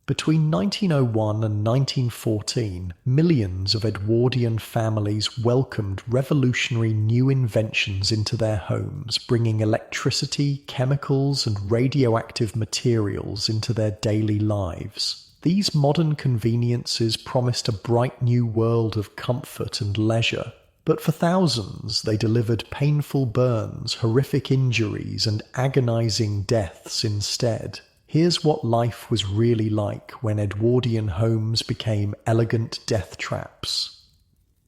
Between 1901 and 1914, millions of Edwardian families welcomed revolutionary new inventions into their homes, bringing electricity, chemicals, and radioactive materials into their daily lives. These modern conveniences promised a bright new world of comfort and leisure. But for thousands, they delivered painful burns, horrific injuries, and agonizing deaths instead. Here's what life was really like when Edwardian homes became elegant death traps.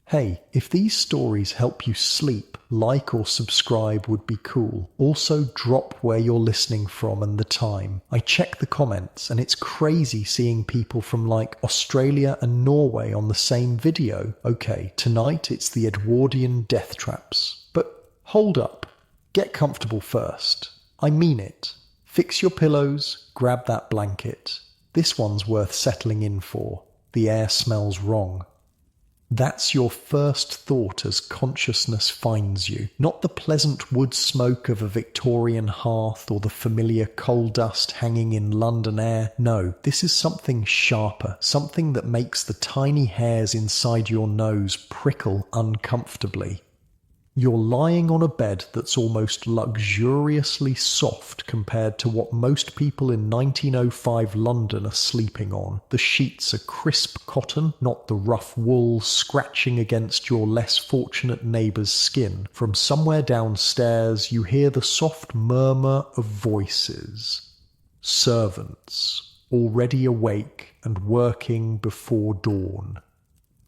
Hey, if these stories help you sleep, like or subscribe would be cool. Also, drop where you're listening from and the time. I check the comments, and it's crazy seeing people from like Australia and Norway on the same video. Okay, tonight it's the Edwardian death traps. But hold up. Get comfortable first. I mean it. Fix your pillows, grab that blanket. This one's worth settling in for. The air smells wrong. That's your first thought as consciousness finds you, not the pleasant wood smoke of a Victorian hearth or the familiar coal dust hanging in London air. No, this is something sharper, something that makes the tiny hairs inside your nose prickle uncomfortably. You're lying on a bed that's almost luxuriously soft compared to what most people in 1905 London are sleeping on. The sheets are crisp cotton, not the rough wool scratching against your less fortunate neighbour's skin. From somewhere downstairs, you hear the soft murmur of voices. Servants, already awake and working before dawn.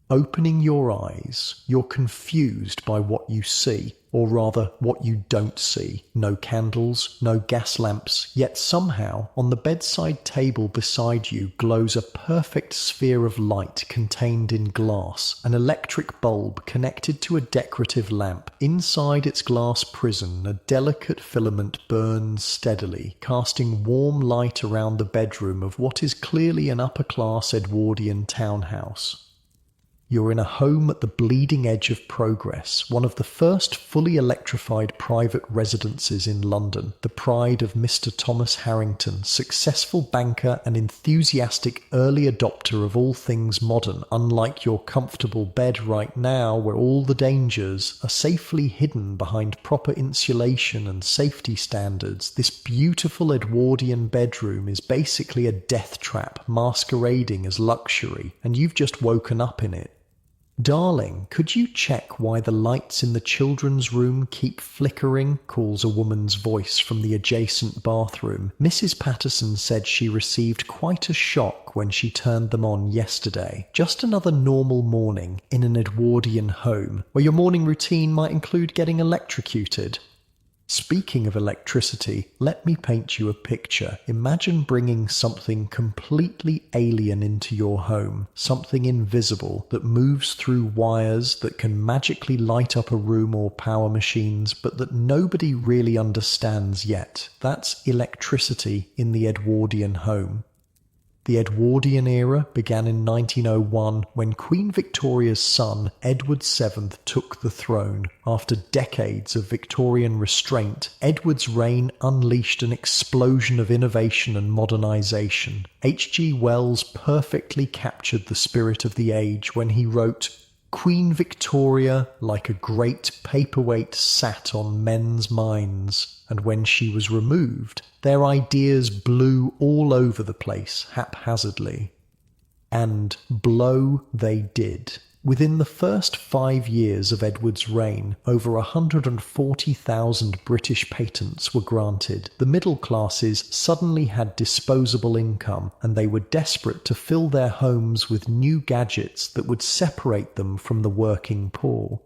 Opening your eyes, you're confused by what you see, or rather, what you don't see. No candles, no gas lamps, yet somehow, on the bedside table beside you glows a perfect sphere of light contained in glass, an electric bulb connected to a decorative lamp. Inside its glass prison, a delicate filament burns steadily, casting warm light around the bedroom of what is clearly an upper-class Edwardian townhouse. You're in a home at the bleeding edge of progress, one of the first fully electrified private residences in London, the pride of Mr. Thomas Harrington, successful banker and enthusiastic early adopter of all things modern, unlike your comfortable bed right now where all the dangers are safely hidden behind proper insulation and safety standards. This beautiful Edwardian bedroom is basically a death trap masquerading as luxury, and you've just woken up in it. "Darling, could you check why the lights in the children's room keep flickering?" calls a woman's voice from the adjacent bathroom. Mrs. Patterson said she received quite a shock when she turned them on yesterday. Just another normal morning in an Edwardian home, where your morning routine might include getting electrocuted. Speaking of electricity, let me paint you a picture. Imagine bringing something completely alien into your home, something invisible that moves through wires that can magically light up a room or power machines, but that nobody really understands yet. That's electricity in the Edwardian home. The Edwardian era began in 1901 when Queen Victoria's son, Edward VII, took the throne. After decades of Victorian restraint, Edward's reign unleashed an explosion of innovation and modernisation. H.G. Wells perfectly captured the spirit of the age when he wrote, "Queen Victoria, like a great paperweight, sat on men's minds, and when she was removed, their ideas blew all over the place haphazardly." And blow they did. Within the first 5 years of Edward's reign, over 140,000 British patents were granted. The middle classes suddenly had disposable income, and they were desperate to fill their homes with new gadgets that would separate them from the working poor.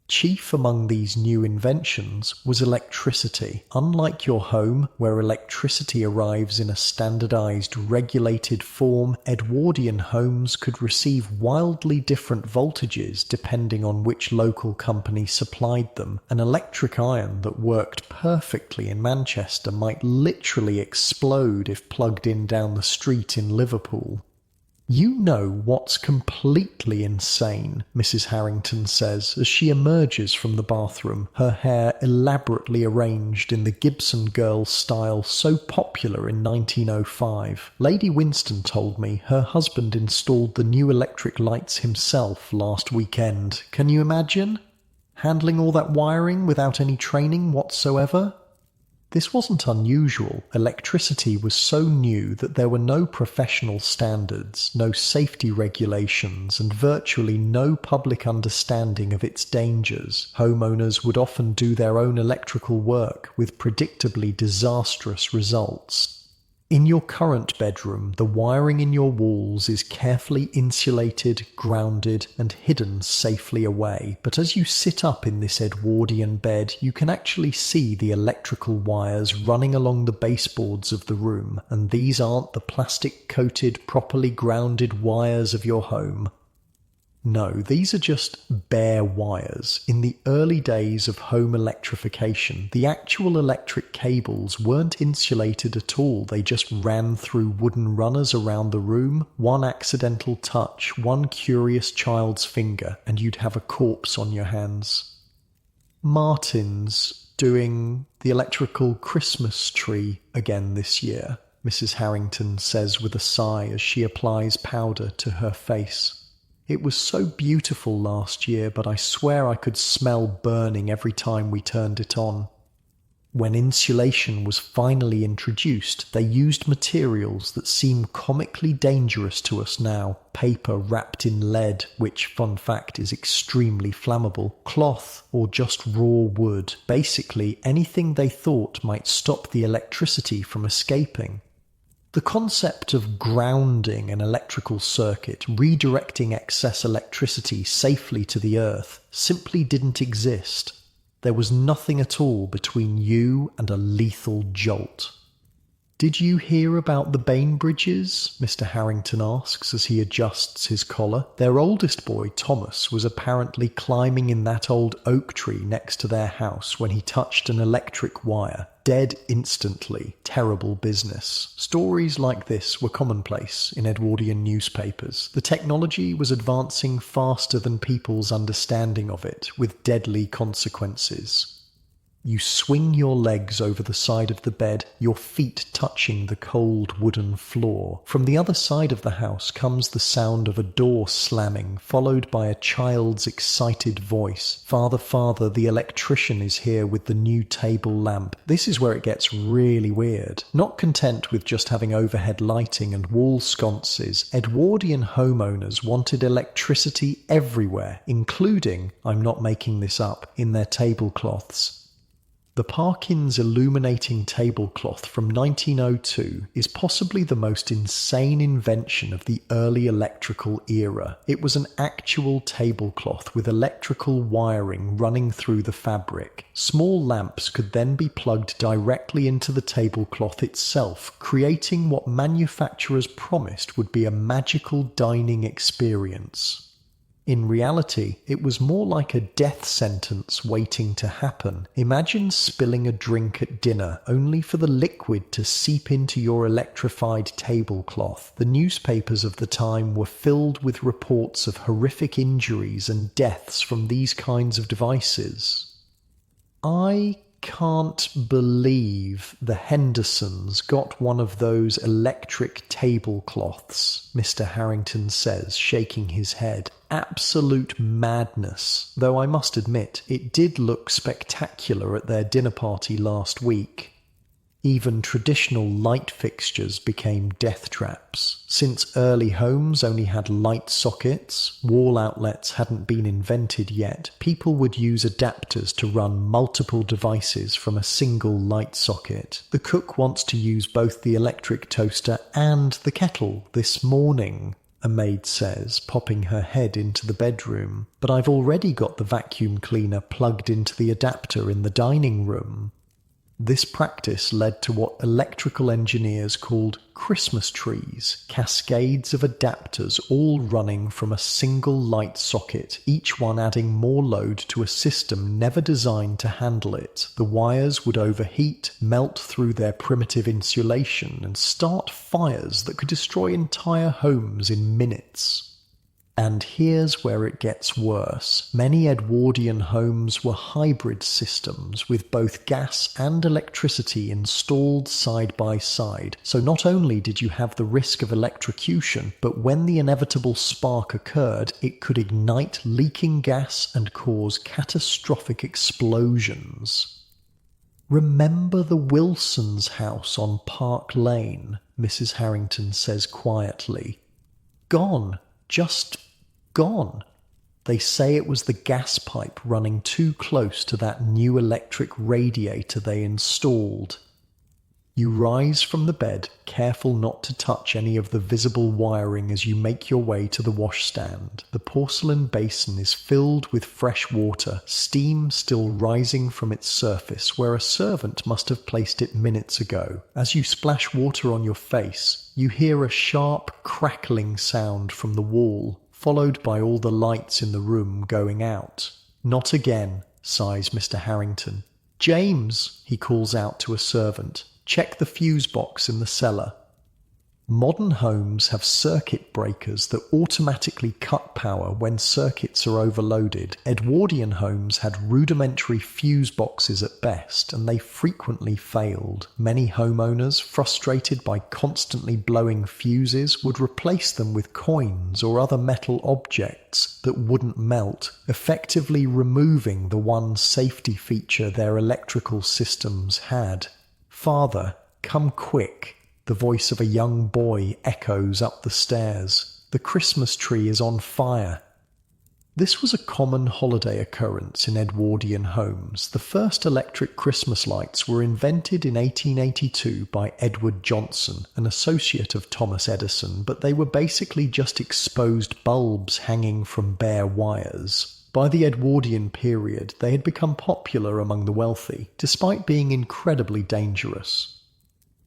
Chief among these new inventions was electricity. Unlike your home, where electricity arrives in a standardized, regulated form, Edwardian homes could receive wildly different voltages depending on which local company supplied them. An electric iron that worked perfectly in Manchester might literally explode if plugged in down the street in Liverpool. You know what's completely insane, Mrs. Harrington says as she emerges from the bathroom, her hair elaborately arranged in the Gibson Girl style so popular in 1905. Lady Winston told me her husband installed the new electric lights himself last weekend. Can you imagine? Handling all that wiring without any training whatsoever? This wasn't unusual. Electricity was so new that there were no professional standards, no safety regulations, and virtually no public understanding of its dangers. Homeowners would often do their own electrical work with predictably disastrous results. In your current bedroom, the wiring in your walls is carefully insulated, grounded, and hidden safely away. But as you sit up in this Edwardian bed, you can actually see the electrical wires running along the baseboards of the room, and these aren't the plastic-coated, properly grounded wires of your home. No, these are just bare wires. In the early days of home electrification, the actual electric cables weren't insulated at all. They just ran through wooden runners around the room. One accidental touch, one curious child's finger, and you'd have a corpse on your hands. Martin's doing the electrical Christmas tree again this year, Mrs. Harrington says with a sigh as she applies powder to her face. It was so beautiful last year, but I swear I could smell burning every time we turned it on. When insulation was finally introduced, they used materials that seem comically dangerous to us now. Paper wrapped in lead, which, fun fact, is extremely flammable. Cloth, or just raw wood. Basically, anything they thought might stop the electricity from escaping. The concept of grounding an electrical circuit, redirecting excess electricity safely to the earth, simply didn't exist. There was nothing at all between you and a lethal jolt. "Did you hear about the Bainbridges?" Mr. Harrington asks as he adjusts his collar. Their oldest boy, Thomas, was apparently climbing in that old oak tree next to their house when he touched an electric wire. Dead instantly. Terrible business. Stories like this were commonplace in Edwardian newspapers. The technology was advancing faster than people's understanding of it, with deadly consequences. You swing your legs over the side of the bed, your feet touching the cold wooden floor. From the other side of the house comes the sound of a door slamming, followed by a child's excited voice. "Father, father, the electrician is here with the new table lamp." This is where it gets really weird. Not content with just having overhead lighting and wall sconces, Edwardian homeowners wanted electricity everywhere, including, I'm not making this up, in their tablecloths. The Parkins illuminating tablecloth from 1902 is possibly the most insane invention of the early electrical era. It was an actual tablecloth with electrical wiring running through the fabric. Small lamps could then be plugged directly into the tablecloth itself, creating what manufacturers promised would be a magical dining experience. In reality, it was more like a death sentence waiting to happen. Imagine spilling a drink at dinner, only for the liquid to seep into your electrified tablecloth. The newspapers of the time were filled with reports of horrific injuries and deaths from these kinds of devices. I can't believe the Hendersons got one of those electric tablecloths, Mr. Harrington says, shaking his head. Absolute madness, though I must admit, it did look spectacular at their dinner party last week. Even traditional light fixtures became death traps. Since early homes only had light sockets, wall outlets hadn't been invented yet, people would use adapters to run multiple devices from a single light socket. The cook wants to use both the electric toaster and the kettle this morning, a maid says, popping her head into the bedroom. But I've already got the vacuum cleaner plugged into the adapter in the dining room. This practice led to what electrical engineers called Christmas trees, cascades of adapters all running from a single light socket, each one adding more load to a system never designed to handle it. The wires would overheat, melt through their primitive insulation, and start fires that could destroy entire homes in minutes. And here's where it gets worse. Many Edwardian homes were hybrid systems with both gas and electricity installed side by side. So not only did you have the risk of electrocution, but when the inevitable spark occurred, it could ignite leaking gas and cause catastrophic explosions. "Remember the Wilsons' house on Park Lane?" Mrs. Harrington says quietly. "Gone. Just gone. They say it was the gas pipe running too close to that new electric radiator they installed." You rise from the bed, careful not to touch any of the visible wiring as you make your way to the washstand. The porcelain basin is filled with fresh water, steam still rising from its surface where a servant must have placed it minutes ago. As you splash water on your face, you hear a sharp, crackling sound from the wall, followed by all the lights in the room going out. "Not again," sighs Mr. Harrington. "James," he calls out to a servant, "check the fuse box in the cellar." Modern homes have circuit breakers that automatically cut power when circuits are overloaded. Edwardian homes had rudimentary fuse boxes at best, and they frequently failed. Many homeowners, frustrated by constantly blowing fuses, would replace them with coins or other metal objects that wouldn't melt, effectively removing the one safety feature their electrical systems had. "Father, come quick." The voice of a young boy echoes up the stairs. "The Christmas tree is on fire." This was a common holiday occurrence in Edwardian homes. The first electric Christmas lights were invented in 1882 by Edward Johnson, an associate of Thomas Edison, but they were basically just exposed bulbs hanging from bare wires. By the Edwardian period, they had become popular among the wealthy, despite being incredibly dangerous.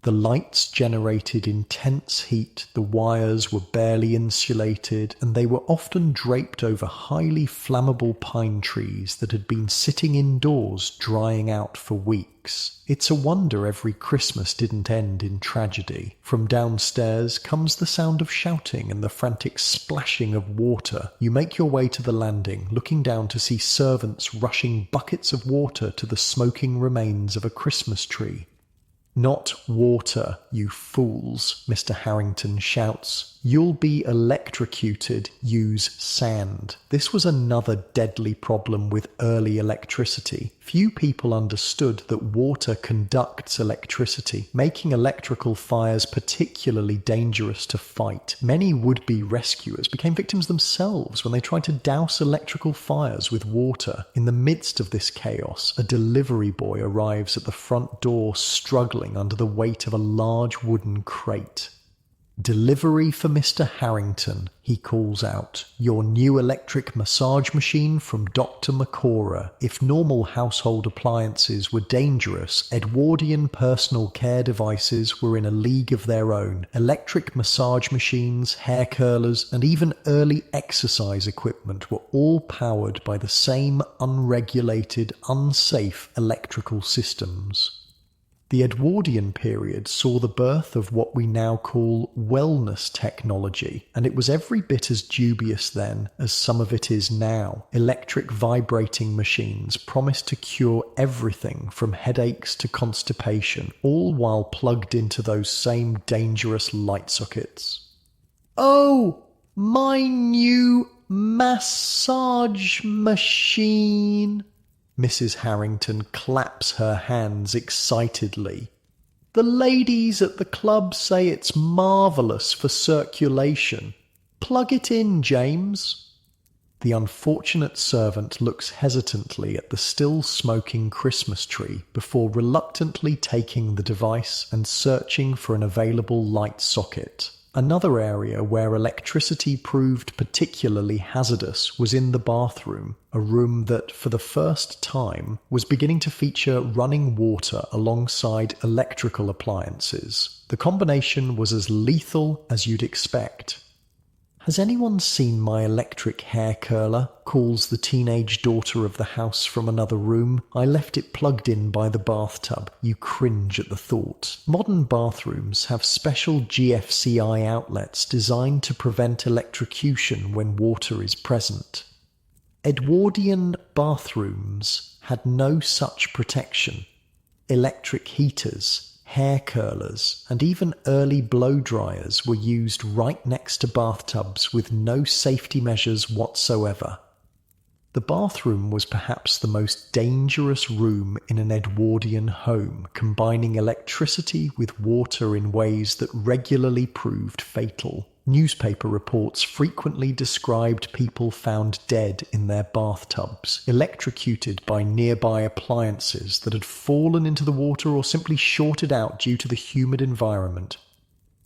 The lights generated intense heat, the wires were barely insulated, and they were often draped over highly flammable pine trees that had been sitting indoors drying out for weeks. It's a wonder every Christmas didn't end in tragedy. From downstairs comes the sound of shouting and the frantic splashing of water. You make your way to the landing, looking down to see servants rushing buckets of water to the smoking remains of a Christmas tree. "Not water, you fools," Mr. Harrington shouts. "You'll be electrocuted. Use sand." This was another deadly problem with early electricity. Few people understood that water conducts electricity, making electrical fires particularly dangerous to fight. Many would-be rescuers became victims themselves when they tried to douse electrical fires with water. In the midst of this chaos, a delivery boy arrives at the front door struggling under the weight of a large wooden crate. "Delivery for Mr. Harrington," he calls out. "Your new electric massage machine from Dr. Macora. If normal household appliances were dangerous, Edwardian personal care devices were in a league of their own. Electric massage machines, hair curlers, and even early exercise equipment were all powered by the same unregulated, unsafe electrical systems." The Edwardian period saw the birth of what we now call wellness technology, and it was every bit as dubious then as some of it is now. Electric vibrating machines promised to cure everything from headaches to constipation, all while plugged into those same dangerous light sockets. "Oh, my new massage machine!" Mrs. Harrington claps her hands excitedly. "The ladies at the club say it's marvellous for circulation. Plug it in, James." The unfortunate servant looks hesitantly at the still smoking Christmas tree before reluctantly taking the device and searching for an available light socket. Another area where electricity proved particularly hazardous was in the bathroom, a room that, for the first time, was beginning to feature running water alongside electrical appliances. The combination was as lethal as you'd expect. "Has anyone seen my electric hair curler?" calls the teenage daughter of the house from another room. "I left it plugged in by the bathtub." You cringe at the thought. Modern bathrooms have special GFCI outlets designed to prevent electrocution when water is present. Edwardian bathrooms had no such protection. Electric heaters, hair curlers, and even early blow dryers were used right next to bathtubs with no safety measures whatsoever. The bathroom was perhaps the most dangerous room in an Edwardian home, combining electricity with water in ways that regularly proved fatal. Newspaper reports frequently described people found dead in their bathtubs, electrocuted by nearby appliances that had fallen into the water or simply shorted out due to the humid environment.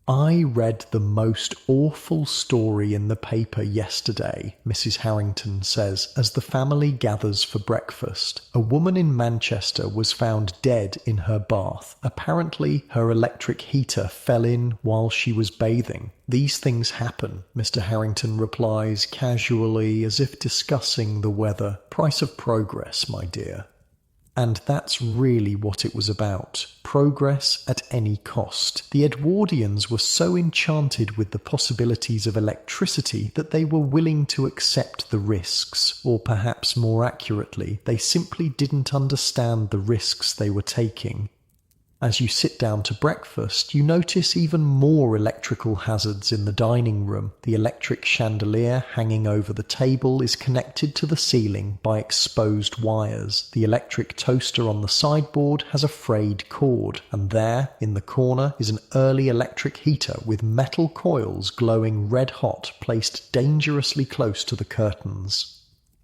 "I read the most awful story in the paper yesterday," Mrs. Harrington says, as the family gathers for breakfast. A woman in Manchester was found dead in her bath. Apparently, her electric heater fell in while she was bathing. "These things happen," Mr. Harrington replies casually, as if discussing the weather. "Price of progress, my dear." And that's really what it was about. Progress at any cost. The Edwardians were so enchanted with the possibilities of electricity that they were willing to accept the risks, or perhaps more accurately, they simply didn't understand the risks they were taking. As you sit down to breakfast, you notice even more electrical hazards in the dining room. The electric chandelier hanging over the table is connected to the ceiling by exposed wires. The electric toaster on the sideboard has a frayed cord, and there, in the corner, is an early electric heater with metal coils glowing red hot placed dangerously close to the curtains.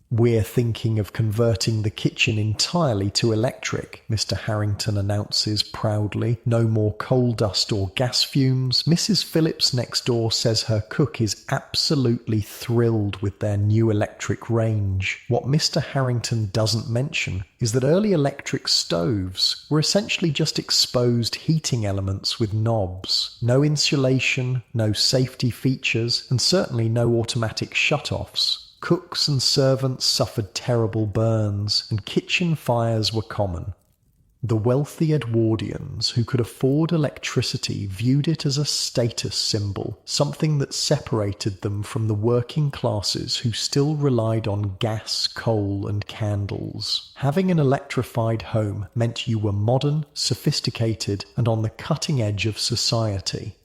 "We're thinking of converting the kitchen entirely to electric," Mr. Harrington announces proudly. "No more coal dust or gas fumes." Mrs. Phillips next door says her cook is absolutely thrilled with their new electric range. What Mr. Harrington doesn't mention is that early electric stoves were essentially just exposed heating elements with knobs. No insulation, no safety features, and certainly no automatic shut-offs. Cooks and servants suffered terrible burns, and kitchen fires were common. The wealthy Edwardians who could afford electricity viewed it as a status symbol, something that separated them from the working classes who still relied on gas, coal, and candles. Having an electrified home meant you were modern, sophisticated, and on the cutting edge of society.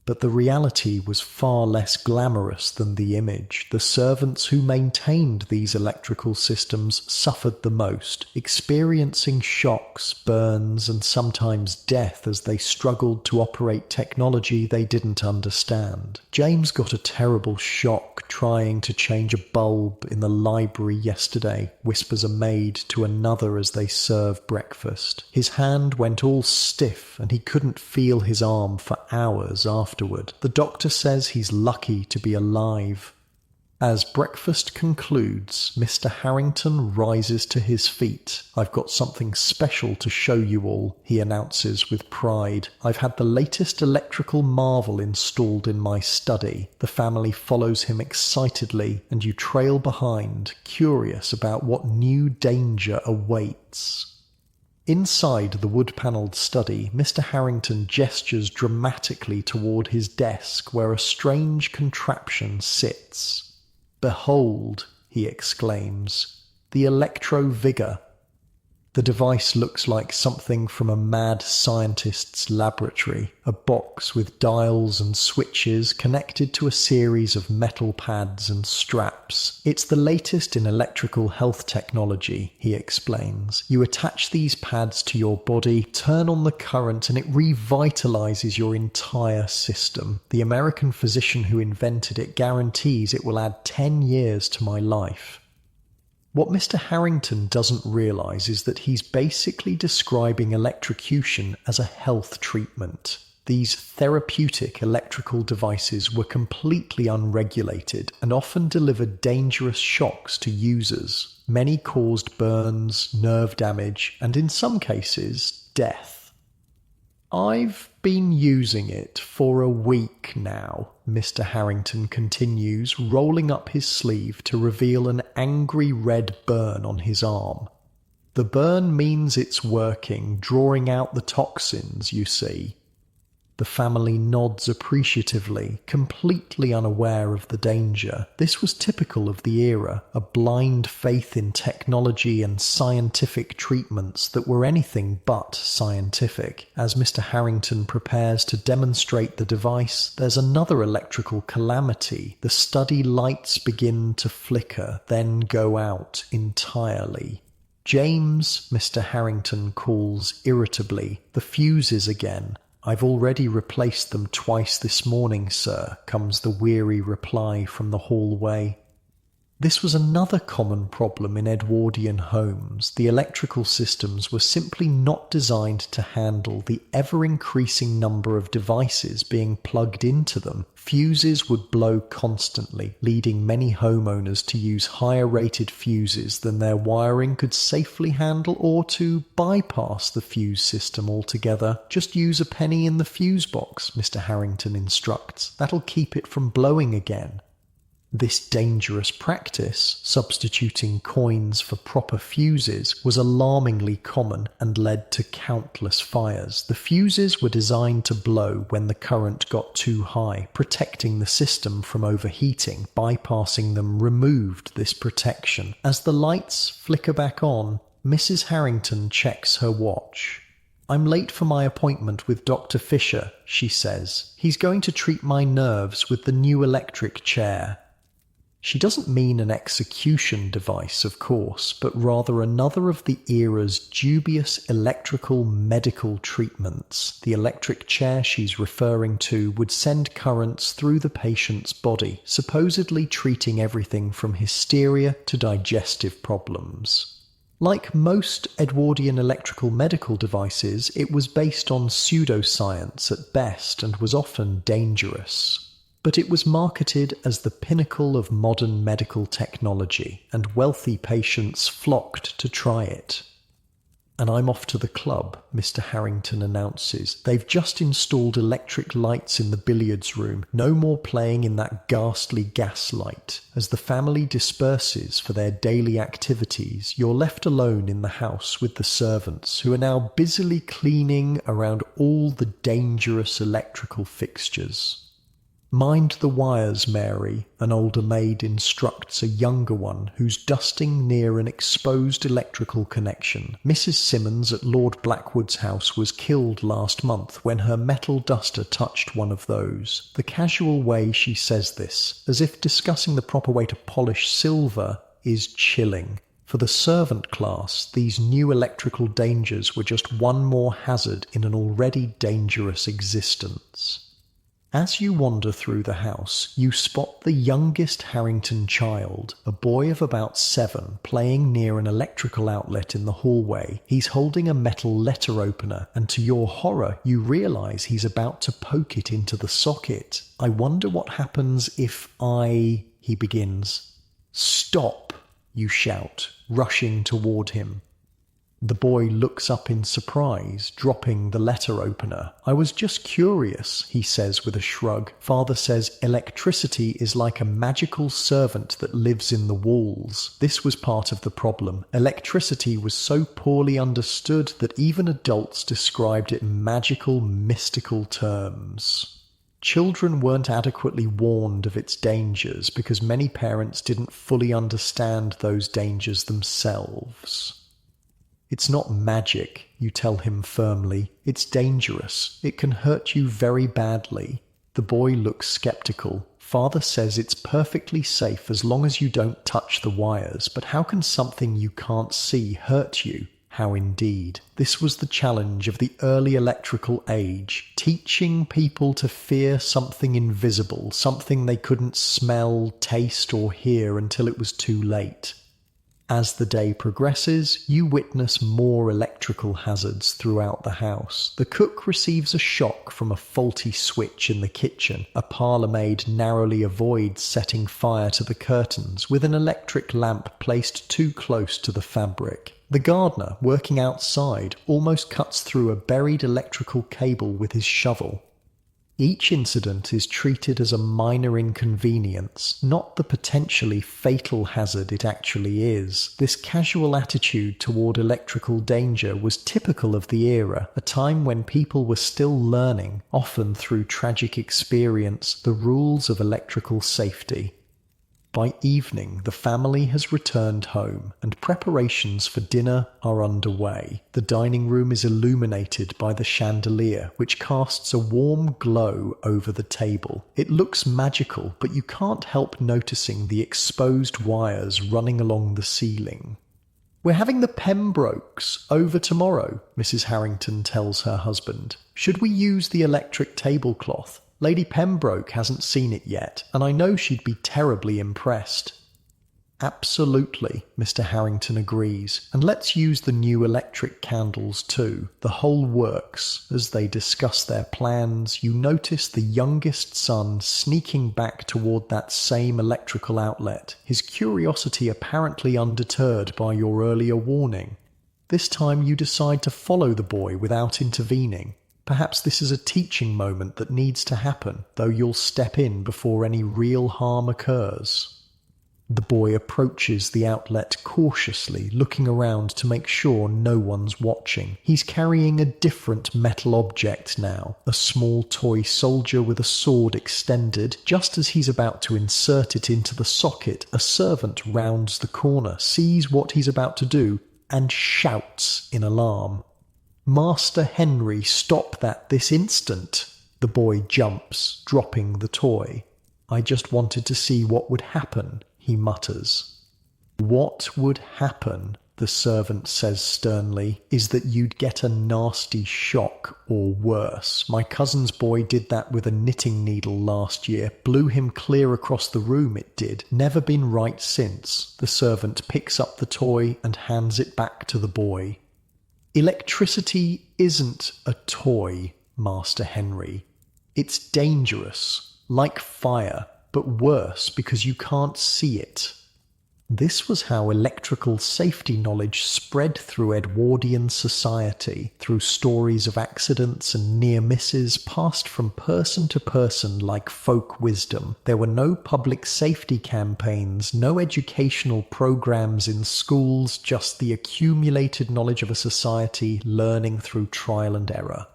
But the reality was far less glamorous than the image. The servants who maintained these electrical systems suffered the most, experiencing shocks, burns, and sometimes death as they struggled to operate technology they didn't understand. "James got a terrible shock trying to change a bulb in the library yesterday," whispers a maid to another as they serve breakfast. "His hand went all stiff and he couldn't feel his arm for hours afterward. The doctor says he's lucky to be alive." As breakfast concludes, Mr. Harrington rises to his feet. "I've got something special to show you all," he announces with pride. "I've had the latest electrical marvel installed in my study." The family follows him excitedly, and you trail behind, curious about what new danger awaits. Inside the wood-panelled study, Mr. Harrington gestures dramatically toward his desk where a strange contraption sits. "Behold," he exclaims, "the electro-vigor." The device looks like something from a mad scientist's laboratory, a box with dials and switches connected to a series of metal pads and straps. "It's the latest in electrical health technology," he explains. "You attach these pads to your body, turn on the current, and it revitalizes your entire system. The American physician who invented it guarantees it will add 10 years to my life." What Mr. Harrington doesn't realise is that he's basically describing electrocution as a health treatment. these therapeutic electrical devices were completely unregulated and often delivered dangerous shocks to users. Many caused burns, nerve damage, and in some cases, death. "I've been using it for a week now," Mr. Harrington continues, rolling up his sleeve to reveal an angry red burn on his arm. "The burn means it's working, drawing out the toxins, you see." The family nods appreciatively, completely unaware of the danger. This was typical of the era, a blind faith in technology and scientific treatments that were anything but scientific. As Mr. Harrington prepares to demonstrate the device, there's another electrical calamity. The study lights begin to flicker, then go out entirely. "James," Mr. Harrington calls irritably, "the fuses again." "I've already replaced them twice this morning, sir," comes the weary reply from the hallway. This was another common problem in Edwardian homes. The electrical systems were simply not designed to handle the ever-increasing number of devices being plugged into them. Fuses would blow constantly, leading many homeowners to use higher-rated fuses than their wiring could safely handle, or to bypass the fuse system altogether. "Just use a penny in the fuse box," Mr. Harrington instructs. "That'll keep it from blowing again." This dangerous practice, substituting coins for proper fuses, was alarmingly common and led to countless fires. The fuses were designed to blow when the current got too high, protecting the system from overheating. Bypassing them removed this protection. As the lights flicker back on, Mrs. Harrington checks her watch. "I'm late for my appointment with Dr. Fisher," she says. "He's going to treat my nerves with the new electric chair." She doesn't mean an execution device, of course, but rather another of the era's dubious electrical medical treatments. The electric chair she's referring to would send currents through the patient's body, supposedly treating everything from hysteria to digestive problems. Like most Edwardian electrical medical devices, it was based on pseudoscience at best and was often dangerous. But it was marketed as the pinnacle of modern medical technology, and wealthy patients flocked to try it. "And I'm off to the club," Mr. Harrington announces. "They've just installed electric lights in the billiards room. No more playing in that ghastly gaslight." As the family disperses for their daily activities, you're left alone in the house with the servants, who are now busily cleaning around all the dangerous electrical fixtures. "Mind the wires, Mary," an older maid instructs a younger one who's dusting near an exposed electrical connection. "Mrs. Simmons at Lord Blackwood's house was killed last month when her metal duster touched one of those." The casual way she says this, as if discussing the proper way to polish silver, is chilling. For the servant class, these new electrical dangers were just one more hazard in an already dangerous existence. As you wander through the house, you spot the youngest Harrington child, a boy of about 7, playing near an electrical outlet in the hallway. He's holding a metal letter opener, and to your horror, you realise he's about to poke it into the socket. "I wonder what happens if he begins. "Stop!" you shout, rushing toward him. The boy looks up in surprise, dropping the letter opener. "I was just curious," he says with a shrug. "Father says electricity is like a magical servant that lives in the walls." This was part of the problem. Electricity was so poorly understood that even adults described it in magical, mystical terms. Children weren't adequately warned of its dangers because many parents didn't fully understand those dangers themselves. "It's not magic," you tell him firmly. "It's dangerous. It can hurt you very badly." The boy looks skeptical. "Father says it's perfectly safe as long as you don't touch the wires, but how can something you can't see hurt you?" How indeed. This was the challenge of the early electrical age, teaching people to fear something invisible, something they couldn't smell, taste, or hear until it was too late. As the day progresses, you witness more electrical hazards throughout the house. The cook receives a shock from a faulty switch in the kitchen. A parlourmaid narrowly avoids setting fire to the curtains with an electric lamp placed too close to the fabric. The gardener, working outside, almost cuts through a buried electrical cable with his shovel. Each incident is treated as a minor inconvenience, not the potentially fatal hazard it actually is. This casual attitude toward electrical danger was typical of the era, a time when people were still learning, often through tragic experience, the rules of electrical safety. By evening, the family has returned home, and preparations for dinner are underway. The dining room is illuminated by the chandelier, which casts a warm glow over the table. It looks magical, but you can't help noticing the exposed wires running along the ceiling. "We're having the Pembrokes over tomorrow," Mrs. Harrington tells her husband. "Should we use the electric tablecloth? Lady Pembroke hasn't seen it yet, and I know she'd be terribly impressed." "Absolutely," Mr. Harrington agrees, "and let's use the new electric candles too. The whole works." As they discuss their plans, you notice the youngest son sneaking back toward that same electrical outlet, his curiosity apparently undeterred by your earlier warning. This time you decide to follow the boy without intervening. Perhaps this is a teaching moment that needs to happen, though you'll step in before any real harm occurs. The boy approaches the outlet cautiously, looking around to make sure no one's watching. He's carrying a different metal object now, a small toy soldier with a sword extended. Just as he's about to insert it into the socket, a servant rounds the corner, sees what he's about to do, and shouts in alarm. "Master Henry, stop that this instant!" The boy jumps, dropping the toy. "I just wanted to see what would happen," he mutters. "What would happen," the servant says sternly, "is that you'd get a nasty shock, or worse. My cousin's boy did that with a knitting needle last year. Blew him clear across the room, it did. Never been right since." The servant picks up the toy and hands it back to the boy. "Electricity isn't a toy, Master Henry. It's dangerous, like fire, but worse because you can't see it." This was how electrical safety knowledge spread through Edwardian society, through stories of accidents and near misses passed from person to person like folk wisdom. There were no public safety campaigns, no educational programs in schools, just the accumulated knowledge of a society learning through trial and error.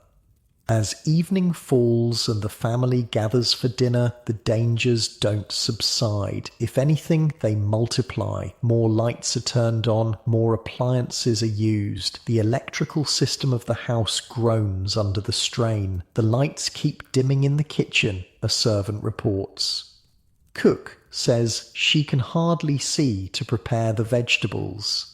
As evening falls and the family gathers for dinner, the dangers don't subside. If anything, they multiply. More lights are turned on, more appliances are used. The electrical system of the house groans under the strain. The lights keep dimming in the kitchen, a servant reports. Cook says she can hardly see to prepare the vegetables.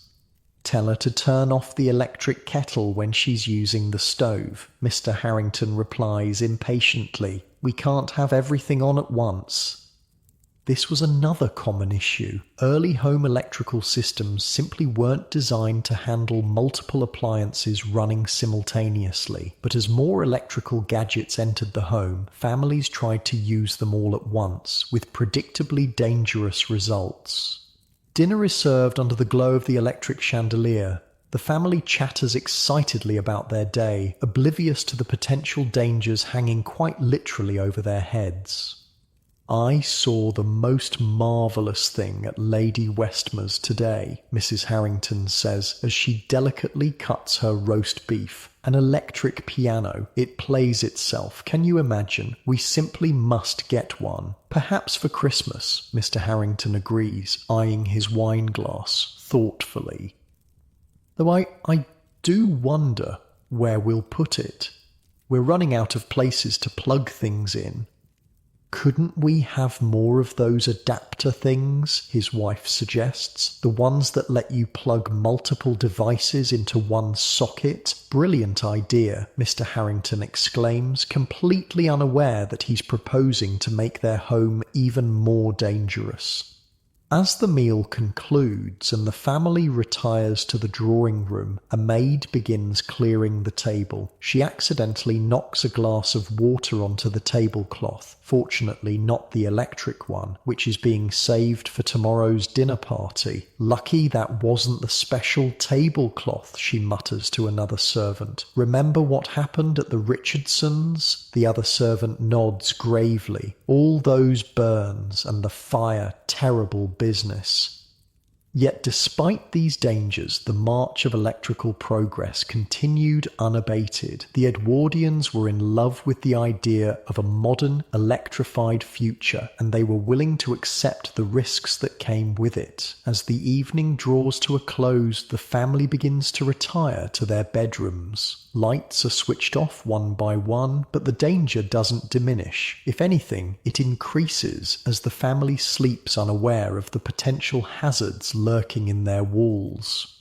"Tell her to turn off the electric kettle when she's using the stove," Mr. Harrington replies impatiently. "We can't have everything on at once." This was another common issue. Early home electrical systems simply weren't designed to handle multiple appliances running simultaneously. But as more electrical gadgets entered the home, families tried to use them all at once, with predictably dangerous results. Dinner is served under the glow of the electric chandelier. The family chatters excitedly about their day, oblivious to the potential dangers hanging quite literally over their heads. "I saw the most marvellous thing at Lady Westmer's today," Mrs. Harrington says as she delicately cuts her roast beef. "An electric piano. It plays itself. Can you imagine? We simply must get one. Perhaps for Christmas," Mr. Harrington agrees, eyeing his wine glass thoughtfully. "Though I do wonder where we'll put it. We're running out of places to plug things in." "Couldn't we have more of those adapter things?" his wife suggests. "The ones that let you plug multiple devices into one socket?" "Brilliant idea," Mr. Harrington exclaims, completely unaware that he's proposing to make their home even more dangerous. As the meal concludes and the family retires to the drawing room, a maid begins clearing the table. She accidentally knocks a glass of water onto the tablecloth, fortunately not the electric one, which is being saved for tomorrow's dinner party. Lucky that wasn't the special tablecloth, she mutters to another servant. Remember what happened at the Richardsons? The other servant nods gravely. All those burns and the fire, terrible business. Yet despite these dangers, the march of electrical progress continued unabated. The Edwardians were in love with the idea of a modern, electrified future, and they were willing to accept the risks that came with it. As the evening draws to a close, the family begins to retire to their bedrooms. Lights are switched off one by one, but the danger doesn't diminish. If anything, it increases as the family sleeps unaware of the potential hazards lurking in their walls.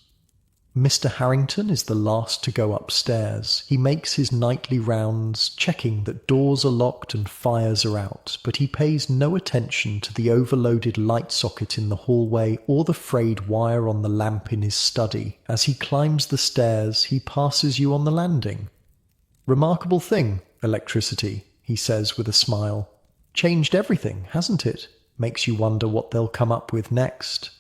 Mr. Harrington is the last to go upstairs. He makes his nightly rounds, checking that doors are locked and fires are out, but he pays no attention to the overloaded light socket in the hallway or the frayed wire on the lamp in his study. As he climbs the stairs, he passes you on the landing. "Remarkable thing, electricity," he says with a smile. "Changed everything, hasn't it? Makes you wonder what they'll come up with next."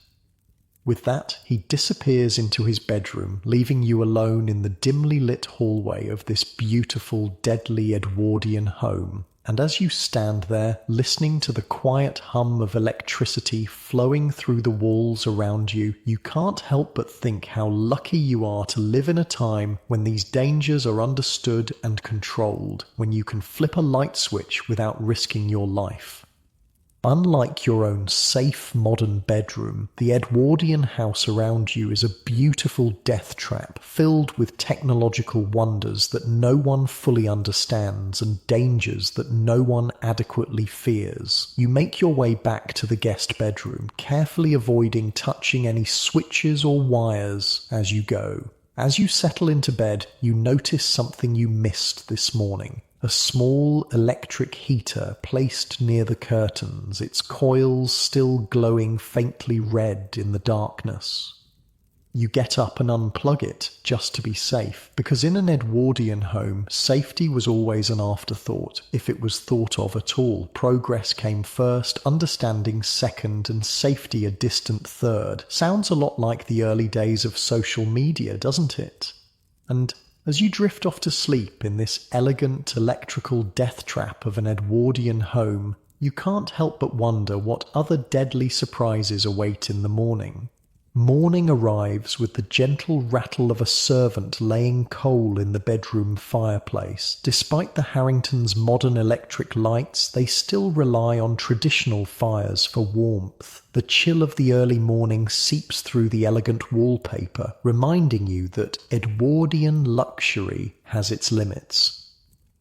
With that, he disappears into his bedroom, leaving you alone in the dimly lit hallway of this beautiful, deadly Edwardian home. And as you stand there, listening to the quiet hum of electricity flowing through the walls around you, you can't help but think how lucky you are to live in a time when these dangers are understood and controlled, when you can flip a light switch without risking your life. Unlike your own safe modern bedroom, the Edwardian house around you is a beautiful death trap filled with technological wonders that no one fully understands and dangers that no one adequately fears. You make your way back to the guest bedroom, carefully avoiding touching any switches or wires as you go. As you settle into bed, you notice something you missed this morning. A small electric heater placed near the curtains, its coils still glowing faintly red in the darkness. You get up and unplug it, just to be safe, because in an Edwardian home, safety was always an afterthought, if it was thought of at all. Progress came first, understanding second, and safety a distant third. Sounds a lot like the early days of social media, doesn't it? And as you drift off to sleep in this elegant electrical death trap of an Edwardian home, you can't help but wonder what other deadly surprises await in the morning. Morning arrives with the gentle rattle of a servant laying coal in the bedroom fireplace. Despite the Harringtons' modern electric lights, they still rely on traditional fires for warmth. The chill of the early morning seeps through the elegant wallpaper, reminding you that Edwardian luxury has its limits.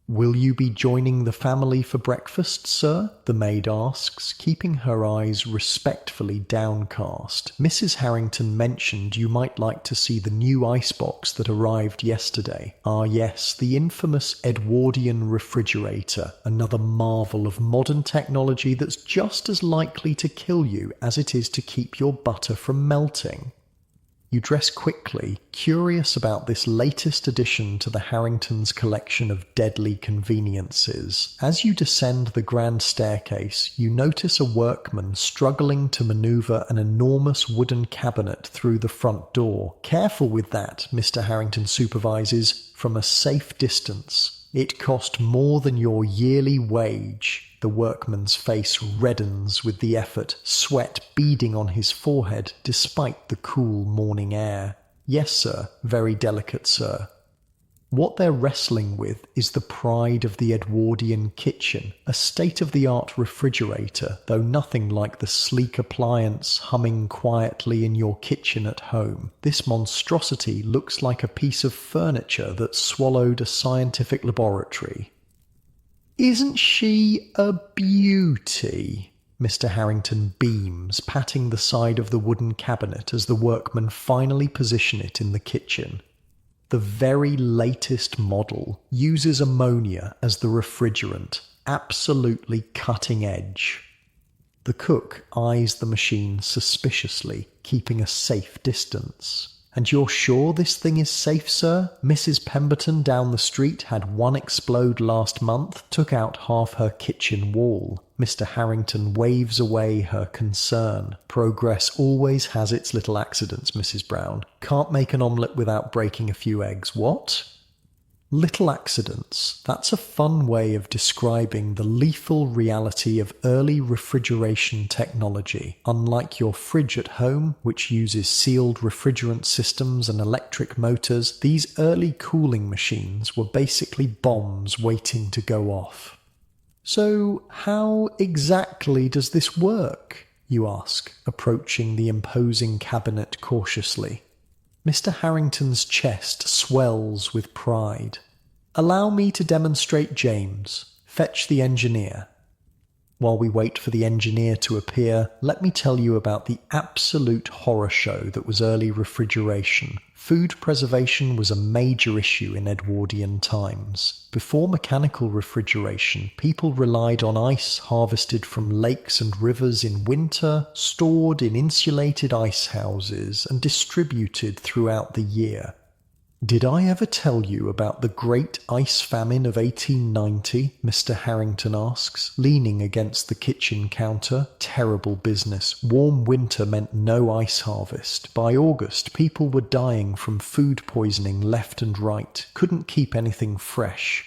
"Will you be joining the family for breakfast, sir?" the maid asks, keeping her eyes respectfully downcast. "Mrs. Harrington mentioned you might like to see the new icebox that arrived yesterday." Ah yes, the infamous Edwardian refrigerator, another marvel of modern technology that's just as likely to kill you as it is to keep your butter from melting. You dress quickly, curious about this latest addition to the Harringtons' collection of deadly conveniences. As you descend the grand staircase, you notice a workman struggling to maneuver an enormous wooden cabinet through the front door. "Careful with that," Mr. Harrington supervises, from a safe distance. "It cost more than your yearly wage." The workman's face reddens with the effort, sweat beading on his forehead despite the cool morning air. "Yes, sir. Very delicate, sir." What they're wrestling with is the pride of the Edwardian kitchen, a state-of-the-art refrigerator, though nothing like the sleek appliance humming quietly in your kitchen at home. This monstrosity looks like a piece of furniture that swallowed a scientific laboratory. "Isn't she a beauty?" Mr. Harrington beams, patting the side of the wooden cabinet as the workmen finally position it in the kitchen. The very latest model uses ammonia as the refrigerant, absolutely cutting edge. The cook eyes the machine suspiciously, keeping a safe distance. "And you're sure this thing is safe, sir? Mrs. Pemberton down the street had one explode last month, took out half her kitchen wall." Mr. Harrington waves away her concern. "Progress always has its little accidents, Mrs. Brown. Can't make an omelette without breaking a few eggs, what?" Little accidents. That's a fun way of describing the lethal reality of early refrigeration technology. Unlike your fridge at home, which uses sealed refrigerant systems and electric motors, these early cooling machines were basically bombs waiting to go off. "So how exactly does this work?" you ask, approaching the imposing cabinet cautiously. Mr. Harrington's chest swells with pride. "Allow me to demonstrate, James. Fetch the engineer." While we wait for the engineer to appear, let me tell you about the absolute horror show that was early refrigeration. Food preservation was a major issue in Edwardian times. Before mechanical refrigeration, people relied on ice harvested from lakes and rivers in winter, stored in insulated ice houses, and distributed throughout the year. "Did I ever tell you about the Great Ice Famine of 1890? Mr. Harrington asks, leaning against the kitchen counter. Terrible business. Warm winter meant no ice harvest. By August, people were dying from food poisoning left and right. Couldn't keep anything fresh.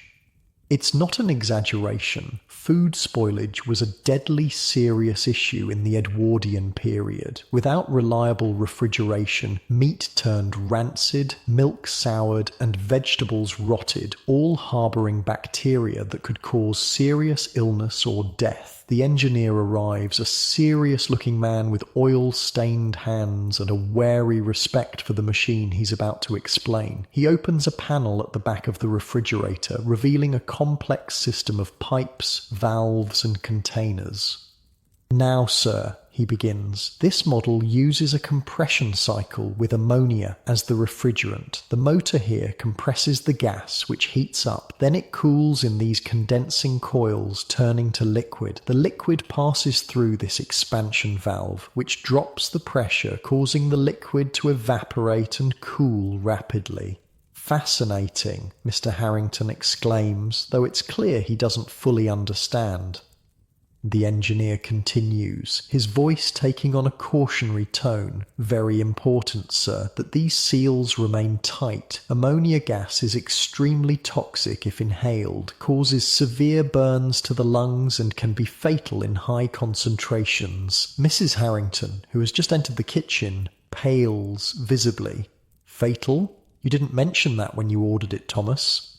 It's not an exaggeration. Food spoilage was a deadly serious issue in the Edwardian period. Without reliable refrigeration, meat turned rancid, milk soured, and vegetables rotted, all harbouring bacteria that could cause serious illness or death. The engineer arrives, a serious-looking man with oil-stained hands and a wary respect for the machine he's about to explain. He opens a panel at the back of the refrigerator, revealing a complex system of pipes, valves, and containers. "Now, sir," he begins, "this model uses a compression cycle with ammonia as the refrigerant. The motor here compresses the gas, which heats up. Then it cools in these condensing coils, turning to liquid. The liquid passes through this expansion valve, which drops the pressure, causing the liquid to evaporate and cool rapidly." "Fascinating," Mr. Harrington exclaims, though it's clear he doesn't fully understand. The engineer continues, his voice taking on a cautionary tone. "Very important, sir, that these seals remain tight. Ammonia gas is extremely toxic if inhaled, causes severe burns to the lungs, and can be fatal in high concentrations." Mrs. Harrington, who has just entered the kitchen, pales visibly. "Fatal? You didn't mention that when you ordered it, Thomas."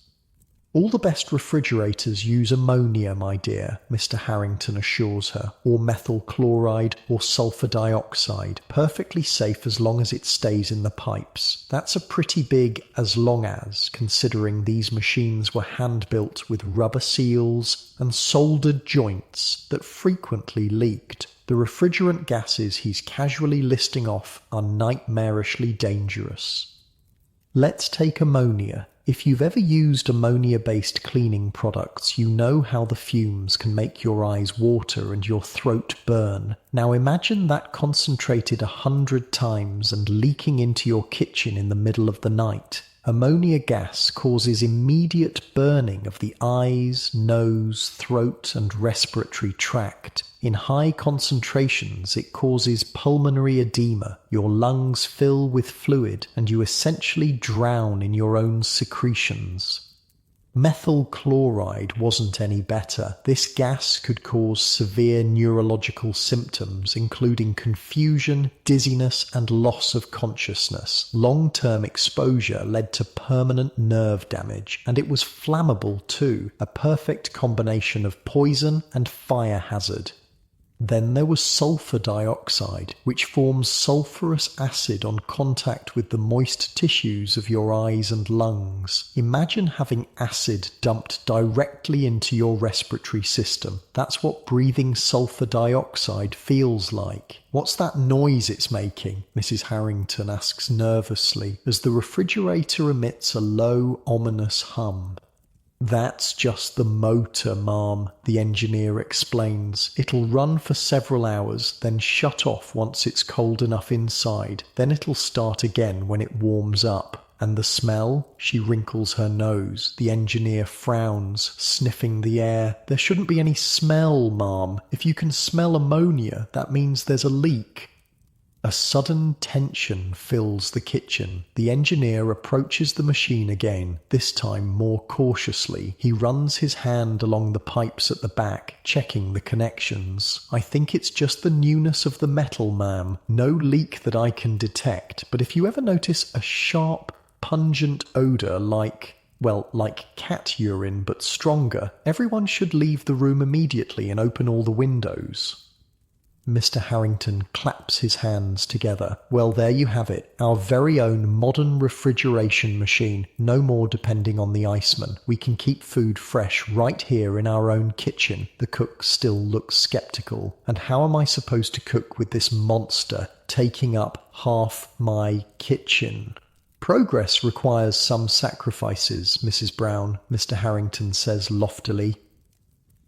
"All the best refrigerators use ammonia, my dear," Mr. Harrington assures her, "or methyl chloride or sulfur dioxide. Perfectly safe as long as it stays in the pipes. That's a pretty big as long as, considering these machines were hand-built with rubber seals and soldered joints that frequently leaked. The refrigerant gases he's casually listing off are nightmarishly dangerous. Let's take ammonia. If you've ever used ammonia-based cleaning products, you know how the fumes can make your eyes water and your throat burn. Now imagine that concentrated 100 times and leaking into your kitchen in the middle of the night. Ammonia gas causes immediate burning of the eyes, nose, throat, and respiratory tract. In high concentrations, it causes pulmonary edema. Your lungs fill with fluid, and you essentially drown in your own secretions. Methyl chloride wasn't any better. This gas could cause severe neurological symptoms, including confusion, dizziness, and loss of consciousness. Long-term exposure led to permanent nerve damage, and it was flammable too, a perfect combination of poison and fire hazard. Then there was sulfur dioxide, which forms sulfurous acid on contact with the moist tissues of your eyes and lungs. Imagine having acid dumped directly into your respiratory system. That's what breathing sulfur dioxide feels like. "What's that noise it's making?" Mrs. Harrington asks nervously, as the refrigerator emits a low, ominous hum. That's just the motor, Ma'am, the engineer explains. It'll run for several hours, then shut off once it's cold enough inside. Then it'll start again when it warms up. And the smell? She wrinkles her nose. The engineer frowns, sniffing the air. There shouldn't be any smell, Ma'am. If you can smell ammonia, that means there's a leak. A sudden tension fills the kitchen. The engineer approaches the machine again, this time more cautiously. He runs his hand along the pipes at the back, checking the connections. I think it's just the newness of the metal, ma'am. No leak that I can detect, but if you ever notice a sharp, pungent odour like cat urine but stronger, everyone should leave the room immediately and open all the windows. Mr. Harrington claps his hands together. Well, there you have it. Our very own modern refrigeration machine. No more depending on the iceman. We can keep food fresh right here in our own kitchen. The cook still looks sceptical. And how am I supposed to cook with this monster taking up half my kitchen? Progress requires some sacrifices, Mrs. Brown, Mr. Harrington says loftily.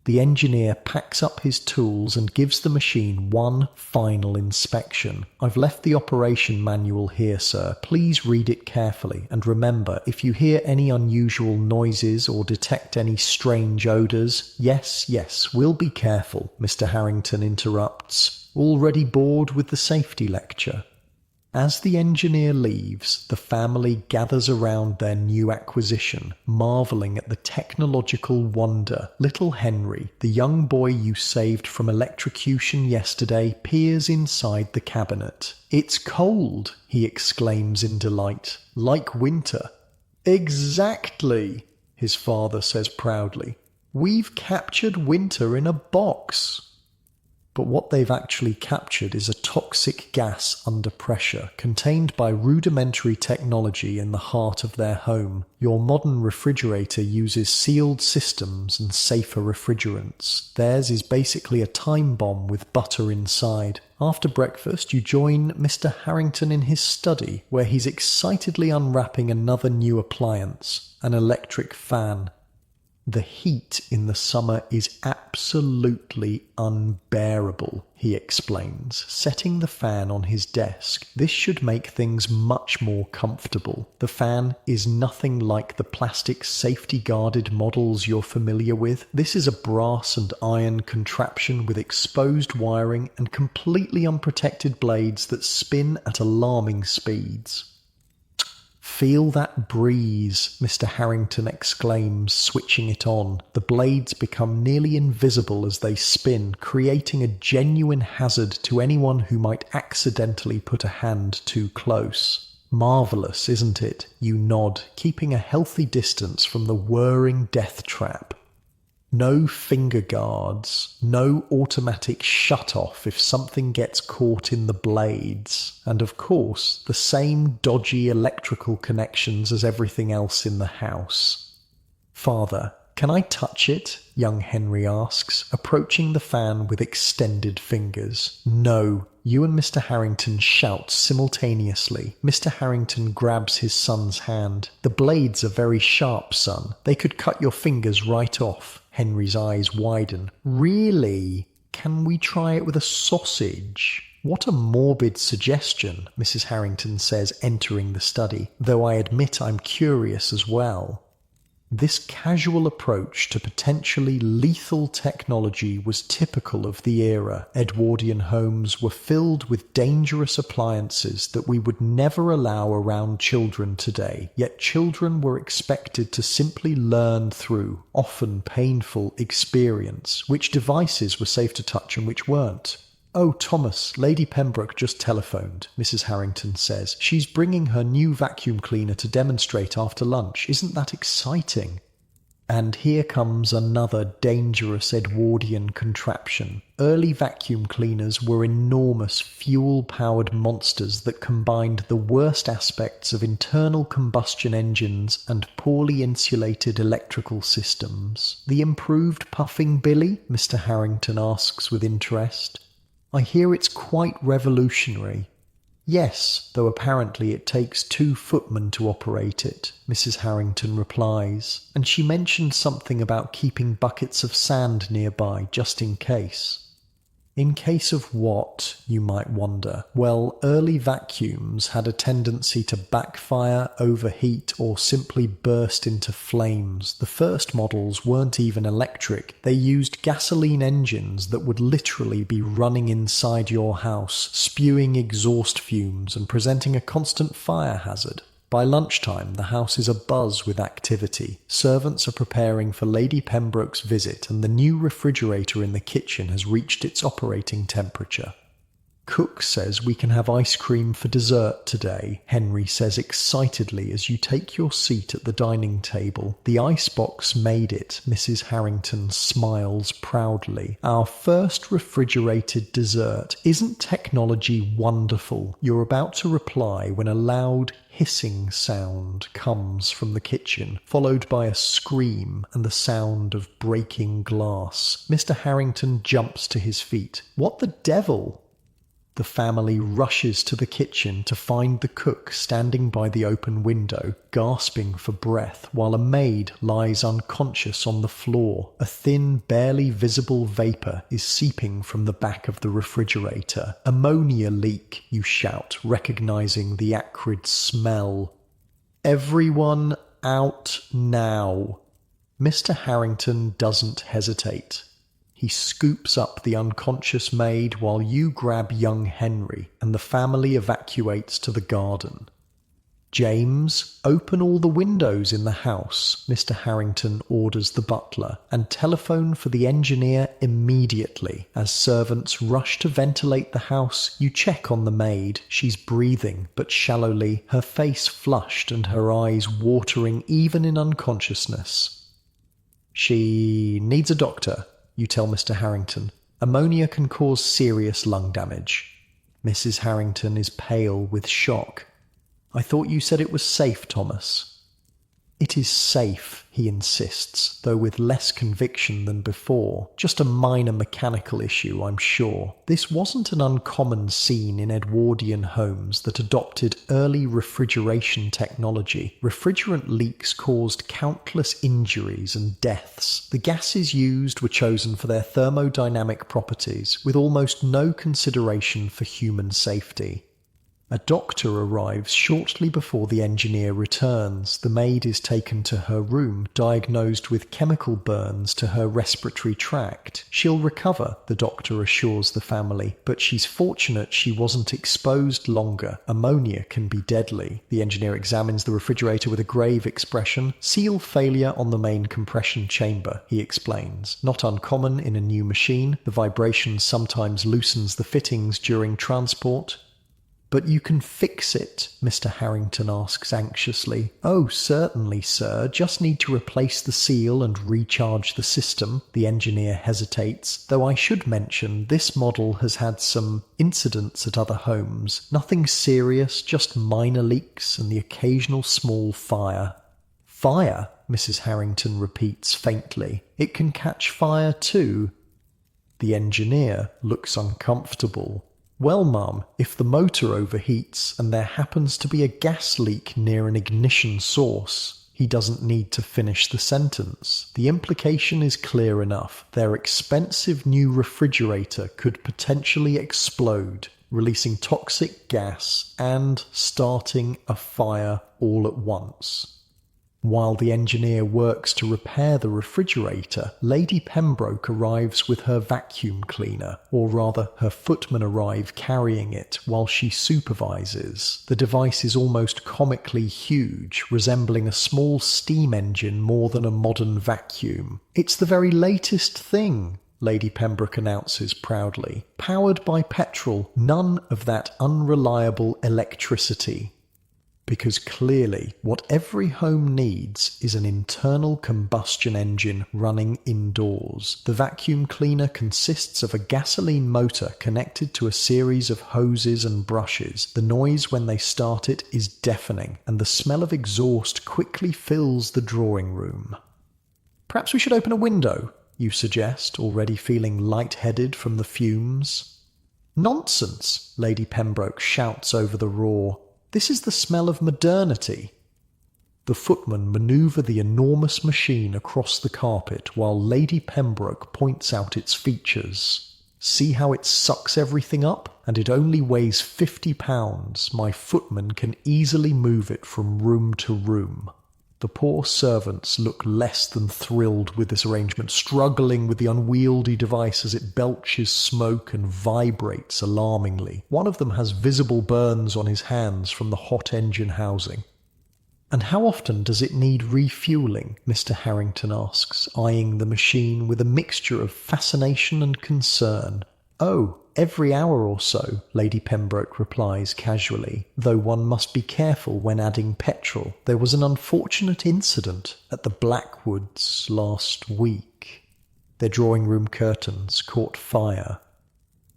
The engineer packs up his tools and gives the machine one final inspection. I've left the operation manual here, sir. Please read it carefully. And remember, if you hear any unusual noises or detect any strange odours, yes, we'll be careful, Mr. Harrington interrupts. Already bored with the safety lecture? As the engineer leaves, the family gathers around their new acquisition, marvelling at the technological wonder. Little Henry, the young boy you saved from electrocution yesterday, peers inside the cabinet. "It's cold," he exclaims in delight. "Like winter." "Exactly," his father says proudly. "We've captured winter in a box." But what they've actually captured is a toxic gas under pressure, contained by rudimentary technology in the heart of their home. Your modern refrigerator uses sealed systems and safer refrigerants. Theirs is basically a time bomb with butter inside. After breakfast, you join Mr. Harrington in his study, where he's excitedly unwrapping another new appliance, an electric fan. The heat in the summer is absolutely unbearable, he explains, setting the fan on his desk. This should make things much more comfortable. The fan is nothing like the plastic safety-guarded models you're familiar with. This is a brass and iron contraption with exposed wiring and completely unprotected blades that spin at alarming speeds. "Feel that breeze," Mr. Harrington exclaims, switching it on. The blades become nearly invisible as they spin, creating a genuine hazard to anyone who might accidentally put a hand too close. "Marvellous, isn't it?" You nod, keeping a healthy distance from the whirring death trap. No finger guards, no automatic shut-off if something gets caught in the blades, and of course the same dodgy electrical connections as everything else in the house. "Father, can I touch it?" young Henry asks, approaching the fan with extended fingers. "No," you and Mr. Harrington shout simultaneously. Mr. Harrington grabs his son's hand. "The blades are very sharp, son. They could cut your fingers right off." Henry's eyes widen. "Really? Can we try it with a sausage?" "What a morbid suggestion," Mrs. Harrington says, entering the study, "though I admit I'm curious as well." This casual approach to potentially lethal technology was typical of the era. Edwardian homes were filled with dangerous appliances that we would never allow around children today, yet children were expected to simply learn through, often painful, experience, which devices were safe to touch and which weren't. "Oh, Thomas, Lady Pembroke just telephoned," Mrs. Harrington says. "She's bringing her new vacuum cleaner to demonstrate after lunch. Isn't that exciting?" And here comes another dangerous Edwardian contraption. Early vacuum cleaners were enormous fuel-powered monsters that combined the worst aspects of internal combustion engines and poorly insulated electrical systems. "The improved puffing billy?" Mr. Harrington asks with interest. "I hear it's quite revolutionary." Yes, though apparently it takes 2 footmen to operate it, Mrs. Harrington replies, and she mentioned something about keeping buckets of sand nearby just in case. In case of what, you might wonder? Well, early vacuums had a tendency to backfire, overheat, or simply burst into flames. The first models weren't even electric. They used gasoline engines that would literally be running inside your house, spewing exhaust fumes and presenting a constant fire hazard. By lunchtime, the house is abuzz with activity. Servants are preparing for Lady Pembroke's visit, and the new refrigerator in the kitchen has reached its operating temperature. Cook says we can have ice cream for dessert today, Henry says excitedly as you take your seat at the dining table. The icebox made it, Mrs. Harrington smiles proudly. Our first refrigerated dessert. Isn't technology wonderful? You're about to reply when a loud hissing sound comes from the kitchen, followed by a scream and the sound of breaking glass. Mr. Harrington jumps to his feet. What the devil? The family rushes to the kitchen to find the cook standing by the open window, gasping for breath, while a maid lies unconscious on the floor. A thin, barely visible vapour is seeping from the back of the refrigerator. Ammonia leak, you shout, recognising the acrid smell. Everyone out now. Mr. Harrington doesn't hesitate. He scoops up the unconscious maid while you grab young Henry, and the family evacuates to the garden. James, open all the windows in the house, Mr. Harrington orders the butler, and telephone for the engineer immediately. As servants rush to ventilate the house, you check on the maid. She's breathing, but shallowly, her face flushed and her eyes watering even in unconsciousness. She needs a doctor, you tell Mr. Harrington. Ammonia can cause serious lung damage. Mrs. Harrington is pale with shock. I thought you said it was safe, Thomas. It is safe, he insists, though with less conviction than before. Just a minor mechanical issue, I'm sure. This wasn't an uncommon scene in Edwardian homes that adopted early refrigeration technology. Refrigerant leaks caused countless injuries and deaths. The gases used were chosen for their thermodynamic properties, with almost no consideration for human safety. A doctor arrives shortly before the engineer returns. The maid is taken to her room, diagnosed with chemical burns to her respiratory tract. She'll recover, the doctor assures the family, but she's fortunate she wasn't exposed longer. Ammonia can be deadly. The engineer examines the refrigerator with a grave expression. Seal failure on the main compression chamber, he explains. Not uncommon in a new machine. The vibration sometimes loosens the fittings during transport. But you can fix it, Mr. Harrington asks anxiously. Oh, certainly, sir. Just need to replace the seal and recharge the system. The engineer hesitates, though I should mention this model has had some incidents at other homes. Nothing serious, just minor leaks and the occasional small fire. Fire? Mrs. Harrington repeats faintly. It can catch fire too. The engineer looks uncomfortable. Well, Mum, if the motor overheats and there happens to be a gas leak near an ignition source, he doesn't need to finish the sentence. The implication is clear enough. Their expensive new refrigerator could potentially explode, releasing toxic gas and starting a fire all at once. While the engineer works to repair the refrigerator, Lady Pembroke arrives with her vacuum cleaner, or rather her footmen arrive carrying it while she supervises. The device is almost comically huge, resembling a small steam engine more than a modern vacuum. It's the very latest thing, Lady Pembroke announces proudly. Powered by petrol, none of that unreliable electricity. Because clearly, what every home needs is an internal combustion engine running indoors. The vacuum cleaner consists of a gasoline motor connected to a series of hoses and brushes. The noise when they start it is deafening, and the smell of exhaust quickly fills the drawing room. Perhaps we should open a window, you suggest, already feeling light-headed from the fumes. "Nonsense!" Lady Pembroke shouts over the roar. "This is the smell of modernity." The footmen manoeuvre the enormous machine across the carpet while Lady Pembroke points out its features. "See how it sucks everything up? And it only weighs 50 pounds. My footman can easily move it from room to room." The poor servants look less than thrilled with this arrangement, struggling with the unwieldy device as it belches smoke and vibrates alarmingly. One of them has visible burns on his hands from the hot engine housing. "And how often does it need refuelling?" Mr. Harrington asks, eyeing the machine with a mixture of fascination and concern. "Oh, every hour or so," Lady Pembroke replies casually, "though one must be careful when adding petrol. There was an unfortunate incident at the Blackwoods last week." Their drawing-room curtains caught fire.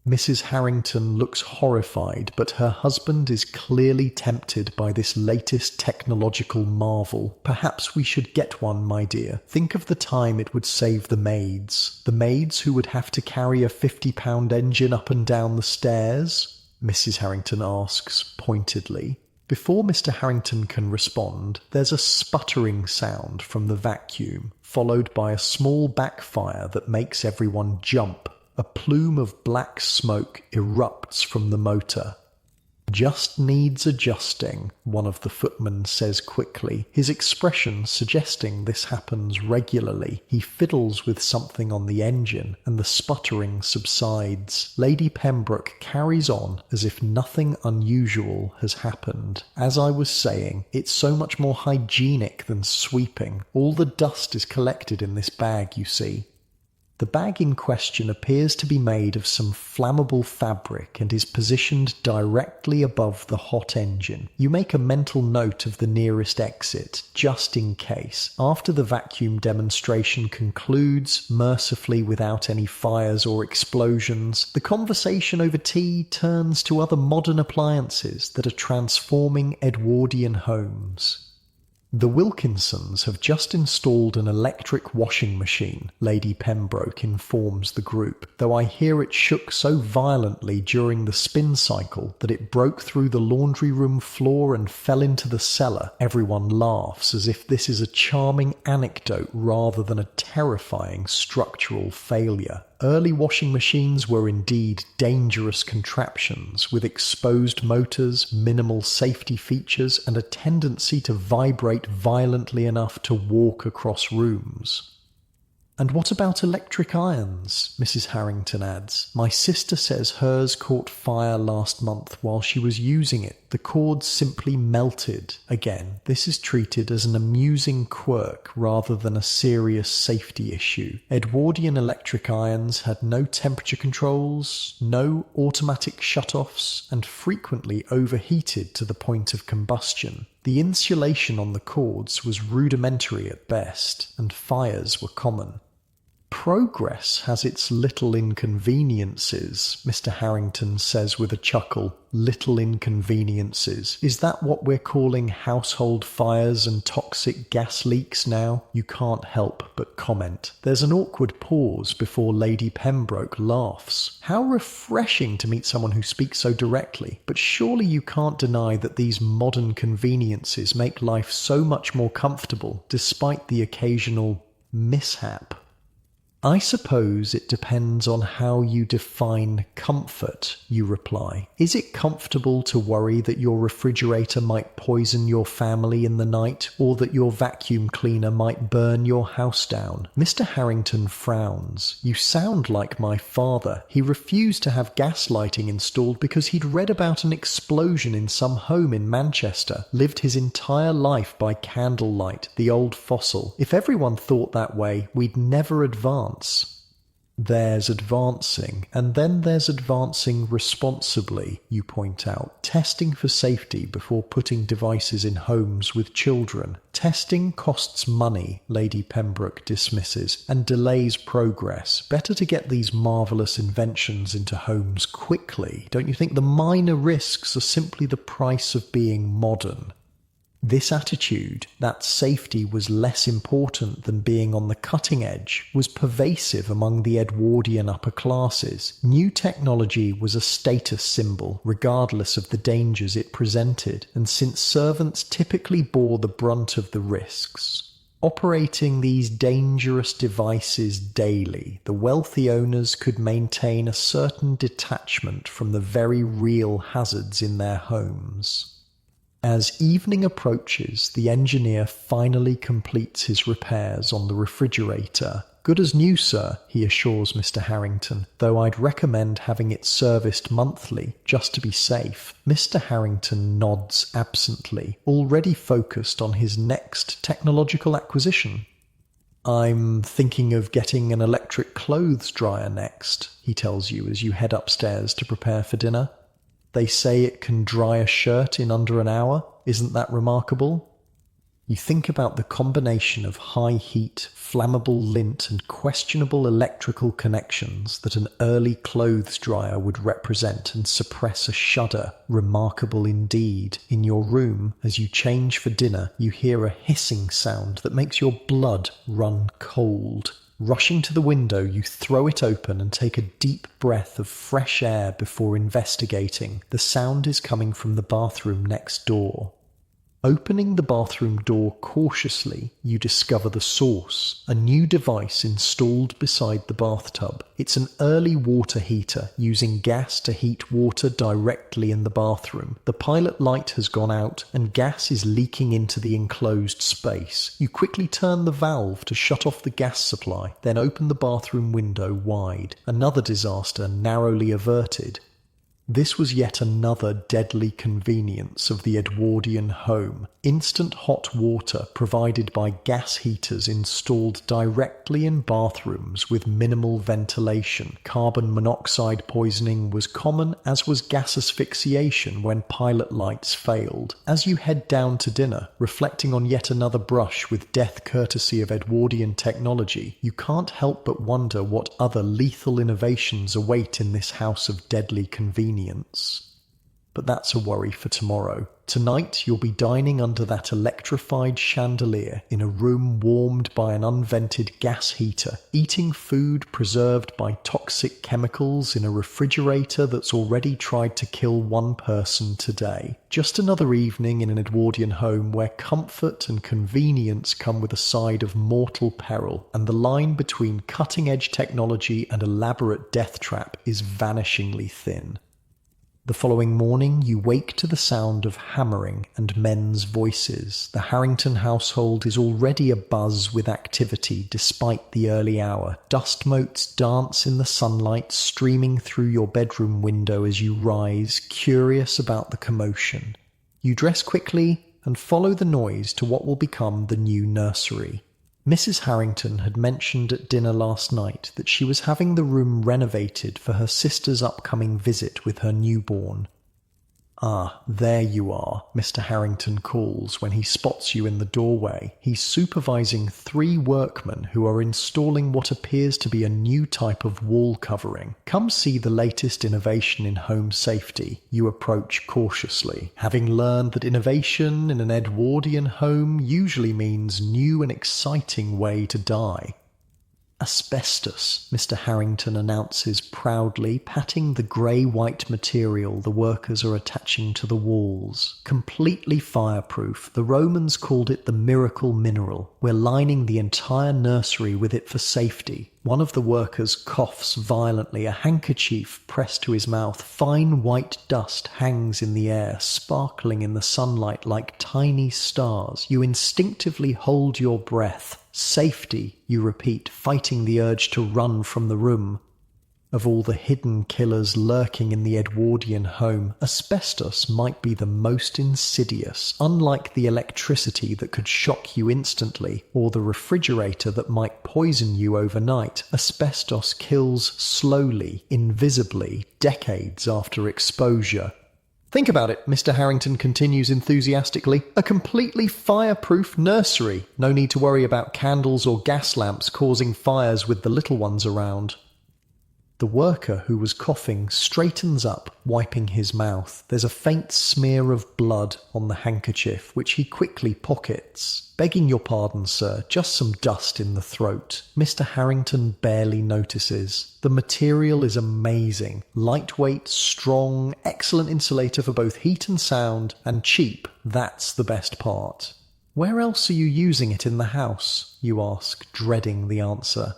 Mrs. Harrington looks horrified, but her husband is clearly tempted by this latest technological marvel. "Perhaps we should get one, my dear. Think of the time it would save the maids. The maids who would have to carry a 50-pound engine up and down the stairs?" Mrs. Harrington asks pointedly. Before Mr. Harrington can respond, there's a sputtering sound from the vacuum, followed by a small backfire that makes everyone jump. A plume of black smoke erupts from the motor. "Just needs adjusting," one of the footmen says quickly, his expression suggesting this happens regularly. He fiddles with something on the engine, and the sputtering subsides. Lady Pembroke carries on as if nothing unusual has happened. "As I was saying, it's so much more hygienic than sweeping. All the dust is collected in this bag, you see." The bag in question appears to be made of some flammable fabric and is positioned directly above the hot engine. You make a mental note of the nearest exit, just in case. After the vacuum demonstration concludes, mercifully without any fires or explosions, the conversation over tea turns to other modern appliances that are transforming Edwardian homes. "The Wilkinsons have just installed an electric washing machine," Lady Pembroke informs the group, "though I hear it shook so violently during the spin cycle that it broke through the laundry room floor and fell into the cellar." Everyone laughs as if this is a charming anecdote rather than a terrifying structural failure. Early washing machines were indeed dangerous contraptions with exposed motors, minimal safety features, and a tendency to vibrate violently enough to walk across rooms. "And what about electric irons?" Mrs. Harrington adds. "My sister says hers caught fire last month while she was using it. The cords simply melted." Again, this is treated as an amusing quirk rather than a serious safety issue. Edwardian electric irons had no temperature controls, no automatic shutoffs, and frequently overheated to the point of combustion. The insulation on the cords was rudimentary at best, and fires were common. "Progress has its little inconveniences," Mr. Harrington says with a chuckle. "Little inconveniences. Is that what we're calling household fires and toxic gas leaks now?" You can't help but comment. There's an awkward pause before Lady Pembroke laughs. "How refreshing to meet someone who speaks so directly. But surely you can't deny that these modern conveniences make life so much more comfortable, despite the occasional mishap." "I suppose it depends on how you define comfort," you reply. "Is it comfortable to worry that your refrigerator might poison your family in the night, or that your vacuum cleaner might burn your house down?" Mr. Harrington frowns. "You sound like my father. He refused to have gas lighting installed because he'd read about an explosion in some home in Manchester. Lived his entire life by candlelight, the old fossil. If everyone thought that way, we'd never advance." "There's advancing, and then there's advancing responsibly," you point out. "Testing for safety before putting devices in homes with children. Testing costs money," Lady Pembroke dismisses, "and delays progress. Better to get these marvellous inventions into homes quickly. Don't you think the minor risks are simply the price of being modern?" This attitude, that safety was less important than being on the cutting edge, was pervasive among the Edwardian upper classes. New technology was a status symbol, regardless of the dangers it presented, and since servants typically bore the brunt of the risks, operating these dangerous devices daily, the wealthy owners could maintain a certain detachment from the very real hazards in their homes. As evening approaches, the engineer finally completes his repairs on the refrigerator. "Good as new, sir," he assures Mr. Harrington, "though I'd recommend having it serviced monthly, just to be safe." Mr. Harrington nods absently, already focused on his next technological acquisition. "I'm thinking of getting an electric clothes dryer next," he tells you as you head upstairs to prepare for dinner. "They say it can dry a shirt in under an hour. Isn't that remarkable?" You think about the combination of high heat, flammable lint and questionable electrical connections that an early clothes dryer would represent and suppress a shudder. Remarkable indeed. In your room, as you change for dinner, you hear a hissing sound that makes your blood run cold. Rushing to the window, you throw it open and take a deep breath of fresh air before investigating. The sound is coming from the bathroom next door. Opening the bathroom door cautiously, you discover the source, a new device installed beside the bathtub. It's an early water heater using gas to heat water directly in the bathroom. The pilot light has gone out and gas is leaking into the enclosed space. You quickly turn the valve to shut off the gas supply, then open the bathroom window wide. Another disaster narrowly averted. This was yet another deadly convenience of the Edwardian home. Instant hot water provided by gas heaters installed directly in bathrooms with minimal ventilation. Carbon monoxide poisoning was common, as was gas asphyxiation when pilot lights failed. As you head down to dinner, reflecting on yet another brush with death courtesy of Edwardian technology, you can't help but wonder what other lethal innovations await in this house of deadly convenience. But that's a worry for tomorrow. Tonight you'll be dining under that electrified chandelier in a room warmed by an unvented gas heater, eating food preserved by toxic chemicals in a refrigerator that's already tried to kill one person today. Just another evening in an Edwardian home where comfort and convenience come with a side of mortal peril, and the line between cutting-edge technology and elaborate death trap is vanishingly thin. The following morning, you wake to the sound of hammering and men's voices. The Harrington household is already abuzz with activity despite the early hour. Dust motes dance in the sunlight streaming through your bedroom window as you rise, curious about the commotion. You dress quickly and follow the noise to what will become the new nursery. Mrs. Harrington had mentioned at dinner last night that she was having the room renovated for her sister's upcoming visit with her newborn. "Ah, there you are," Mr. Harrington calls when he spots you in the doorway. He's supervising 3 workmen who are installing what appears to be a new type of wall covering. "Come see the latest innovation in home safety," you approach cautiously, having learned that innovation in an Edwardian home usually means new and exciting way to die. "Asbestos," Mr. Harrington announces proudly, patting the grey-white material the workers are attaching to the walls. "Completely fireproof. The Romans called it the miracle mineral. We're lining the entire nursery with it for safety." One of the workers coughs violently, a handkerchief pressed to his mouth. Fine white dust hangs in the air, sparkling in the sunlight like tiny stars. You instinctively hold your breath. "Safety," you repeat, fighting the urge to run from the room. Of all the hidden killers lurking in the Edwardian home, asbestos might be the most insidious. Unlike the electricity that could shock you instantly, or the refrigerator that might poison you overnight, asbestos kills slowly, invisibly, decades after exposure. "Think about it," Mr. Harrington continues enthusiastically. "A completely fireproof nursery. No need to worry about candles or gas lamps causing fires with the little ones around." The worker who was coughing straightens up, wiping his mouth. There's a faint smear of blood on the handkerchief, which he quickly pockets. "Begging your pardon, sir, just some dust in the throat." Mr. Harrington barely notices. The material is amazing. Lightweight, strong, excellent insulator for both heat and sound, and cheap. That's the best part. "Where else are you using it in the house?" you ask, dreading the answer.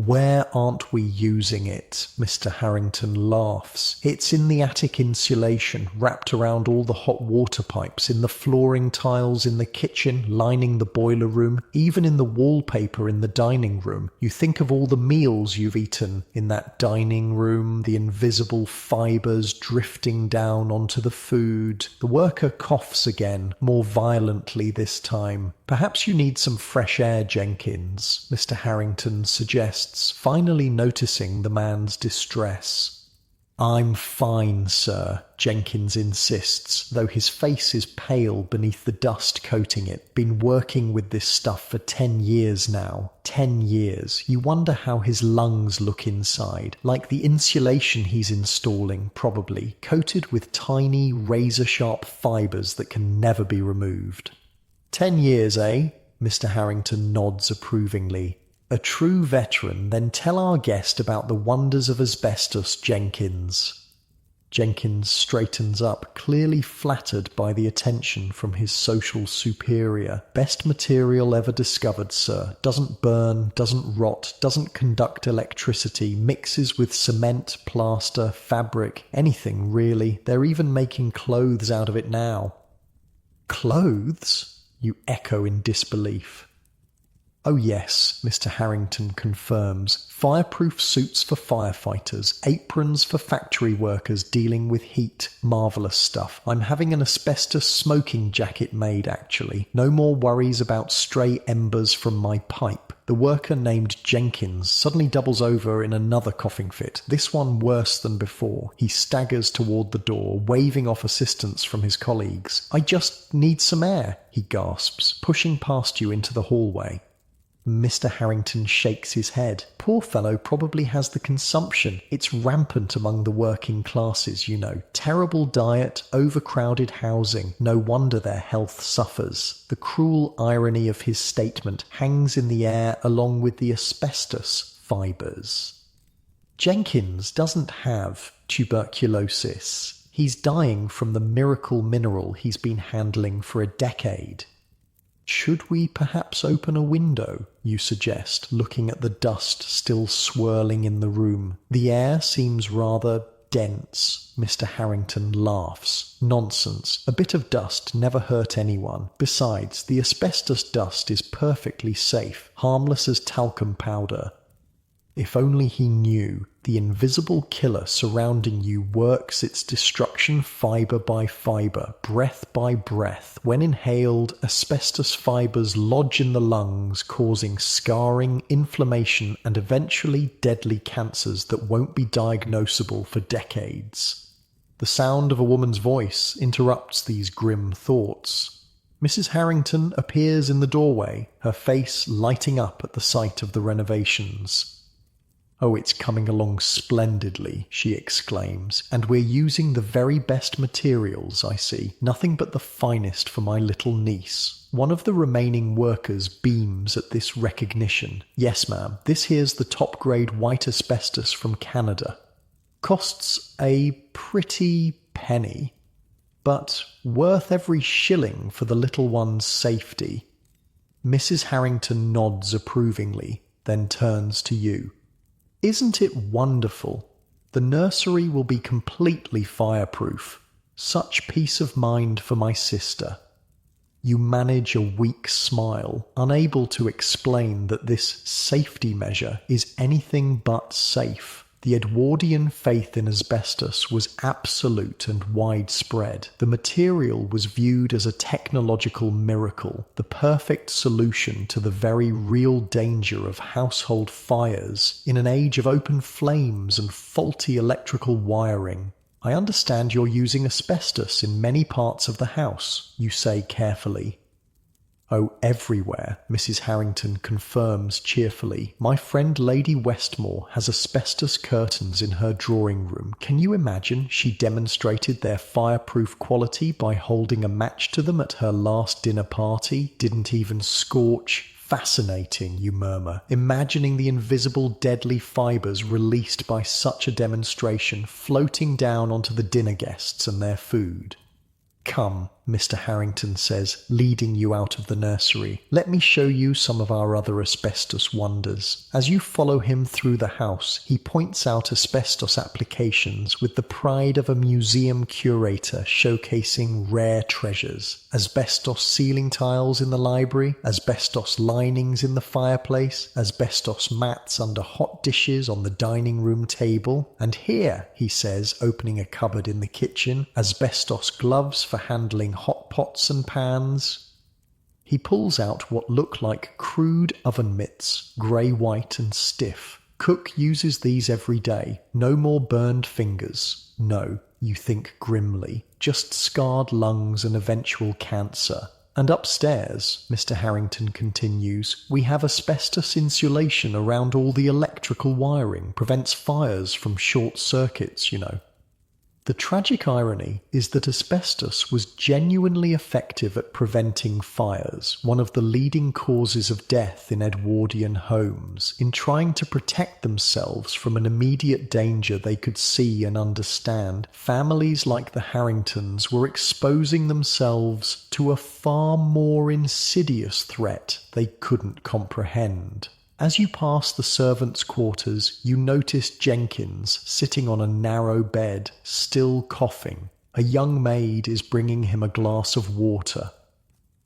"Where aren't we using it?" Mr. Harrington laughs. "It's in the attic insulation, wrapped around all the hot water pipes, in the flooring tiles in the kitchen, lining the boiler room, even in the wallpaper in the dining room. You think of all the meals you've eaten in that dining room, the invisible fibres drifting down onto the food." The worker coughs again, more violently this time. "Perhaps you need some fresh air, Jenkins," Mr. Harrington suggests, finally noticing the man's distress. "I'm fine, sir," Jenkins insists, though his face is pale beneath the dust coating it. "Been working with this stuff for 10 years now. 10 years. You wonder how his lungs look inside. Like the insulation he's installing, probably, coated with tiny, razor-sharp fibres that can never be removed." 10 years, eh? Mr. Harrington nods approvingly. "A true veteran, then tell our guest about the wonders of asbestos, Jenkins." Jenkins straightens up, clearly flattered by the attention from his social superior. "Best material ever discovered, sir. Doesn't burn, doesn't rot, doesn't conduct electricity, mixes with cement, plaster, fabric, anything really. They're even making clothes out of it now." "Clothes?" you echo in disbelief. "Oh yes," Mr. Harrington confirms. "Fireproof suits for firefighters, aprons for factory workers dealing with heat. Marvellous stuff. I'm having an asbestos smoking jacket made, actually. No more worries about stray embers from my pipe." The worker named Jenkins suddenly doubles over in another coughing fit, this one worse than before. He staggers toward the door, waving off assistance from his colleagues. "I just need some air," he gasps, pushing past you into the hallway. Mr. Harrington shakes his head. "Poor fellow probably has the consumption. It's rampant among the working classes, you know. Terrible diet, overcrowded housing. No wonder their health suffers." The cruel irony of his statement hangs in the air along with the asbestos fibres. Jenkins doesn't have tuberculosis. He's dying from the miracle mineral he's been handling for a decade. "Should we perhaps open a window?" you suggest, looking at the dust still swirling in the room. "The air seems rather dense." Mr. Harrington laughs. "Nonsense. A bit of dust never hurt anyone. Besides, the asbestos dust is perfectly safe, harmless as talcum powder." If only he knew. The invisible killer surrounding you works its destruction fibre by fibre, breath by breath. When inhaled, asbestos fibres lodge in the lungs, causing scarring, inflammation, and eventually deadly cancers that won't be diagnosable for decades. The sound of a woman's voice interrupts these grim thoughts. Mrs. Harrington appears in the doorway, her face lighting up at the sight of the renovations. "Oh, it's coming along splendidly," she exclaims, "and we're using the very best materials, I see. Nothing but the finest for my little niece." One of the remaining workers beams at this recognition. "Yes, ma'am, this here's the top-grade white asbestos from Canada. Costs a pretty penny, but worth every shilling for the little one's safety." Mrs. Harrington nods approvingly, then turns to you. "Isn't it wonderful? The nursery will be completely fireproof. Such peace of mind for my sister." You manage a weak smile, unable to explain that this safety measure is anything but safe. The Edwardian faith in asbestos was absolute and widespread. The material was viewed as a technological miracle, the perfect solution to the very real danger of household fires in an age of open flames and faulty electrical wiring. "I understand you're using asbestos in many parts of the house," you say carefully. "Oh, everywhere," Mrs. Harrington confirms cheerfully. "My friend Lady Westmore has asbestos curtains in her drawing room. Can you imagine? She demonstrated their fireproof quality by holding a match to them at her last dinner party. Didn't even scorch." "Fascinating," you murmur, imagining the invisible deadly fibres released by such a demonstration floating down onto the dinner guests and their food. "Come," Mr. Harrington says, leading you out of the nursery. "Let me show you some of our other asbestos wonders." As you follow him through the house, he points out asbestos applications with the pride of a museum curator showcasing rare treasures. Asbestos ceiling tiles in the library, asbestos linings in the fireplace, asbestos mats under hot dishes on the dining room table, and here, he says, opening a cupboard in the kitchen, asbestos gloves for handling hot pots and pans. He pulls out what look like crude oven mitts, grey-white and stiff. Cook uses these every day. No more burned fingers. No, you think grimly. Just scarred lungs and eventual cancer. And upstairs, Mr. Harrington continues, we have asbestos insulation around all the electrical wiring. Prevents fires from short circuits, you know. The tragic irony is that asbestos was genuinely effective at preventing fires, one of the leading causes of death in Edwardian homes. In trying to protect themselves from an immediate danger they could see and understand, families like the Harringtons were exposing themselves to a far more insidious threat they couldn't comprehend. As you pass the servants' quarters, you notice Jenkins sitting on a narrow bed, still coughing. A young maid is bringing him a glass of water.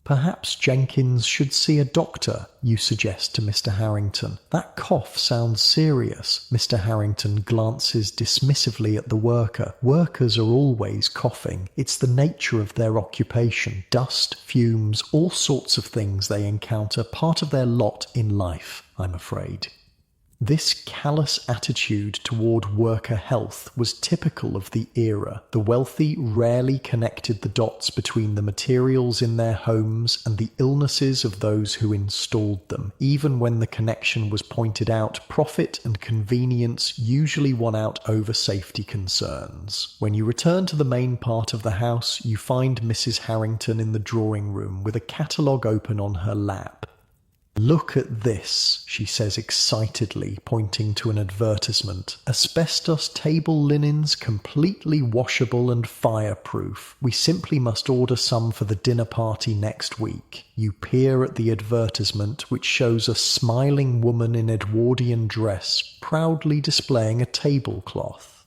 Perhaps Jenkins should see a doctor, you suggest to Mr. Harrington. That cough sounds serious. Mr. Harrington glances dismissively at the worker. Workers are always coughing. It's the nature of their occupation. Dust, fumes, all sorts of things they encounter, part of their lot in life, I'm afraid. This callous attitude toward worker health was typical of the era. The wealthy rarely connected the dots between the materials in their homes and the illnesses of those who installed them. Even when the connection was pointed out, profit and convenience usually won out over safety concerns. When you return to the main part of the house, you find Mrs. Harrington in the drawing room with a catalogue open on her lap. "Look at this," she says excitedly, pointing to an advertisement. "Asbestos table linens, completely washable and fireproof. We simply must order some for the dinner party next week." You peer at the advertisement, which shows a smiling woman in Edwardian dress, proudly displaying a tablecloth.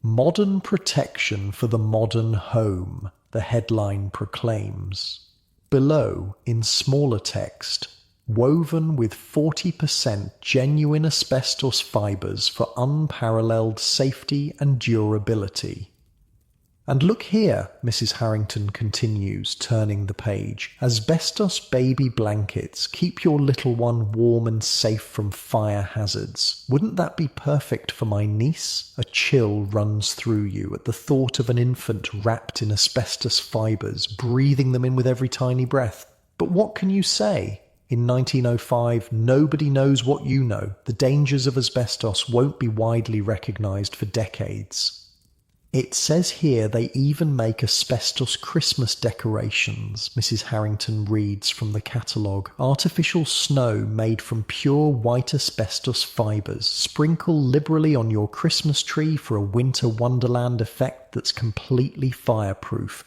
"Modern protection for the modern home," the headline proclaims. Below, in smaller text, "Woven with 40% genuine asbestos fibres for unparalleled safety and durability." "And look here," Mrs. Harrington continues, turning the page. "Asbestos baby blankets keep your little one warm and safe from fire hazards. Wouldn't that be perfect for my niece?" A chill runs through you at the thought of an infant wrapped in asbestos fibres, breathing them in with every tiny breath. But what can you say? In 1905, nobody knows what you know. The dangers of asbestos won't be widely recognised for decades. It says here they even make asbestos Christmas decorations, Mrs. Harrington reads from the catalogue. Artificial snow made from pure white asbestos fibres. Sprinkle liberally on your Christmas tree for a winter wonderland effect that's completely fireproof.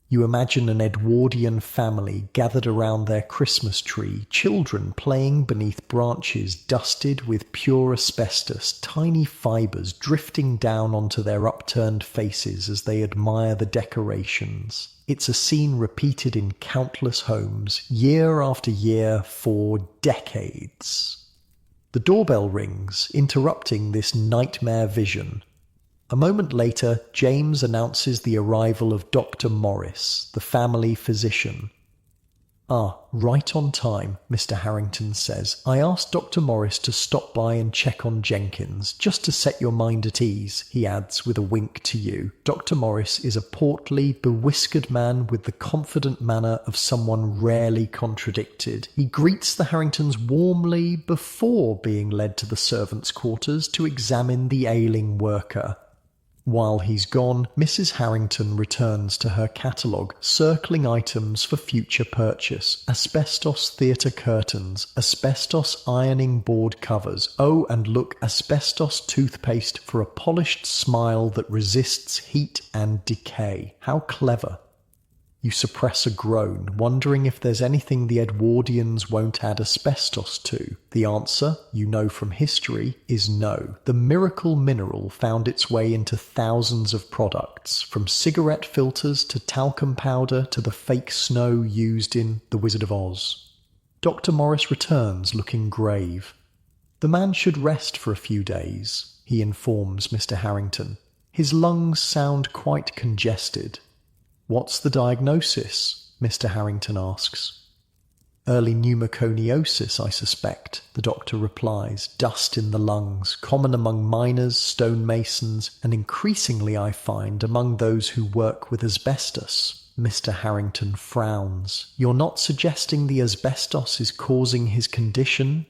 You imagine an Edwardian family gathered around their Christmas tree, children playing beneath branches dusted with pure asbestos, tiny fibres drifting down onto their upturned faces as they admire the decorations. It's a scene repeated in countless homes, year after year, for decades. The doorbell rings, interrupting this nightmare vision. A moment later, James announces the arrival of Dr. Morris, the family physician. Ah, right on time, Mr. Harrington says. I asked Dr. Morris to stop by and check on Jenkins, just to set your mind at ease, he adds with a wink to you. Dr. Morris is a portly, bewhiskered man with the confident manner of someone rarely contradicted. He greets the Harringtons warmly before being led to the servants' quarters to examine the ailing worker. While he's gone, Mrs. Harrington returns to her catalogue, circling items for future purchase. Asbestos theatre curtains, asbestos ironing board covers, oh, and look, asbestos toothpaste for a polished smile that resists heat and decay. How clever. You suppress a groan, wondering if there's anything the Edwardians won't add asbestos to. The answer, you know from history, is no. The miracle mineral found its way into thousands of products, from cigarette filters to talcum powder to the fake snow used in The Wizard of Oz. Dr. Morris returns looking grave. The man should rest for a few days, he informs Mr. Harrington. His lungs sound quite congested. What's the diagnosis? Mr. Harrington asks. Early pneumoconiosis, I suspect, the doctor replies. Dust in the lungs, common among miners, stonemasons, and increasingly, I find, among those who work with asbestos. Mr. Harrington frowns. You're not suggesting the asbestos is causing his condition?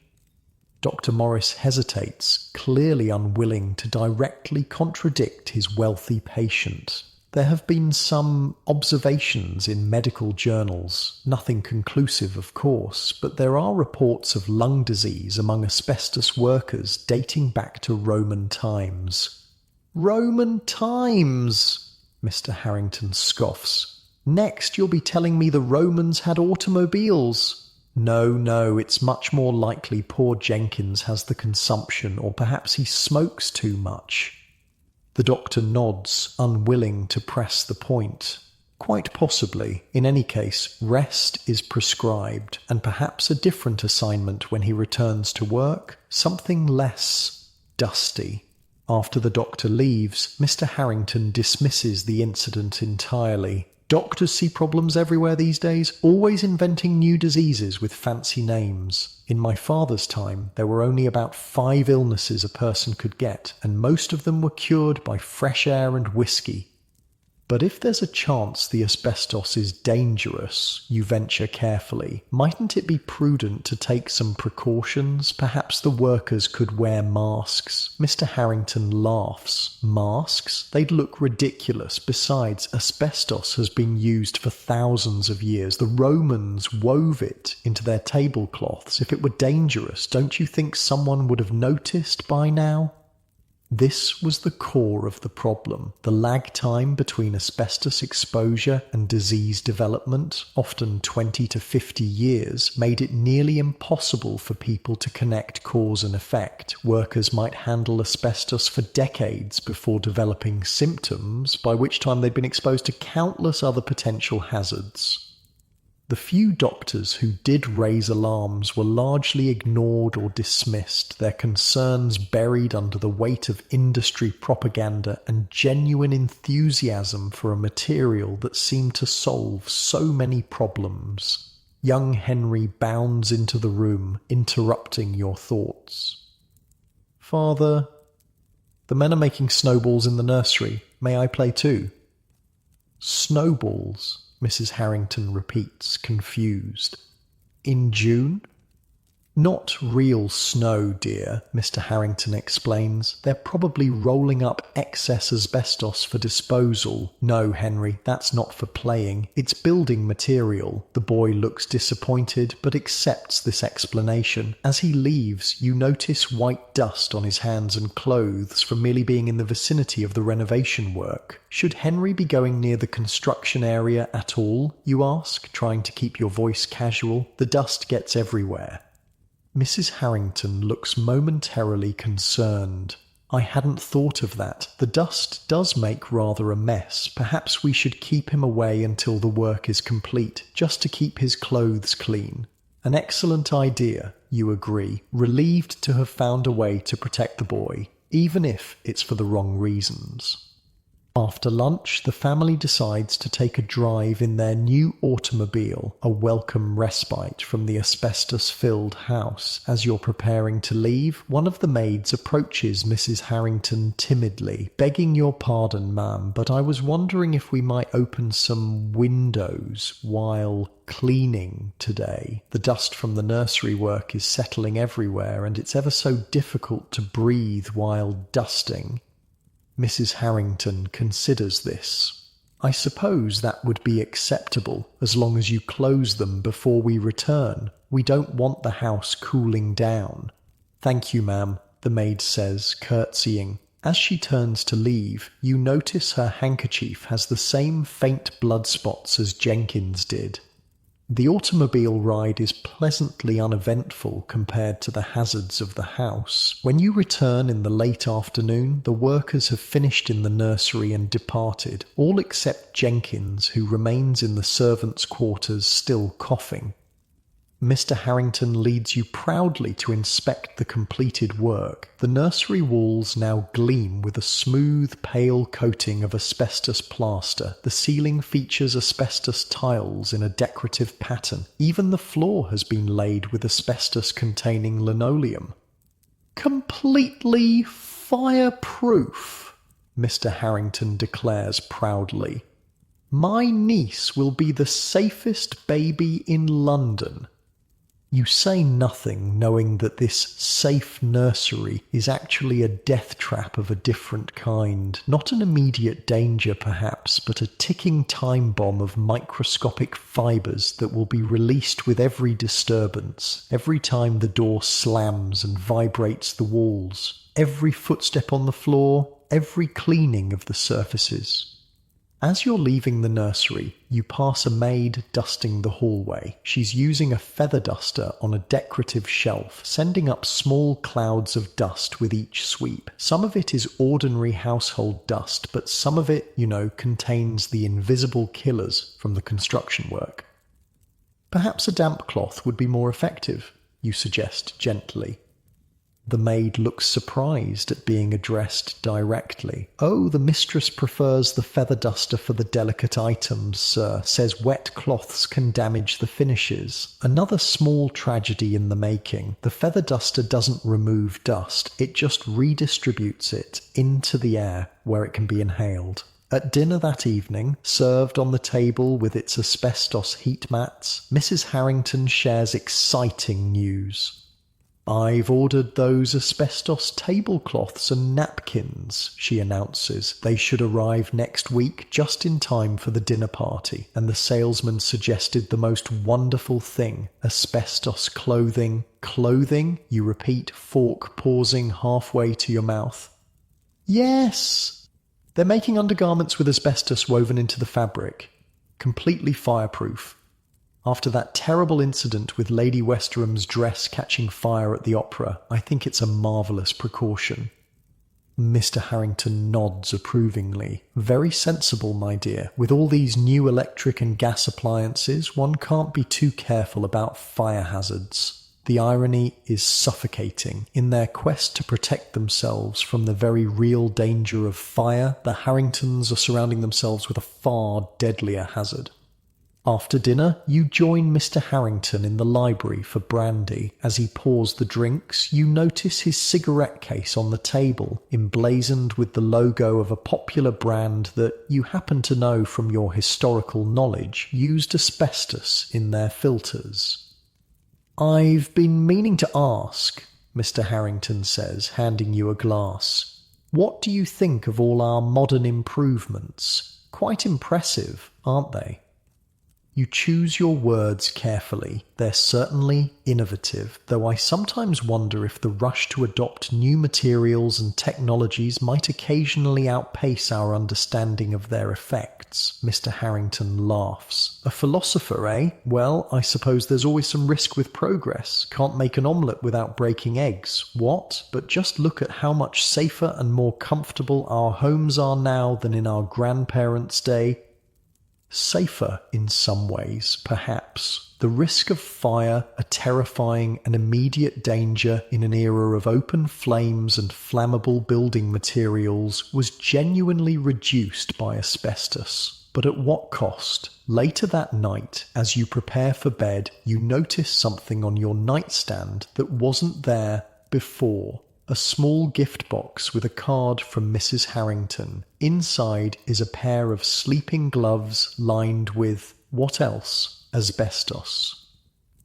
Dr. Morris hesitates, clearly unwilling to directly contradict his wealthy patient. There have been some observations in medical journals, nothing conclusive of course, but there are reports of lung disease among asbestos workers dating back to Roman times. Roman times! Mr. Harrington scoffs. Next you'll be telling me the Romans had automobiles. No, it's much more likely poor Jenkins has the consumption, or perhaps he smokes too much. The doctor nods, unwilling to press the point. Quite possibly. In any case, rest is prescribed, and perhaps a different assignment when he returns to work, something less dusty. After the doctor leaves, Mr. Harrington dismisses the incident entirely. Doctors see problems everywhere these days, always inventing new diseases with fancy names. In my father's time, there were only about 5 illnesses a person could get, and most of them were cured by fresh air and whiskey. But if there's a chance the asbestos is dangerous, you venture carefully, mightn't it be prudent to take some precautions? Perhaps the workers could wear masks. Mr. Harrington laughs. Masks? They'd look ridiculous. Besides, asbestos has been used for thousands of years. The Romans wove it into their tablecloths. If it were dangerous, don't you think someone would have noticed by now? This was the core of the problem. The lag time between asbestos exposure and disease development, often 20 to 50 years, made it nearly impossible for people to connect cause and effect. Workers might handle asbestos for decades before developing symptoms, by which time they'd been exposed to countless other potential hazards. The few doctors who did raise alarms were largely ignored or dismissed, their concerns buried under the weight of industry propaganda and genuine enthusiasm for a material that seemed to solve so many problems. Young Henry bounds into the room, interrupting your thoughts. Father, the men are making snowballs in the nursery. May I play too? Snowballs? Mrs. Harrington repeats, confused. In June? Not real snow, dear, Mr. Harrington explains. They're probably rolling up excess asbestos for disposal. No, Henry, that's not for playing. It's building material. The boy looks disappointed, but accepts this explanation. As he leaves, you notice white dust on his hands and clothes from merely being in the vicinity of the renovation work. Should Henry be going near the construction area at all, you ask, trying to keep your voice casual? The dust gets everywhere. Mrs. Harrington looks momentarily concerned. I hadn't thought of that. The dust does make rather a mess. Perhaps we should keep him away until the work is complete, just to keep his clothes clean. An excellent idea, you agree, relieved to have found a way to protect the boy, even if it's for the wrong reasons. After lunch, the family decides to take a drive in their new automobile, a welcome respite from the asbestos-filled house. As you're preparing to leave, one of the maids approaches Mrs. Harrington timidly, begging your pardon, ma'am, but I was wondering if we might open some windows while cleaning today. The dust from the nursery work is settling everywhere, and it's ever so difficult to breathe while dusting. Mrs. Harrington considers this. I suppose that would be acceptable, as long as you close them before we return. We don't want the house cooling down. Thank you, ma'am, the maid says, curtsying. As she turns to leave, you notice her handkerchief has the same faint blood spots as Jenkins did. The automobile ride is pleasantly uneventful compared to the hazards of the house. When you return in the late afternoon, the workers have finished in the nursery and departed, all except Jenkins, who remains in the servants' quarters still coughing. Mr. Harrington leads you proudly to inspect the completed work. The nursery walls now gleam with a smooth, pale coating of asbestos plaster. The ceiling features asbestos tiles in a decorative pattern. Even the floor has been laid with asbestos-containing linoleum. Completely fireproof, Mr. Harrington declares proudly. My niece will be the safest baby in London. You say nothing, knowing that this safe nursery is actually a death trap of a different kind. Not an immediate danger, perhaps, but a ticking time bomb of microscopic fibres that will be released with every disturbance, every time the door slams and vibrates the walls, every footstep on the floor, every cleaning of the surfaces. As you're leaving the nursery, you pass a maid dusting the hallway. She's using a feather duster on a decorative shelf, sending up small clouds of dust with each sweep. Some of it is ordinary household dust, but some of it, contains the invisible killers from the construction work. Perhaps a damp cloth would be more effective, you suggest gently. The maid looks surprised at being addressed directly. Oh, the mistress prefers the feather duster for the delicate items, sir. Says wet cloths can damage the finishes. Another small tragedy in the making. The feather duster doesn't remove dust. It just redistributes it into the air where it can be inhaled. At dinner that evening, served on the table with its asbestos heat mats, Mrs. Harrington shares exciting news. I've ordered those asbestos tablecloths and napkins, she announces. They should arrive next week, just in time for the dinner party. And the salesman suggested the most wonderful thing. Asbestos clothing. Clothing? You repeat, fork pausing halfway to your mouth. Yes! They're making undergarments with asbestos woven into the fabric. Completely fireproof. After that terrible incident with Lady Westerham's dress catching fire at the opera, I think it's a marvellous precaution. Mr. Harrington nods approvingly. Very sensible, my dear. With all these new electric and gas appliances, one can't be too careful about fire hazards. The irony is suffocating. In their quest to protect themselves from the very real danger of fire, the Harringtons are surrounding themselves with a far deadlier hazard. After dinner, you join Mr. Harrington in the library for brandy. As he pours the drinks, you notice his cigarette case on the table, emblazoned with the logo of a popular brand that you happen to know from your historical knowledge used asbestos in their filters. I've been meaning to ask, Mr. Harrington says, handing you a glass. What do you think of all our modern improvements? Quite impressive, aren't they? You choose your words carefully. They're certainly innovative, though I sometimes wonder if the rush to adopt new materials and technologies might occasionally outpace our understanding of their effects. Mr. Harrington laughs. A philosopher, eh? Well, I suppose there's always some risk with progress. Can't make an omelette without breaking eggs. What? But just look at how much safer and more comfortable our homes are now than in our grandparents' day. Safer in some ways, perhaps. The risk of fire, a terrifying and immediate danger in an era of open flames and flammable building materials, was genuinely reduced by asbestos. But at what cost? Later that night, as you prepare for bed, you notice something on your nightstand that wasn't there before. A small gift box with a card from Mrs. Harrington. Inside is a pair of sleeping gloves lined with, what else? Asbestos.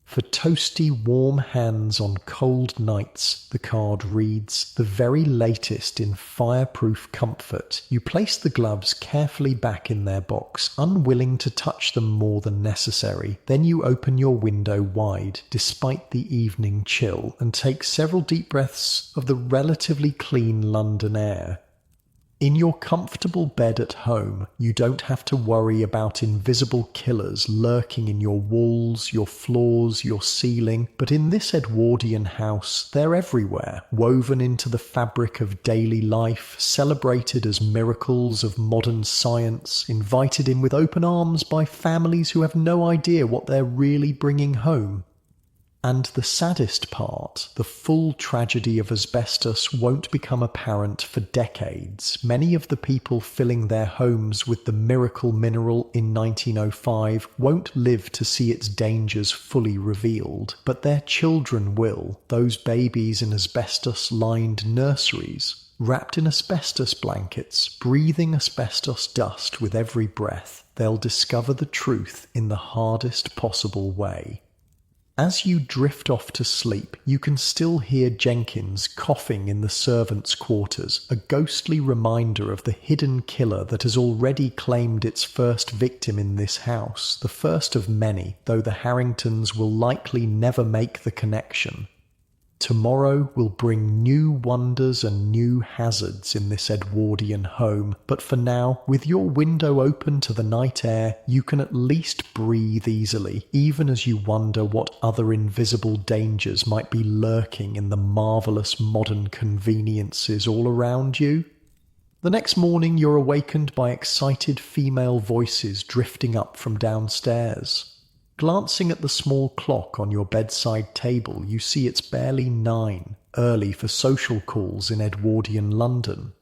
For toasty, warm hands on cold nights, the card reads, the very latest in fireproof comfort. You place the gloves carefully back in their box, unwilling to touch them more than necessary. Then you open your window wide, despite the evening chill, and take several deep breaths of the relatively clean London air. In your comfortable bed at home, you don't have to worry about invisible killers lurking in your walls, your floors, your ceiling, but in this Edwardian house, they're everywhere, woven into the fabric of daily life, celebrated as miracles of modern science, invited in with open arms by families who have no idea what they're really bringing home. And the saddest part, the full tragedy of asbestos won't become apparent for decades. Many of the people filling their homes with the miracle mineral in 1905 won't live to see its dangers fully revealed, but their children will, those babies in asbestos-lined nurseries, wrapped in asbestos blankets, breathing asbestos dust with every breath. They'll discover the truth in the hardest possible way. As you drift off to sleep, you can still hear Jenkins coughing in the servants' quarters, a ghostly reminder of the hidden killer that has already claimed its first victim in this house, the first of many, though the Harringtons will likely never make the connection. Tomorrow will bring new wonders and new hazards in this Edwardian home, but for now, with your window open to the night air, you can at least breathe easily, even as you wonder what other invisible dangers might be lurking in the marvellous modern conveniences all around you. The next morning you're awakened by excited female voices drifting up from downstairs. Glancing at the small clock on your bedside table, you see it's barely 9, early for social calls in Edwardian London.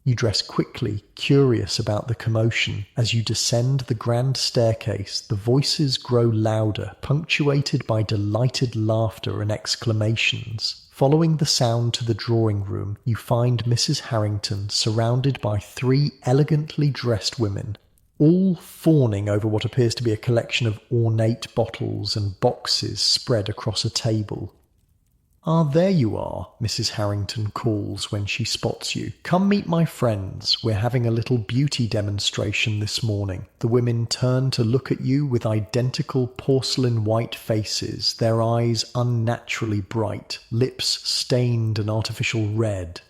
You dress quickly, curious about the commotion. As you descend the grand staircase, the voices grow louder, punctuated by delighted laughter and exclamations. Following the sound to the drawing room, you find Mrs. Harrington surrounded by 3 elegantly dressed women, all fawning over what appears to be a collection of ornate bottles and boxes spread across a table. "Ah, there you are," Mrs. Harrington calls when she spots you. "Come meet my friends. We're having a little beauty demonstration this morning." The women turn to look at you with identical porcelain white faces, their eyes unnaturally bright, lips stained an artificial red.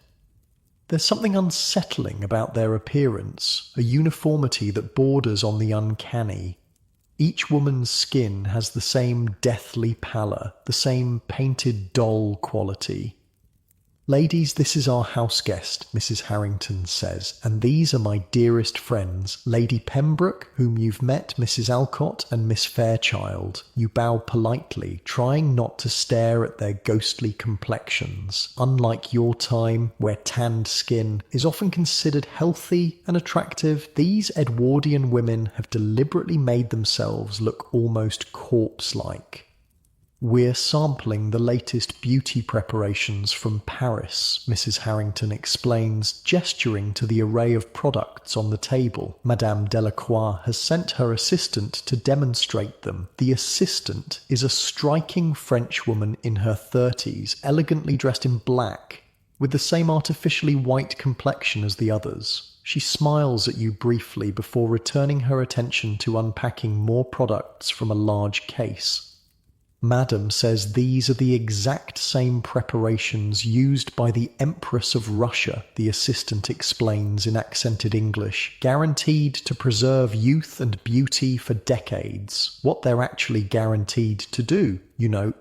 There's something unsettling about their appearance, a uniformity that borders on the uncanny. Each woman's skin has the same deathly pallor, the same painted doll quality. "Ladies, this is our house guest," Mrs. Harrington says, "and these are my dearest friends, Lady Pembroke, whom you've met, Mrs. Alcott, and Miss Fairchild." You bow politely, trying not to stare at their ghostly complexions. Unlike your time, where tanned skin is often considered healthy and attractive, these Edwardian women have deliberately made themselves look almost corpse-like. "We're sampling the latest beauty preparations from Paris," Mrs. Harrington explains, gesturing to the array of products on the table. Madame Delacroix has sent her assistant to demonstrate them. The assistant is a striking Frenchwoman in her 30s, elegantly dressed in black, with the same artificially white complexion as the others. She smiles at you briefly before returning her attention to unpacking more products from a large case. "Madam says these are the exact same preparations used by the Empress of Russia," the assistant explains in accented English, "guaranteed to preserve youth and beauty for decades. What they're actually guaranteed to do,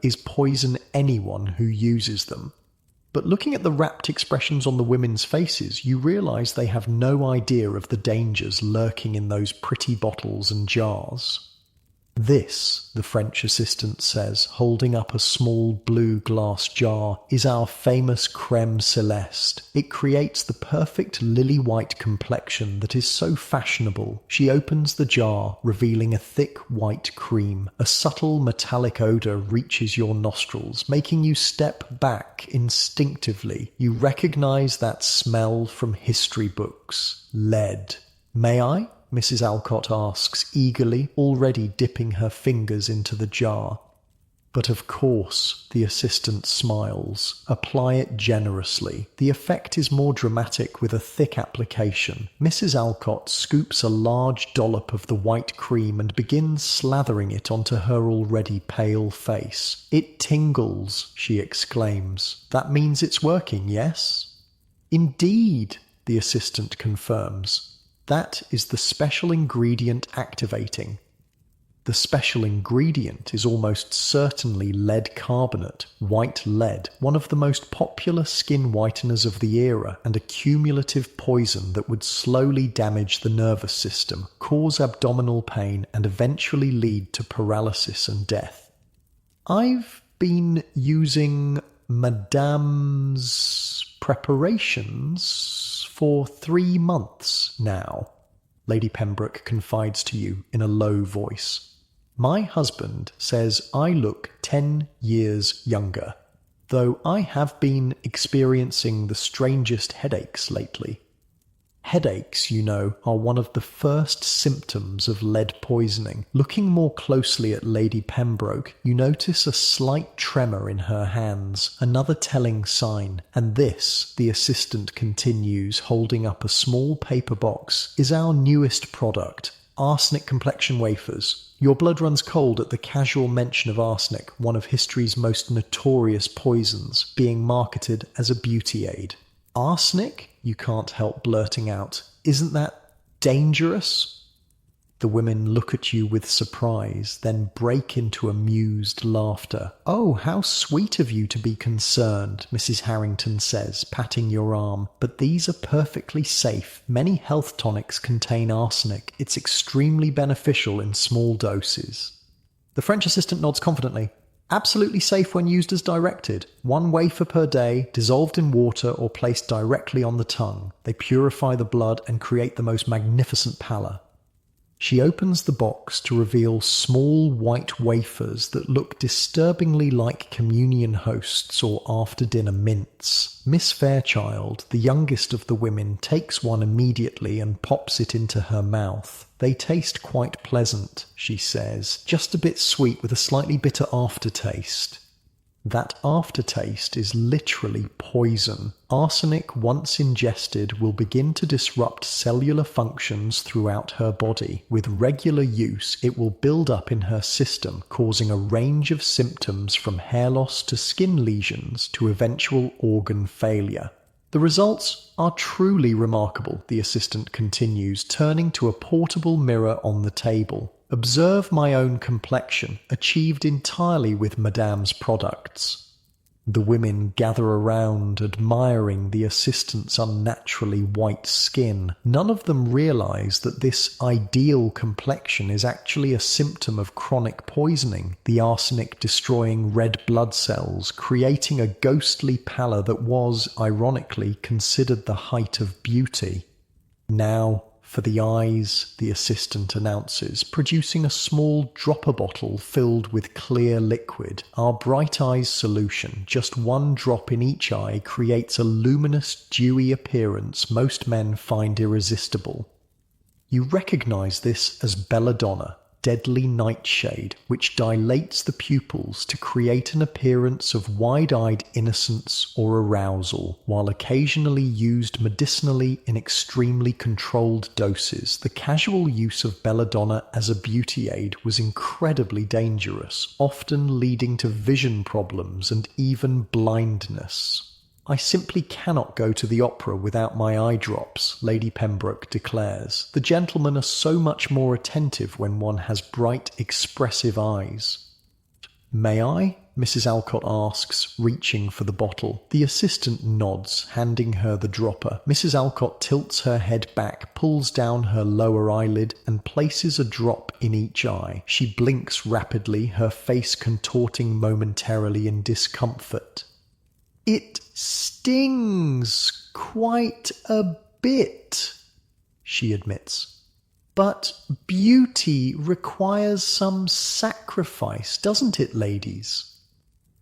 is poison anyone who uses them." But looking at the rapt expressions on the women's faces, you realise they have no idea of the dangers lurking in those pretty bottles and jars. This, the French assistant says, holding up a small blue glass jar, is our famous crème céleste. It creates the perfect lily-white complexion that is so fashionable. She opens the jar, revealing a thick white cream. A subtle metallic odour reaches your nostrils, making you step back instinctively. You recognise that smell from history books. Lead. May I? Mrs. Alcott asks eagerly, already dipping her fingers into the jar. But of course, the assistant smiles. Apply it generously. The effect is more dramatic with a thick application. Mrs. Alcott scoops a large dollop of the white cream and begins slathering it onto her already pale face. It tingles, she exclaims. That means it's working, yes? Indeed, the assistant confirms. That is the special ingredient activating. The special ingredient is almost certainly lead carbonate, white lead, one of the most popular skin whiteners of the era, and a cumulative poison that would slowly damage the nervous system, cause abdominal pain, and eventually lead to paralysis and death. I've been using Madame's preparations for 3 months now, Lady Pembroke confides to you in a low voice. My husband says I look 10 years younger, though I have been experiencing the strangest headaches lately. Headaches, you know, are one of the first symptoms of lead poisoning. Looking more closely at Lady Pembroke, you notice a slight tremor in her hands, another telling sign. And this, the assistant continues, holding up a small paper box, is our newest product, arsenic complexion wafers. Your blood runs cold at the casual mention of arsenic, one of history's most notorious poisons, being marketed as a beauty aid. Arsenic? You can't help blurting out. Isn't that dangerous? The women look at you with surprise, then break into amused laughter. Oh, how sweet of you to be concerned, Mrs. Harrington says, patting your arm. But these are perfectly safe. Many health tonics contain arsenic. It's extremely beneficial in small doses. The French assistant nods confidently. Absolutely safe when used as directed. 1 wafer per day, dissolved in water or placed directly on the tongue. They purify the blood and create the most magnificent pallor. She opens the box to reveal small white wafers that look disturbingly like communion hosts or after-dinner mints. Miss Fairchild, the youngest of the women, takes one immediately and pops it into her mouth. They taste quite pleasant, she says, just a bit sweet with a slightly bitter aftertaste. That aftertaste is literally poison. Arsenic, once ingested, will begin to disrupt cellular functions throughout her body. With regular use, it will build up in her system, causing a range of symptoms from hair loss to skin lesions to eventual organ failure. The results are truly remarkable, the assistant continues, turning to a portable mirror on the table. Observe my own complexion, achieved entirely with Madame's products. The women gather around, admiring the assistant's unnaturally white skin. None of them realize that this ideal complexion is actually a symptom of chronic poisoning, the arsenic destroying red blood cells, creating a ghostly pallor that was, ironically, considered the height of beauty. Now, for the eyes, the assistant announces, producing a small dropper bottle filled with clear liquid. Our Bright Eyes solution, just 1 drop in each eye, creates a luminous, dewy appearance most men find irresistible. You recognize this as belladonna, deadly nightshade, which dilates the pupils to create an appearance of wide-eyed innocence or arousal. While occasionally used medicinally in extremely controlled doses, the casual use of belladonna as a beauty aid was incredibly dangerous, often leading to vision problems and even blindness. I simply cannot go to the opera without my eye drops, Lady Pembroke declares. The gentlemen are so much more attentive when one has bright, expressive eyes. "May I?" Mrs. Alcott asks, reaching for the bottle. The assistant nods, handing her the dropper. Mrs. Alcott tilts her head back, pulls down her lower eyelid, and places a drop in each eye. She blinks rapidly, her face contorting momentarily in discomfort. "It stings quite a bit," she admits. "But beauty requires some sacrifice, doesn't it, ladies?"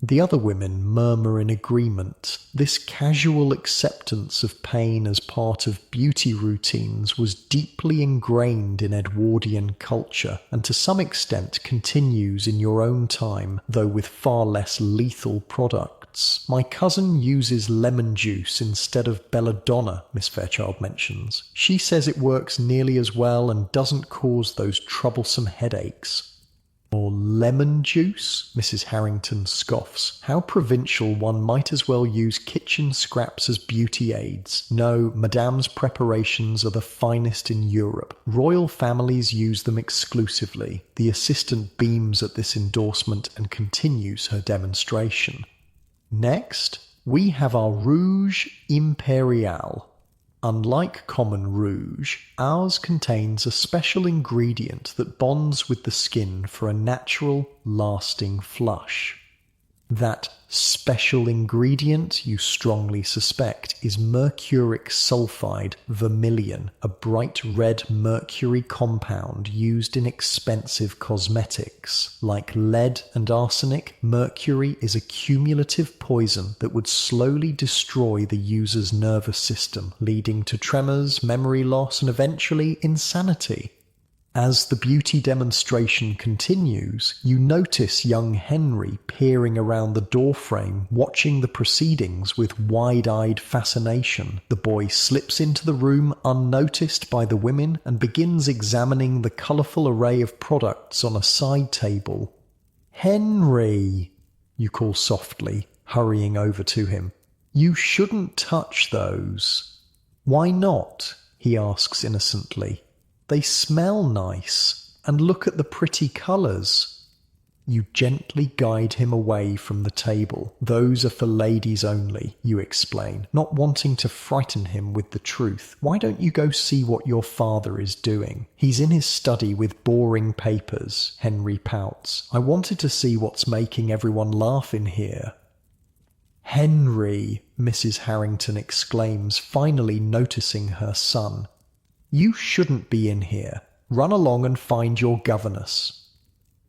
The other women murmur in agreement. This casual acceptance of pain as part of beauty routines was deeply ingrained in Edwardian culture, and to some extent continues in your own time, though with far less lethal products. "My cousin uses lemon juice instead of belladonna," Miss Fairchild mentions. "She says it works nearly as well and doesn't cause those troublesome headaches." "Or lemon juice?" Mrs. Harrington scoffs. "How provincial, one might as well use kitchen scraps as beauty aids. No, Madame's preparations are the finest in Europe. Royal families use them exclusively." The assistant beams at this endorsement and continues her demonstration. Next, we have our Rouge Impérial. Unlike common rouge, ours contains a special ingredient that bonds with the skin for a natural, lasting flush. That special ingredient, you strongly suspect, is mercuric sulfide vermilion, a bright red mercury compound used in expensive cosmetics. Like lead and arsenic, mercury is a cumulative poison that would slowly destroy the user's nervous system, leading to tremors, memory loss, and eventually insanity. As the beauty demonstration continues, you notice young Henry peering around the doorframe, watching the proceedings with wide-eyed fascination. The boy slips into the room unnoticed by the women and begins examining the colourful array of products on a side table. "Henry," you call softly, hurrying over to him. "You shouldn't touch those." "Why not?" he asks innocently. "They smell nice, and look at the pretty colours." You gently guide him away from the table. "Those are for ladies only," you explain, not wanting to frighten him with the truth. "Why don't you go see what your father is doing?" "He's in his study with boring papers," Henry pouts. "I wanted to see what's making everyone laugh in here." "Henry," Mrs. Harrington exclaims, finally noticing her son. "You shouldn't be in here. Run along and find your governess."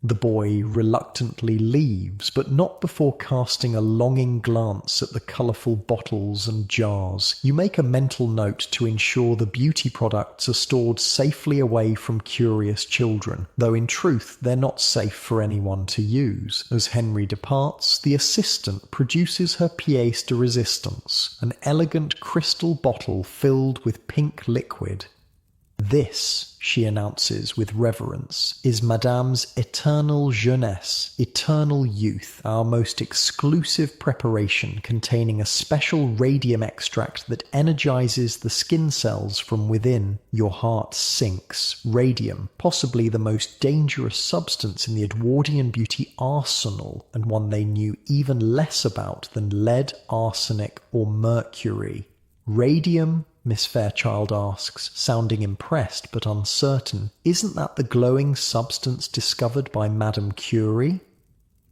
The boy reluctantly leaves, but not before casting a longing glance at the colourful bottles and jars. You make a mental note to ensure the beauty products are stored safely away from curious children, though in truth they're not safe for anyone to use. As Henry departs, the assistant produces her pièce de résistance, an elegant crystal bottle filled with pink liquid. "This," she announces with reverence, "is Madame's eternal jeunesse, eternal youth, our most exclusive preparation containing a special radium extract that energizes the skin cells from within." Your heart sinks. Radium, possibly the most dangerous substance in the Edwardian beauty arsenal, and one they knew even less about than lead, arsenic, or mercury. "Radium?" Miss Fairchild asks, sounding impressed but uncertain. "Isn't that the glowing substance discovered by Madame Curie?"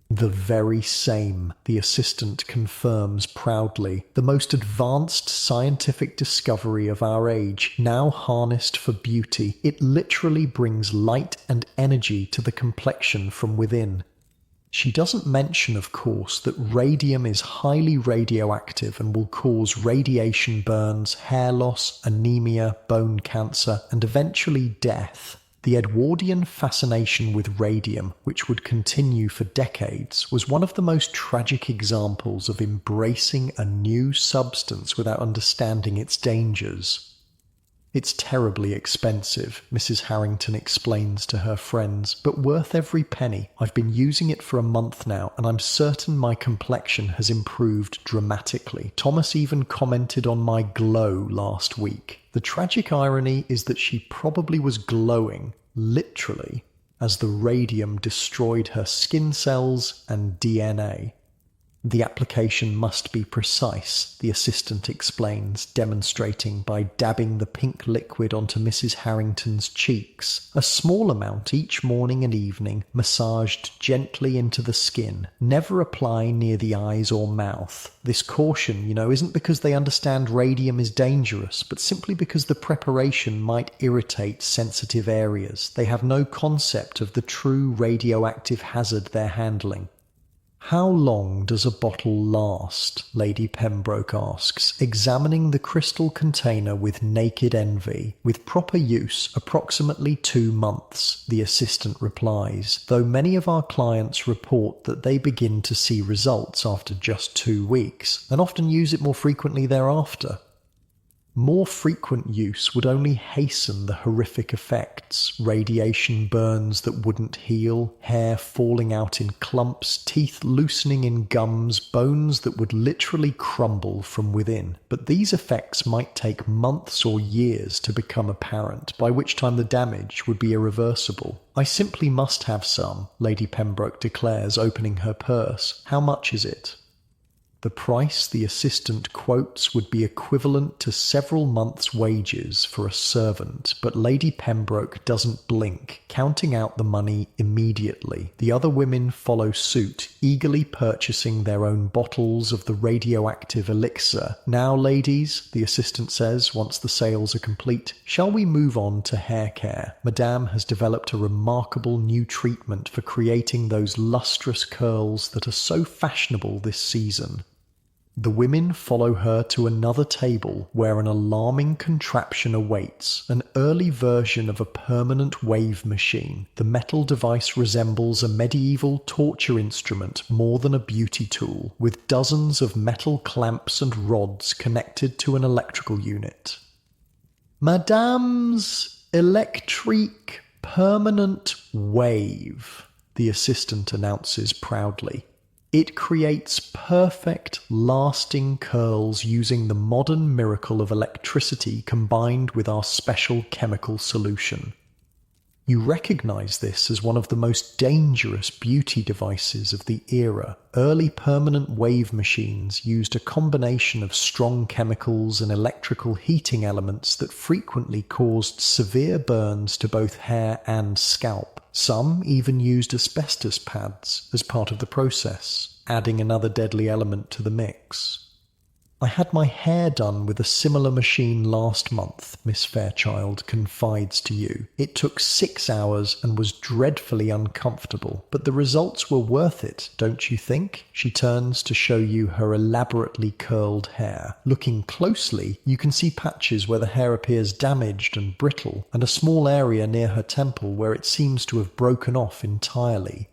"The very same," the assistant confirms proudly. "The most advanced scientific discovery of our age, now harnessed for beauty. It literally brings light and energy to the complexion from within." She doesn't mention, of course, that radium is highly radioactive and will cause radiation burns, hair loss, anemia, bone cancer, and eventually death. The Edwardian fascination with radium, which would continue for decades, was one of the most tragic examples of embracing a new substance without understanding its dangers. "It's terribly expensive," Mrs. Harrington explains to her friends, "but worth every penny. I've been using it for a month now, and I'm certain my complexion has improved dramatically. Thomas even commented on my glow last week." The tragic irony is that she probably was glowing, literally, as the radium destroyed her skin cells and DNA. The application must be precise, the assistant explains, demonstrating by dabbing the pink liquid onto Mrs. Harrington's cheeks, a small amount each morning and evening, massaged gently into the skin. Never apply near the eyes or mouth. This caution, isn't because they understand radium is dangerous, but simply because the preparation might irritate sensitive areas. They have no concept of the true radioactive hazard they're handling. "How long does a bottle last?" Lady Pembroke asks, examining the crystal container with naked envy. "With proper use, approximately 2 months, the assistant replies, though many of our clients report that they begin to see results after just 2 weeks, and often use it more frequently thereafter. More frequent use would only hasten the horrific effects: radiation burns that wouldn't heal, hair falling out in clumps, teeth loosening in gums, bones that would literally crumble from within. But these effects might take months or years to become apparent, by which time the damage would be irreversible. I simply must have some," Lady Pembroke declares, opening her purse. "How much is it?" The price the assistant quotes would be equivalent to several months' wages for a servant, but Lady Pembroke doesn't blink, counting out the money immediately. The other women follow suit, eagerly purchasing their own bottles of the radioactive elixir. "Now, ladies," the assistant says once the sales are complete, "shall we move on to hair care? Madame has developed a remarkable new treatment for creating those lustrous curls that are so fashionable this season." The women follow her to another table where an alarming contraption awaits, an early version of a permanent wave machine. The metal device resembles a medieval torture instrument more than a beauty tool, with dozens of metal clamps and rods connected to an electrical unit. "Madame's electric permanent wave," the assistant announces proudly. "It creates perfect, lasting curls using the modern miracle of electricity combined with our special chemical solution." You recognize this as one of the most dangerous beauty devices of the era. Early permanent wave machines used a combination of strong chemicals and electrical heating elements that frequently caused severe burns to both hair and scalp. Some even used asbestos pads as part of the process, adding another deadly element to the mix. "I had my hair done with a similar machine last month," Miss Fairchild confides to you. "It took 6 hours and was dreadfully uncomfortable, but the results were worth it, don't you think?" She turns to show you her elaborately curled hair. Looking closely, you can see patches where the hair appears damaged and brittle, and a small area near her temple where it seems to have broken off entirely.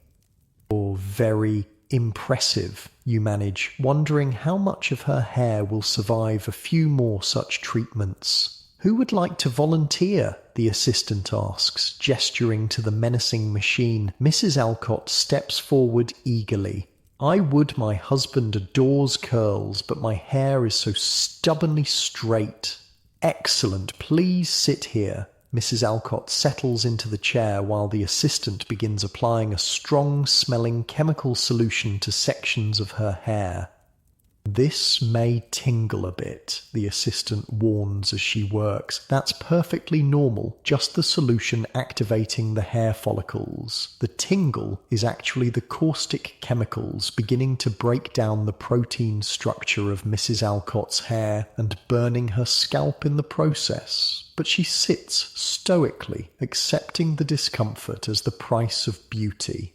Or very impressive, you manage, wondering how much of her hair will survive a few more such treatments. "Who would like to volunteer?" the assistant asks, gesturing to the menacing machine. Mrs. Alcott steps forward eagerly. "I would. My husband adores curls, but my hair is so stubbornly straight." "Excellent. Please sit here." Mrs. Alcott settles into the chair while the assistant begins applying a strong-smelling chemical solution to sections of her hair. "This may tingle a bit," the assistant warns as she works. "That's perfectly normal, just the solution activating the hair follicles. The tingle is actually the caustic chemicals beginning to break down the protein structure of Mrs. Alcott's hair and burning her scalp in the process." But she sits stoically, accepting the discomfort as the price of beauty.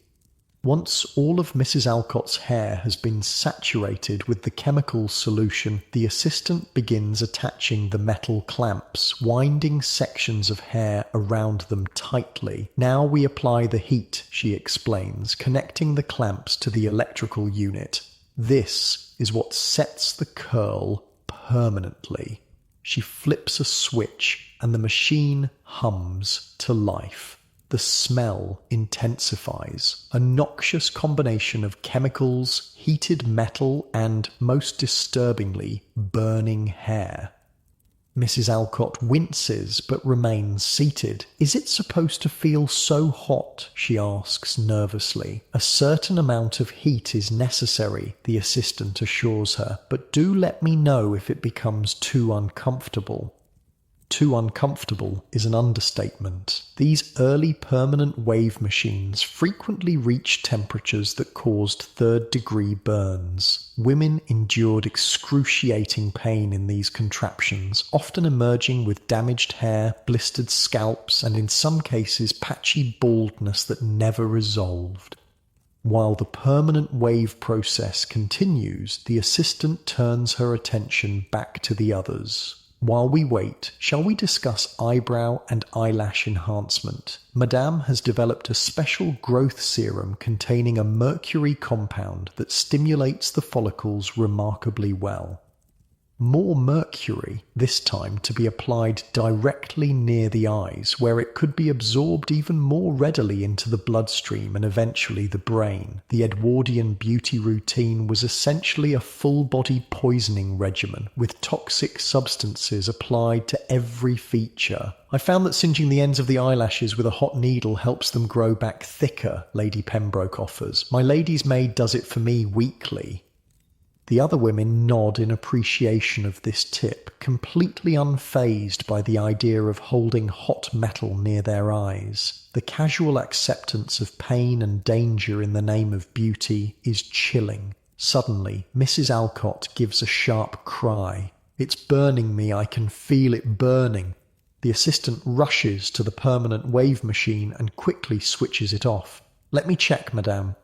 Once all of Mrs. Alcott's hair has been saturated with the chemical solution, the assistant begins attaching the metal clamps, winding sections of hair around them tightly. "Now we apply the heat," she explains, connecting the clamps to the electrical unit. "This is what sets the curl permanently." She flips a switch, and the machine hums to life. The smell intensifies, a noxious combination of chemicals, heated metal, and, most disturbingly, burning hair. Mrs. Alcott winces but remains seated. "Is it supposed to feel so hot?" she asks nervously. "A certain amount of heat is necessary," the assistant assures her, "but do let me know if it becomes too uncomfortable." Too uncomfortable is an understatement. These early permanent wave machines frequently reached temperatures that caused third-degree burns. Women endured excruciating pain in these contraptions, often emerging with damaged hair, blistered scalps, and in some cases patchy baldness that never resolved. While the permanent wave process continues, the assistant turns her attention back to the others. "While we wait, shall we discuss eyebrow and eyelash enhancement? Madame has developed a special growth serum containing a mercury compound that stimulates the follicles remarkably well." More mercury, this time to be applied directly near the eyes, where it could be absorbed even more readily into the bloodstream and eventually the brain. The Edwardian beauty routine was essentially a full-body poisoning regimen, with toxic substances applied to every feature. "I found that singeing the ends of the eyelashes with a hot needle helps them grow back thicker," Lady Pembroke offers. "My lady's maid does it for me weekly." The other women nod in appreciation of this tip, completely unfazed by the idea of holding hot metal near their eyes. The casual acceptance of pain and danger in the name of beauty is chilling. Suddenly, Mrs. Alcott gives a sharp cry. "It's burning me, I can feel it burning." The assistant rushes to the permanent wave machine and quickly switches it off. "Let me check, madame."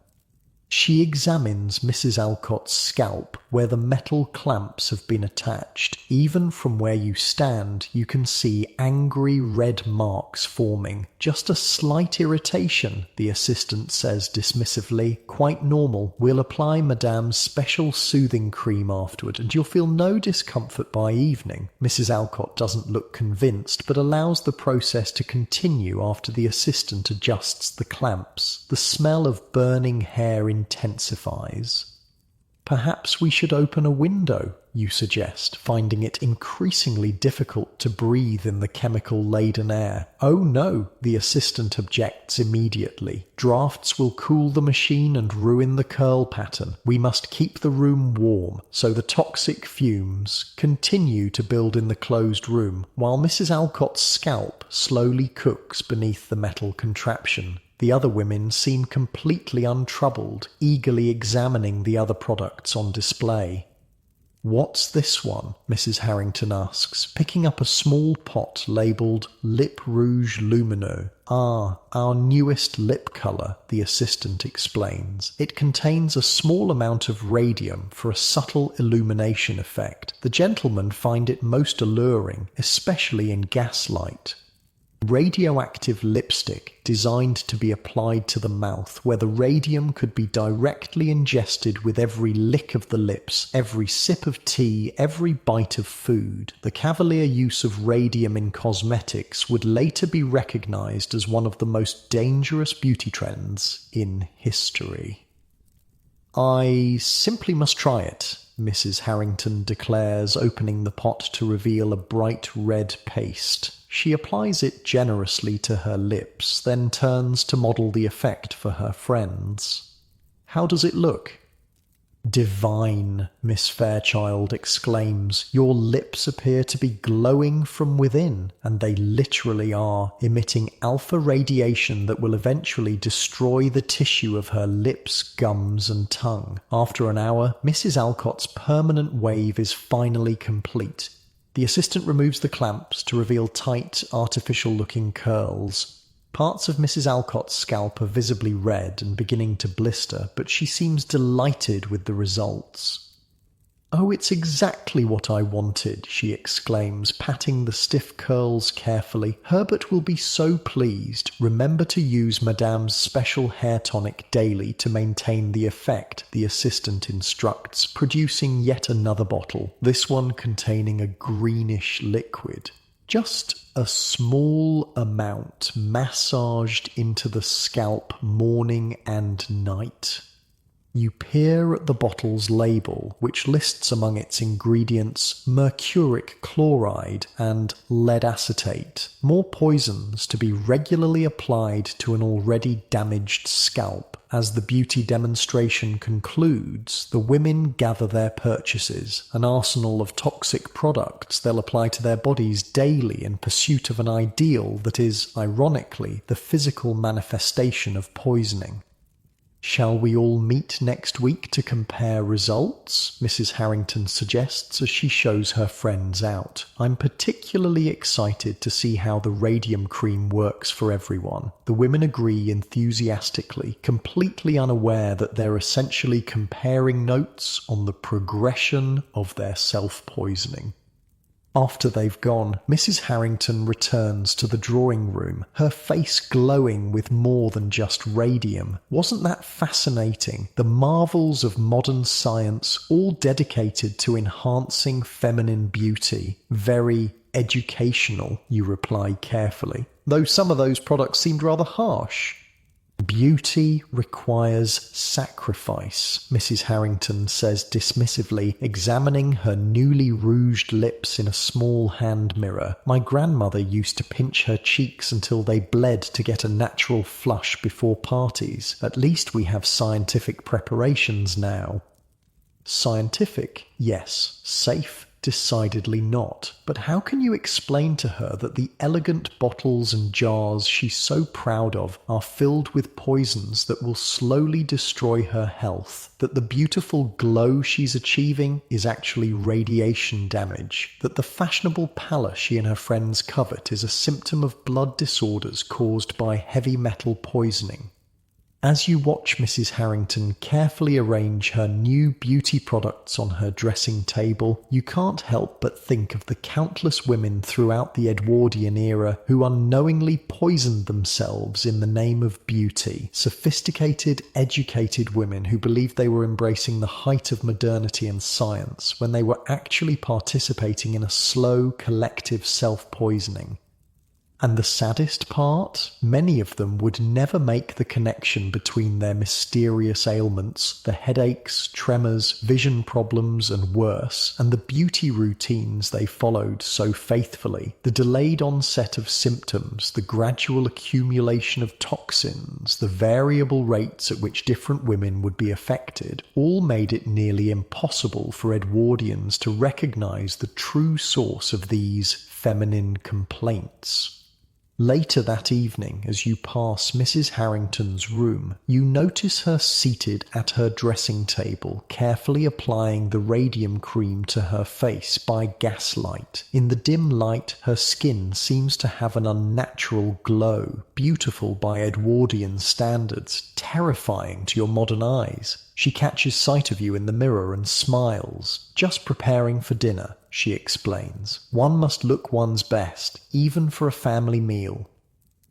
She examines Mrs. Alcott's scalp, where the metal clamps have been attached. Even from where you stand, you can see angry red marks forming. "Just a slight irritation," the assistant says dismissively. "Quite normal. We'll apply Madame's special soothing cream afterward, and you'll feel no discomfort by evening." Mrs. Alcott doesn't look convinced, but allows the process to continue after the assistant adjusts the clamps. The smell of burning hair intensifies. "Perhaps we should open a window," you suggest, finding it increasingly difficult to breathe in the chemical-laden air. "Oh no," the assistant objects immediately. "Drafts will cool the machine and ruin the curl pattern. We must keep the room warm, so the toxic fumes continue to build in the closed room, while Mrs. Alcott's scalp slowly cooks beneath the metal contraption." The other women seem completely untroubled, eagerly examining the other products on display. "What's this one?" Mrs. Harrington asks, picking up a small pot labelled Lip Rouge Lumineux. "Ah, our newest lip colour," the assistant explains. "It contains a small amount of radium for a subtle illumination effect. The gentlemen find it most alluring, especially in gaslight." Radioactive lipstick designed to be applied to the mouth, where the radium could be directly ingested with every lick of the lips, every sip of tea, every bite of food. The cavalier use of radium in cosmetics would later be recognized as one of the most dangerous beauty trends in history. "I simply must try it," Mrs. Harrington declares, opening the pot to reveal a bright red paste. She applies it generously to her lips, then turns to model the effect for her friends. "How does it look?" "Divine," Miss Fairchild exclaims. "Your lips appear to be glowing from within," and they literally are, emitting alpha radiation that will eventually destroy the tissue of her lips, gums, and tongue. After an hour, Mrs. Alcott's permanent wave is finally complete. The assistant removes the clamps to reveal tight, artificial-looking curls. Parts of Mrs. Alcott's scalp are visibly red and beginning to blister, but she seems delighted with the results. "Oh, it's exactly what I wanted," she exclaims, patting the stiff curls carefully. "Herbert will be so pleased. Remember to use Madame's special hair tonic daily to maintain the effect," the assistant instructs, producing yet another bottle, this one containing a greenish liquid. Just a small amount massaged into the scalp morning and night. You peer at the bottle's label, which lists among its ingredients mercuric chloride and lead acetate, more poisons to be regularly applied to an already damaged scalp. As the beauty demonstration concludes, the women gather their purchases, an arsenal of toxic products they'll apply to their bodies daily in pursuit of an ideal that is, ironically, the physical manifestation of poisoning. "Shall we all meet next week to compare results?" Mrs. Harrington suggests as she shows her friends out. "I'm particularly excited to see how the radium cream works for everyone." The women agree enthusiastically, completely unaware that they're essentially comparing notes on the progression of their self-poisoning. After they've gone, Mrs. Harrington returns to the drawing room, her face glowing with more than just radium. Wasn't that fascinating? The marvels of modern science, all dedicated to enhancing feminine beauty. Very educational, you reply carefully, though some of those products seemed rather harsh. "Beauty requires sacrifice," Mrs. Harrington says dismissively, examining her newly rouged lips in a small hand mirror. "My grandmother used to pinch her cheeks until they bled to get a natural flush before parties. At least we have scientific preparations now." Scientific, yes. Safe, decidedly not. But how can you explain to her that the elegant bottles and jars she's so proud of are filled with poisons that will slowly destroy her health? That the beautiful glow she's achieving is actually radiation damage? That the fashionable pallor she and her friends covet is a symptom of blood disorders caused by heavy metal poisoning? As you watch Mrs. Harrington carefully arrange her new beauty products on her dressing table, you can't help but think of the countless women throughout the Edwardian era who unknowingly poisoned themselves in the name of beauty. Sophisticated, educated women who believed they were embracing the height of modernity and science when they were actually participating in a slow, collective self-poisoning. And the saddest part? Many of them would never make the connection between their mysterious ailments, the headaches, tremors, vision problems, and worse, and the beauty routines they followed so faithfully. The delayed onset of symptoms, the gradual accumulation of toxins, the variable rates at which different women would be affected, all made it nearly impossible for Edwardians to recognize the true source of these feminine complaints. Later that evening, as you pass Mrs. Harrington's room, you notice her seated at her dressing table, carefully applying the radium cream to her face by gaslight. In the dim light, her skin seems to have an unnatural glow, beautiful by Edwardian standards, terrifying to your modern eyes. She catches sight of you in the mirror and smiles. "Just preparing for dinner," she explains. "One must look one's best, even for a family meal."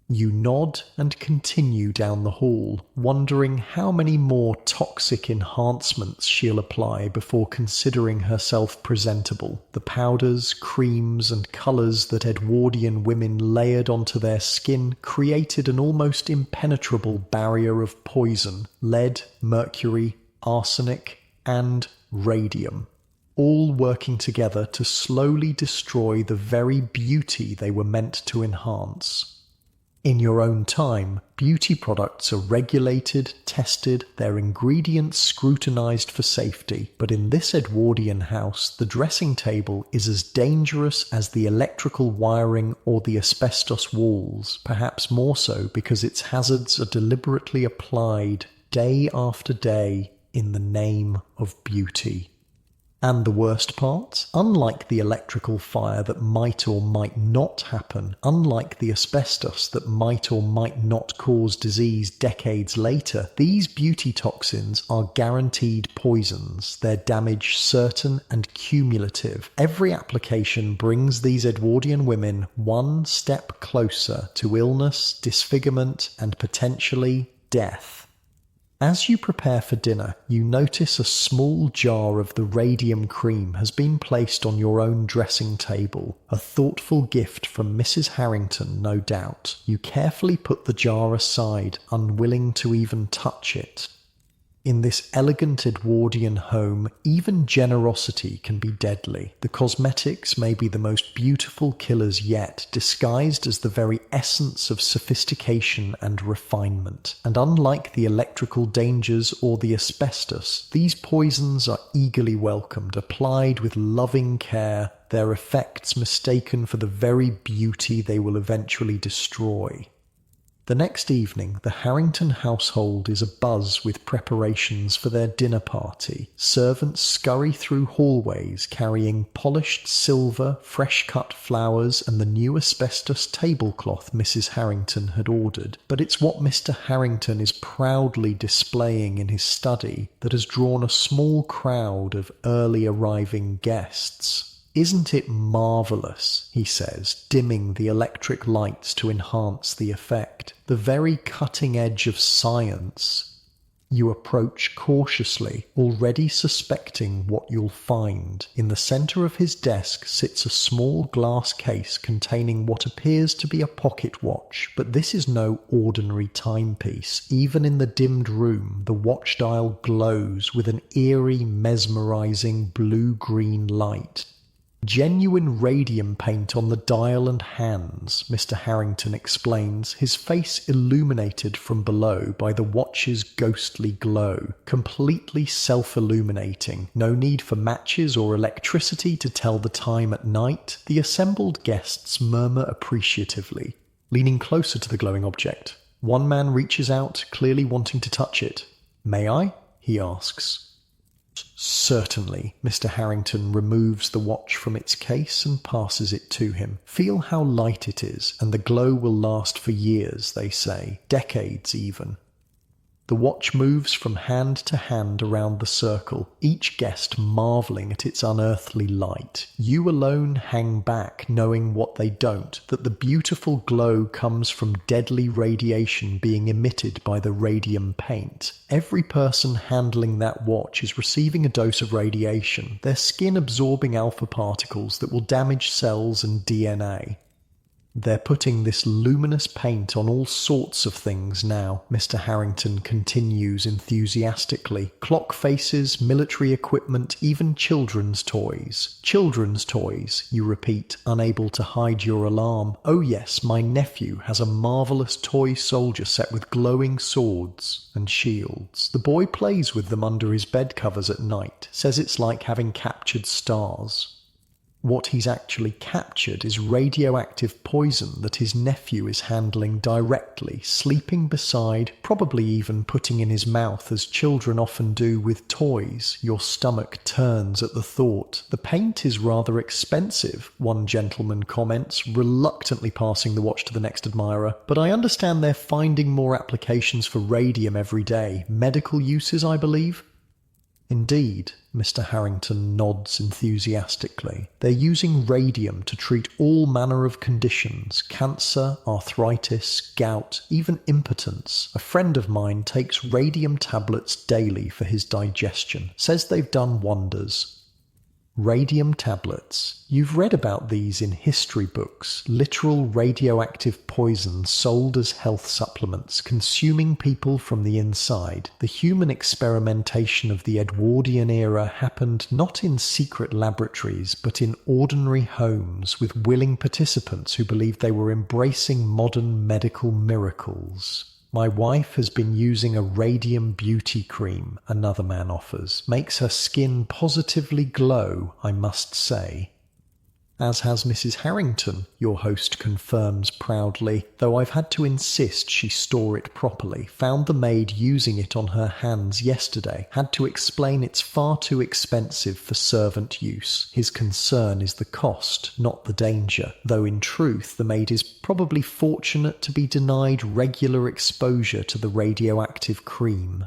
You nod and continue down the hall, wondering how many more toxic enhancements she'll apply before considering herself presentable. The powders, creams, and colours that Edwardian women layered onto their skin created an almost impenetrable barrier of poison: lead, mercury, arsenic, and radium, all working together to slowly destroy the very beauty they were meant to enhance. In your own time, beauty products are regulated, tested, their ingredients scrutinized for safety, but in this Edwardian house, the dressing table is as dangerous as the electrical wiring or the asbestos walls, perhaps more so because its hazards are deliberately applied day after day in the name of beauty. And the worst part? Unlike the electrical fire that might or might not happen, unlike the asbestos that might or might not cause disease decades later, these beauty toxins are guaranteed poisons, their damage certain and cumulative. Every application brings these Edwardian women one step closer to illness, disfigurement, and potentially death. As you prepare for dinner, you notice a small jar of the radium cream has been placed on your own dressing table, a thoughtful gift from Mrs. Harrington, no doubt. You carefully put the jar aside, unwilling to even touch it. In this elegant Edwardian home, even generosity can be deadly. The cosmetics may be the most beautiful killers yet, disguised as the very essence of sophistication and refinement. And unlike the electrical dangers or the asbestos, these poisons are eagerly welcomed, applied with loving care, their effects mistaken for the very beauty they will eventually destroy. The next evening, the Harrington household is abuzz with preparations for their dinner party. Servants scurry through hallways carrying polished silver, fresh-cut flowers and the new asbestos tablecloth Mrs. Harrington had ordered. But it's what Mr. Harrington is proudly displaying in his study that has drawn a small crowd of early arriving guests. "Isn't it marvellous?" he says, dimming the electric lights to enhance the effect. "The very cutting edge of science." You approach cautiously, already suspecting what you'll find. In the centre of his desk sits a small glass case containing what appears to be a pocket watch, but this is no ordinary timepiece. Even in the dimmed room, the watch dial glows with an eerie, mesmerising blue-green light. "Genuine radium paint on the dial and hands," Mr. Harrington explains, his face illuminated from below by the watch's ghostly glow, completely self-illuminating. No need for matches or electricity to tell the time at night. The assembled guests murmur appreciatively, leaning closer to the glowing object. One man reaches out, clearly wanting to touch it. "May I?" he asks. "Certainly." Mr. Harrington removes the watch from its case and passes it to him. "Feel how light it is, and the glow will last for years, they say. Decades even." The watch moves from hand to hand around the circle, each guest marvelling at its unearthly light. You alone hang back, knowing what they don't, that the beautiful glow comes from deadly radiation being emitted by the radium paint. Every person handling that watch is receiving a dose of radiation, their skin absorbing alpha particles that will damage cells and DNA. "They're putting this luminous paint on all sorts of things now," Mr. Harrington continues enthusiastically. "Clock faces, military equipment, even children's toys." "Children's toys," you repeat, unable to hide your alarm. "Oh yes, my nephew has a marvellous toy soldier set with glowing swords and shields. The boy plays with them under his bed covers at night, says it's like having captured stars." What he's actually captured is radioactive poison that his nephew is handling directly, sleeping beside, probably even putting in his mouth as children often do with toys. Your stomach turns at the thought. "The paint is rather expensive," one gentleman comments, reluctantly passing the watch to the next admirer. "But I understand they're finding more applications for radium every day. Medical uses, I believe?" "Indeed," Mr. Harrington nods enthusiastically. "They're using radium to treat all manner of conditions: cancer, arthritis, gout, even impotence. A friend of mine takes radium tablets daily for his digestion. Says they've done wonders." Radium tablets. You've read about these in history books. Literal radioactive poison sold as health supplements, consuming people from the inside. The human experimentation of the Edwardian era happened not in secret laboratories, but in ordinary homes with willing participants who believed they were embracing modern medical miracles. "My wife has been using a radium beauty cream," another man offers. "Makes her skin positively glow, I must say." "As has Mrs. Harrington," your host confirms proudly, "though I've had to insist she store it properly. Found the maid using it on her hands yesterday. Had to explain it's far too expensive for servant use. His concern is the cost, not the danger. Though in truth, the maid is probably fortunate to be denied regular exposure to the radioactive cream."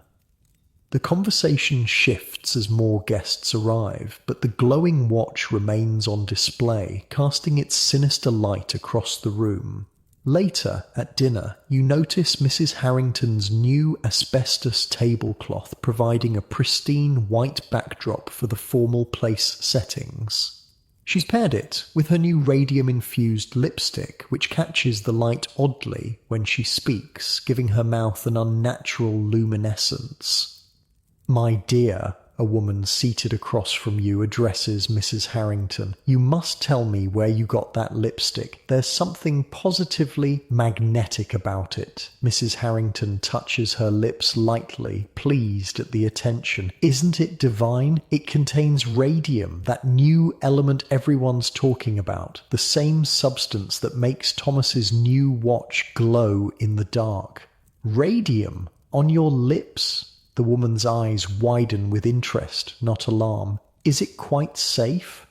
The conversation shifts as more guests arrive, but the glowing watch remains on display, casting its sinister light across the room. Later, at dinner, you notice Mrs. Harrington's new asbestos tablecloth providing a pristine white backdrop for the formal place settings. She's paired it with her new radium-infused lipstick, which catches the light oddly when she speaks, giving her mouth an unnatural luminescence. "My dear," a woman seated across from you addresses Mrs. Harrington, "you must tell me where you got that lipstick. There's something positively magnetic about it." Mrs. Harrington touches her lips lightly, pleased at the attention. "Isn't it divine? It contains radium, that new element everyone's talking about, the same substance that makes Thomas's new watch glow in the dark." "Radium? On your lips?" The woman's eyes widen with interest, not alarm. "Is it quite safe?"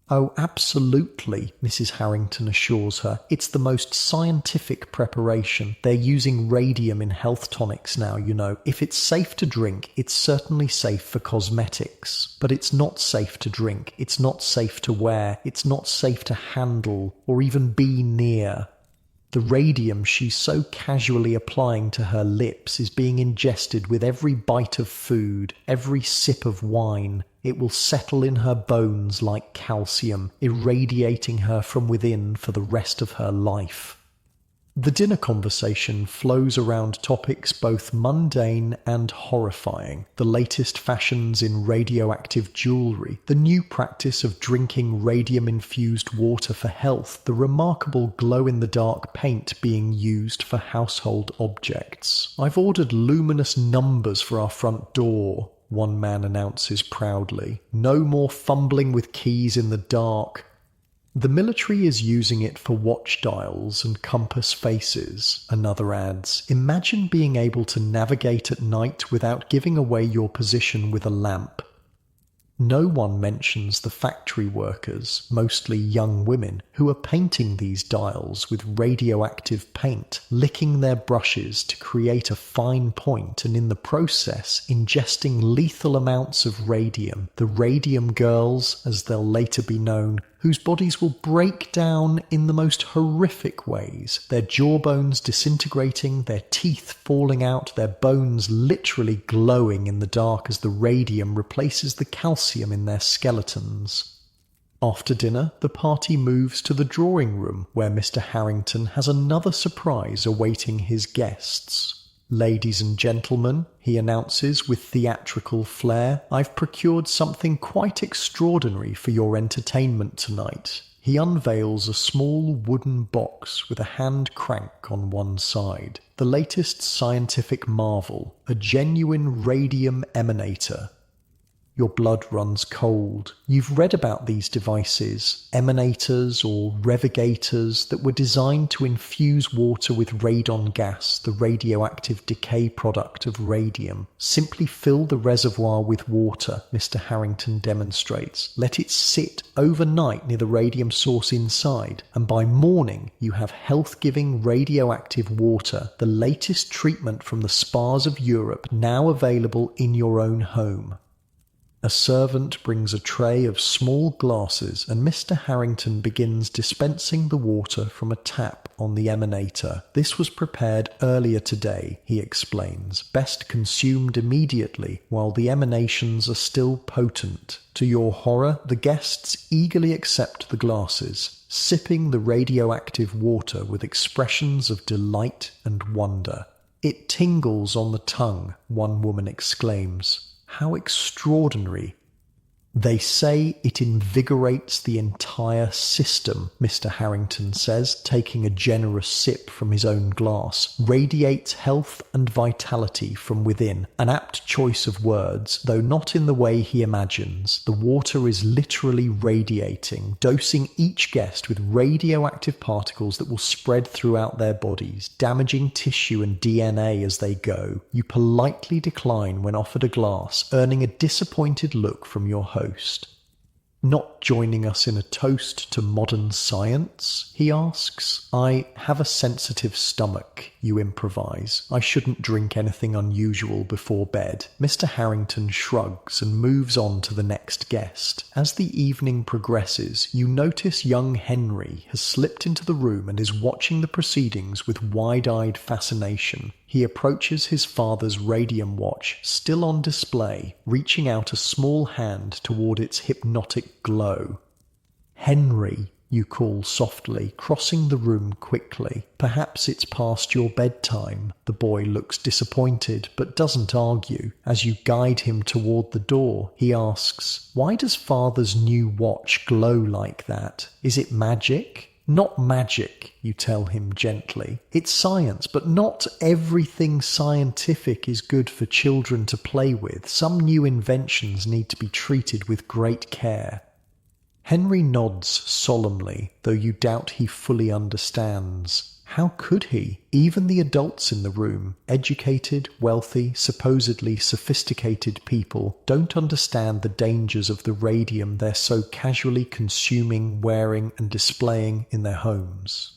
"Oh, absolutely," Mrs. Harrington assures her. "It's the most scientific preparation. They're using radium in health tonics now, you know. If it's safe to drink, it's certainly safe for cosmetics. But it's not safe to drink, it's not safe to wear, it's not safe to handle, or even be near." The radium she's so casually applying to her lips is being ingested with every bite of food, every sip of wine. It will settle in her bones like calcium, irradiating her from within for the rest of her life. The dinner conversation flows around topics both mundane and horrifying. The latest fashions in radioactive jewellery, the new practice of drinking radium-infused water for health, the remarkable glow-in-the-dark paint being used for household objects. "I've ordered luminous numbers for our front door," one man announces proudly. "No more fumbling with keys in the dark." "The military is using it for watch dials and compass faces," another adds. "Imagine being able to navigate at night without giving away your position with a lamp." No one mentions the factory workers, mostly young women, who are painting these dials with radioactive paint, licking their brushes to create a fine point and in the process ingesting lethal amounts of radium. The radium girls, as they'll later be known, whose bodies will break down in the most horrific ways, their jawbones disintegrating, their teeth falling out, their bones literally glowing in the dark as the radium replaces the calcium in their skeletons. After dinner, the party moves to the drawing room, where Mr. Harrington has another surprise awaiting his guests. "Ladies and gentlemen," he announces with theatrical flair, "I've procured something quite extraordinary for your entertainment tonight." He unveils a small wooden box with a hand crank on one side. The latest scientific marvel, a genuine radium emanator. Your blood runs cold. You've read about these devices, emanators or revigators, that were designed to infuse water with radon gas, the radioactive decay product of radium. Simply fill the reservoir with water, Mr. Harrington demonstrates. Let it sit overnight near the radium source inside, and by morning you have health-giving radioactive water, the latest treatment from the spas of Europe, now available in your own home. A servant brings a tray of small glasses and Mr. Harrington begins dispensing the water from a tap on the emanator. "This was prepared earlier today," he explains, "best consumed immediately while the emanations are still potent." To your horror, the guests eagerly accept the glasses, sipping the radioactive water with expressions of delight and wonder. "It tingles on the tongue," one woman exclaims. "How extraordinary." "They say it invigorates the entire system," Mr. Harrington says, taking a generous sip from his own glass. "Radiates health and vitality from within." An apt choice of words, though not in the way he imagines. The water is literally radiating, dosing each guest with radioactive particles that will spread throughout their bodies, damaging tissue and DNA as they go. You politely decline when offered a glass, earning a disappointed look from your host. "Not joining us in a toast to modern science?" he asks. "I have a sensitive stomach," you improvise. "I shouldn't drink anything unusual before bed." Mr. Harrington shrugs and moves on to the next guest. As the evening progresses, you notice young Henry has slipped into the room and is watching the proceedings with wide-eyed fascination. He approaches his father's radium watch, still on display, reaching out a small hand toward its hypnotic glow. "Henry," You call softly, crossing the room quickly. Perhaps it's past your bedtime. The boy looks disappointed, but doesn't argue. As you guide him toward the door, he asks, "Why does father's new watch glow like that? Is it magic?" "Not magic," you tell him gently. "It's science, but not everything scientific is good for children to play with. Some new inventions need to be treated with great care." Henry nods solemnly, though you doubt he fully understands. How could he? Even the adults in the room, educated, wealthy, supposedly sophisticated people, don't understand the dangers of the radium they're so casually consuming, wearing, and displaying in their homes.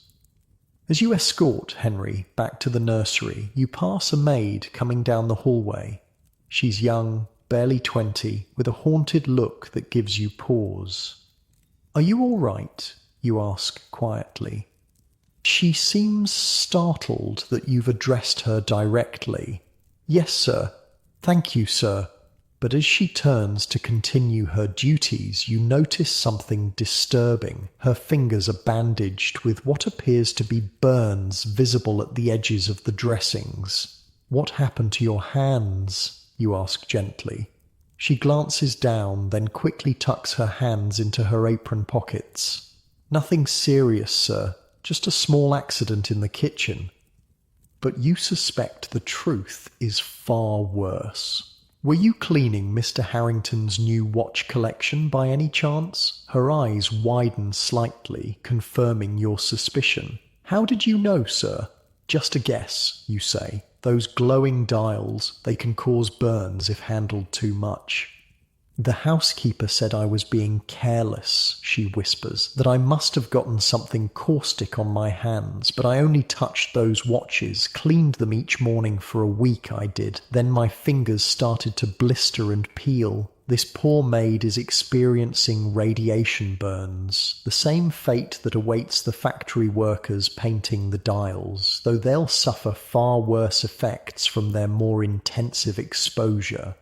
As you escort Henry back to the nursery, you pass a maid coming down the hallway. She's young, barely 20, with a haunted look that gives you pause. "Are you all right?" you ask quietly. She seems startled that you've addressed her directly. "Yes, sir. Thank you, sir." But as she turns to continue her duties, you notice something disturbing. Her fingers are bandaged with what appears to be burns visible at the edges of the dressings. "What happened to your hands?" you ask gently. She glances down, then quickly tucks her hands into her apron pockets. "Nothing serious, sir. Just a small accident in the kitchen." But you suspect the truth is far worse. Were you cleaning Mr. Harrington's new watch collection by any chance? Her eyes widen slightly, confirming your suspicion. "How did you know, sir?" "Just a guess," you say. "Those glowing dials, they can cause burns if handled too much." "The housekeeper said I was being careless," she whispers, "that I must have gotten something caustic on my hands, but I only touched those watches, cleaned them each morning for a week I did. Then my fingers started to blister and peel. This poor maid is experiencing radiation burns, the same fate that awaits the factory workers painting the dials, though they'll suffer far worse effects from their more intensive exposure."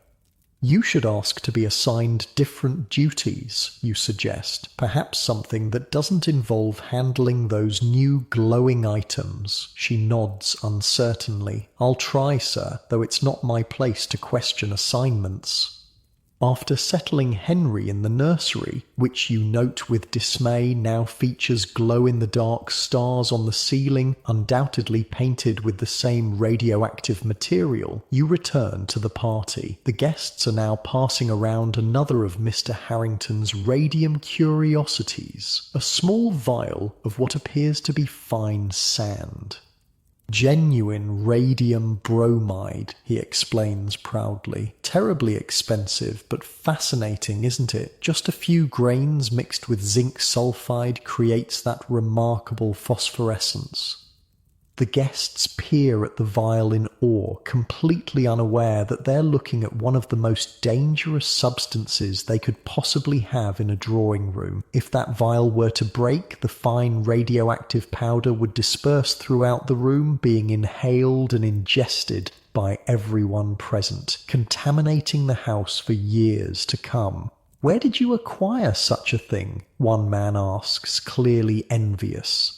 "You should ask to be assigned different duties," you suggest, "perhaps something that doesn't involve handling those new glowing items." She nods uncertainly. "I'll try, sir, though it's not my place to question assignments." After settling Henry in the nursery, which you note with dismay now features glow-in-the-dark stars on the ceiling, undoubtedly painted with the same radioactive material, you return to the party. The guests are now passing around another of Mr. Harrington's radium curiosities, a small vial of what appears to be fine sand. "Genuine radium bromide," he explains proudly. "Terribly expensive, but fascinating, isn't it? Just a few grains mixed with zinc sulfide creates that remarkable phosphorescence." The guests peer at the vial in awe, completely unaware that they're looking at one of the most dangerous substances they could possibly have in a drawing room. If that vial were to break, the fine radioactive powder would disperse throughout the room, being inhaled and ingested by everyone present, contaminating the house for years to come. "Where did you acquire such a thing?" one man asks, clearly envious.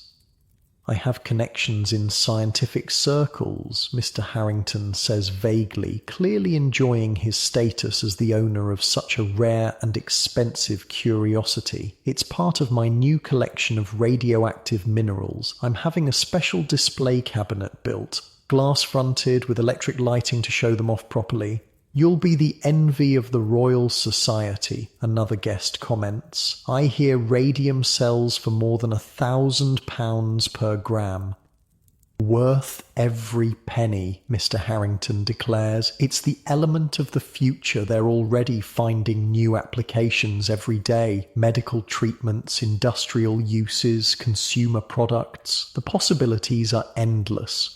"I have connections in scientific circles," Mr. Harrington says vaguely, clearly enjoying his status as the owner of such a rare and expensive curiosity. "It's part of my new collection of radioactive minerals. I'm having a special display cabinet built, glass-fronted with electric lighting to show them off properly." "You'll be the envy of the Royal Society," another guest comments. "I hear radium sells for more than £1,000 per gram." "Worth every penny," Mr. Harrington declares. "It's the element of the future. They're already finding new applications every day. Medical treatments, industrial uses, consumer products. The possibilities are endless."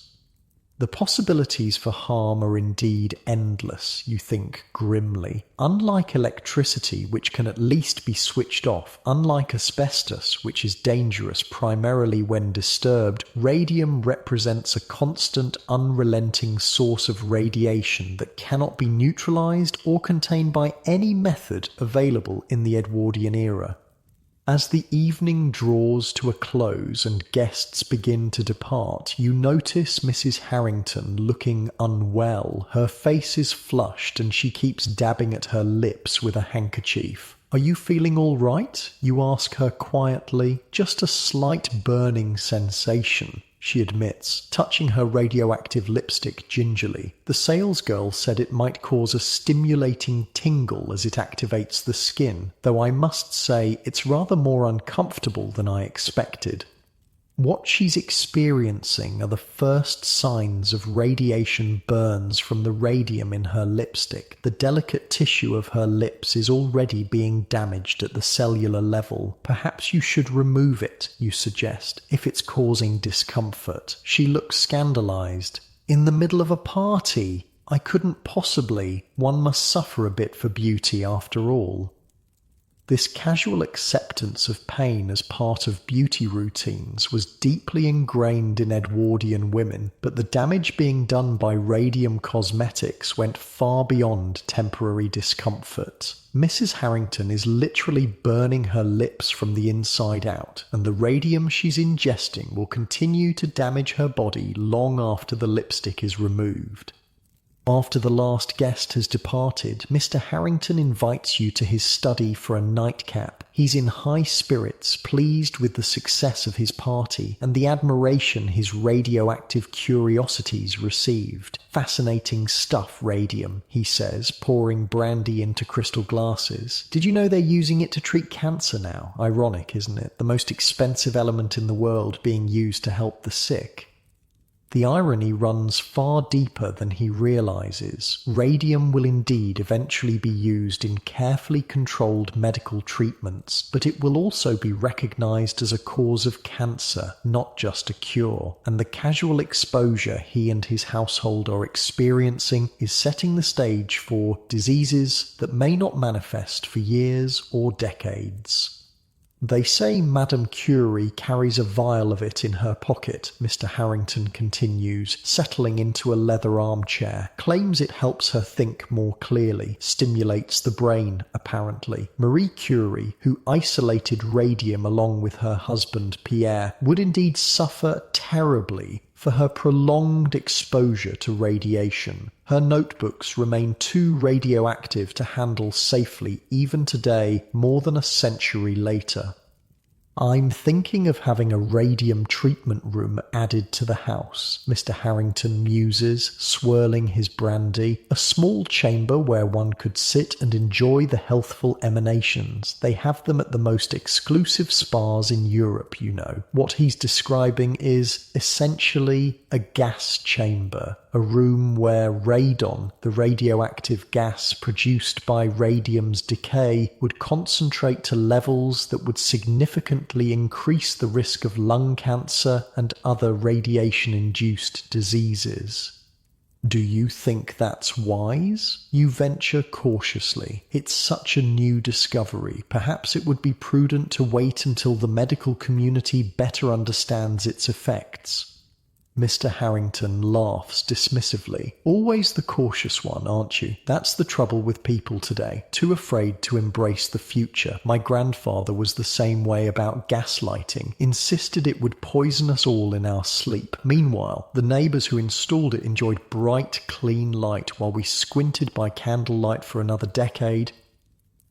The possibilities for harm are indeed endless, you think grimly. Unlike electricity, which can at least be switched off, unlike asbestos, which is dangerous primarily when disturbed, radium represents a constant, unrelenting source of radiation that cannot be neutralized or contained by any method available in the Edwardian era. As the evening draws to a close and guests begin to depart, you notice Mrs. Harrington looking unwell. Her face is flushed and she keeps dabbing at her lips with a handkerchief. "Are you feeling all right?" you ask her quietly. "Just a slight burning sensation," she admits, touching her radioactive lipstick gingerly. "The salesgirl said it might cause a stimulating tingle as it activates the skin, though I must say it's rather more uncomfortable than I expected." What she's experiencing are the first signs of radiation burns from the radium in her lipstick. The delicate tissue of her lips is already being damaged at the cellular level. "Perhaps you should remove it," you suggest, "if it's causing discomfort." She looks scandalized. "In the middle of a party? I couldn't possibly. One must suffer a bit for beauty after all." This casual acceptance of pain as part of beauty routines was deeply ingrained in Edwardian women, but the damage being done by radium cosmetics went far beyond temporary discomfort. Mrs. Harrington is literally burning her lips from the inside out, and the radium she's ingesting will continue to damage her body long after the lipstick is removed. After the last guest has departed, Mr. Harrington invites you to his study for a nightcap. He's in high spirits, pleased with the success of his party and the admiration his radioactive curiosities received. "Fascinating stuff, radium," he says, pouring brandy into crystal glasses. "Did you know they're using it to treat cancer now? Ironic, isn't it? The most expensive element in the world being used to help the sick." The irony runs far deeper than he realizes. Radium will indeed eventually be used in carefully controlled medical treatments, but it will also be recognized as a cause of cancer, not just a cure. And the casual exposure he and his household are experiencing is setting the stage for diseases that may not manifest for years or decades. "They say Madame Curie carries a vial of it in her pocket," Mr. Harrington continues, settling into a leather armchair. "Claims it helps her think more clearly, stimulates the brain, apparently. Marie Curie, who isolated radium along with her husband Pierre, would indeed suffer terribly for her prolonged exposure to radiation. Her notebooks remain too radioactive to handle safely even today, more than a century later. I'm thinking of having a radium treatment room added to the house," Mr. Harrington muses, swirling his brandy. "A small chamber where one could sit and enjoy the healthful emanations. They have them at the most exclusive spas in Europe, you know." What he's describing is essentially a gas chamber, a room where radon, the radioactive gas produced by radium's decay, would concentrate to levels that would significantly increase the risk of lung cancer and other radiation-induced diseases. "Do you think that's wise?" You venture cautiously. "It's such a new discovery. Perhaps it would be prudent to wait until the medical community better understands its effects." Mr. Harrington laughs dismissively. "Always the cautious one, aren't you? That's the trouble with people today. Too afraid to embrace the future. My grandfather was the same way about gaslighting. Insisted it would poison us all in our sleep. Meanwhile, the neighbours who installed it enjoyed bright, clean light while we squinted by candlelight for another decade."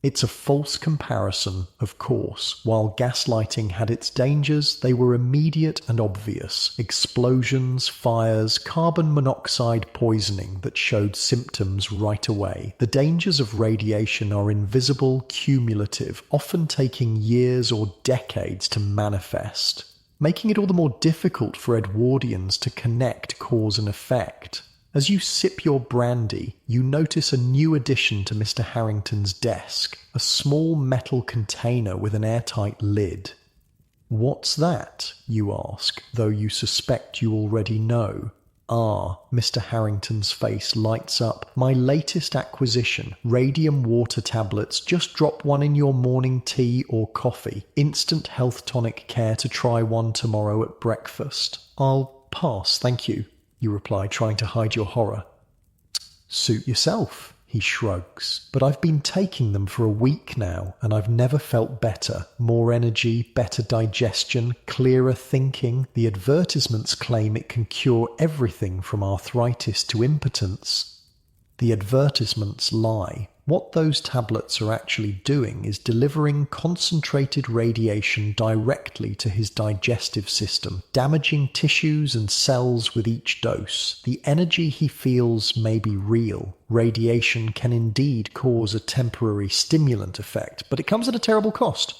It's a false comparison, of course. While gaslighting had its dangers, they were immediate and obvious. Explosions, fires, carbon monoxide poisoning that showed symptoms right away. The dangers of radiation are invisible, cumulative, often taking years or decades to manifest, making it all the more difficult for Edwardians to connect cause and effect. As you sip your brandy, you notice a new addition to Mr. Harrington's desk, a small metal container with an airtight lid. "What's that?" you ask, though you suspect you already know. "Ah," Mr. Harrington's face lights up. "My latest acquisition, radium water tablets. Just drop one in your morning tea or coffee. Instant health tonic. Care to try one tomorrow at breakfast?" "I'll pass, thank you," you reply, trying to hide your horror. "Suit yourself," he shrugs. But I've been taking them for a week now, and I've never felt better. More energy, better digestion, clearer thinking. The advertisements claim it can cure everything from arthritis to impotence. The advertisements lie. What those tablets are actually doing is delivering concentrated radiation directly to his digestive system, damaging tissues and cells with each dose. The energy he feels may be real. Radiation can indeed cause a temporary stimulant effect, but it comes at a terrible cost.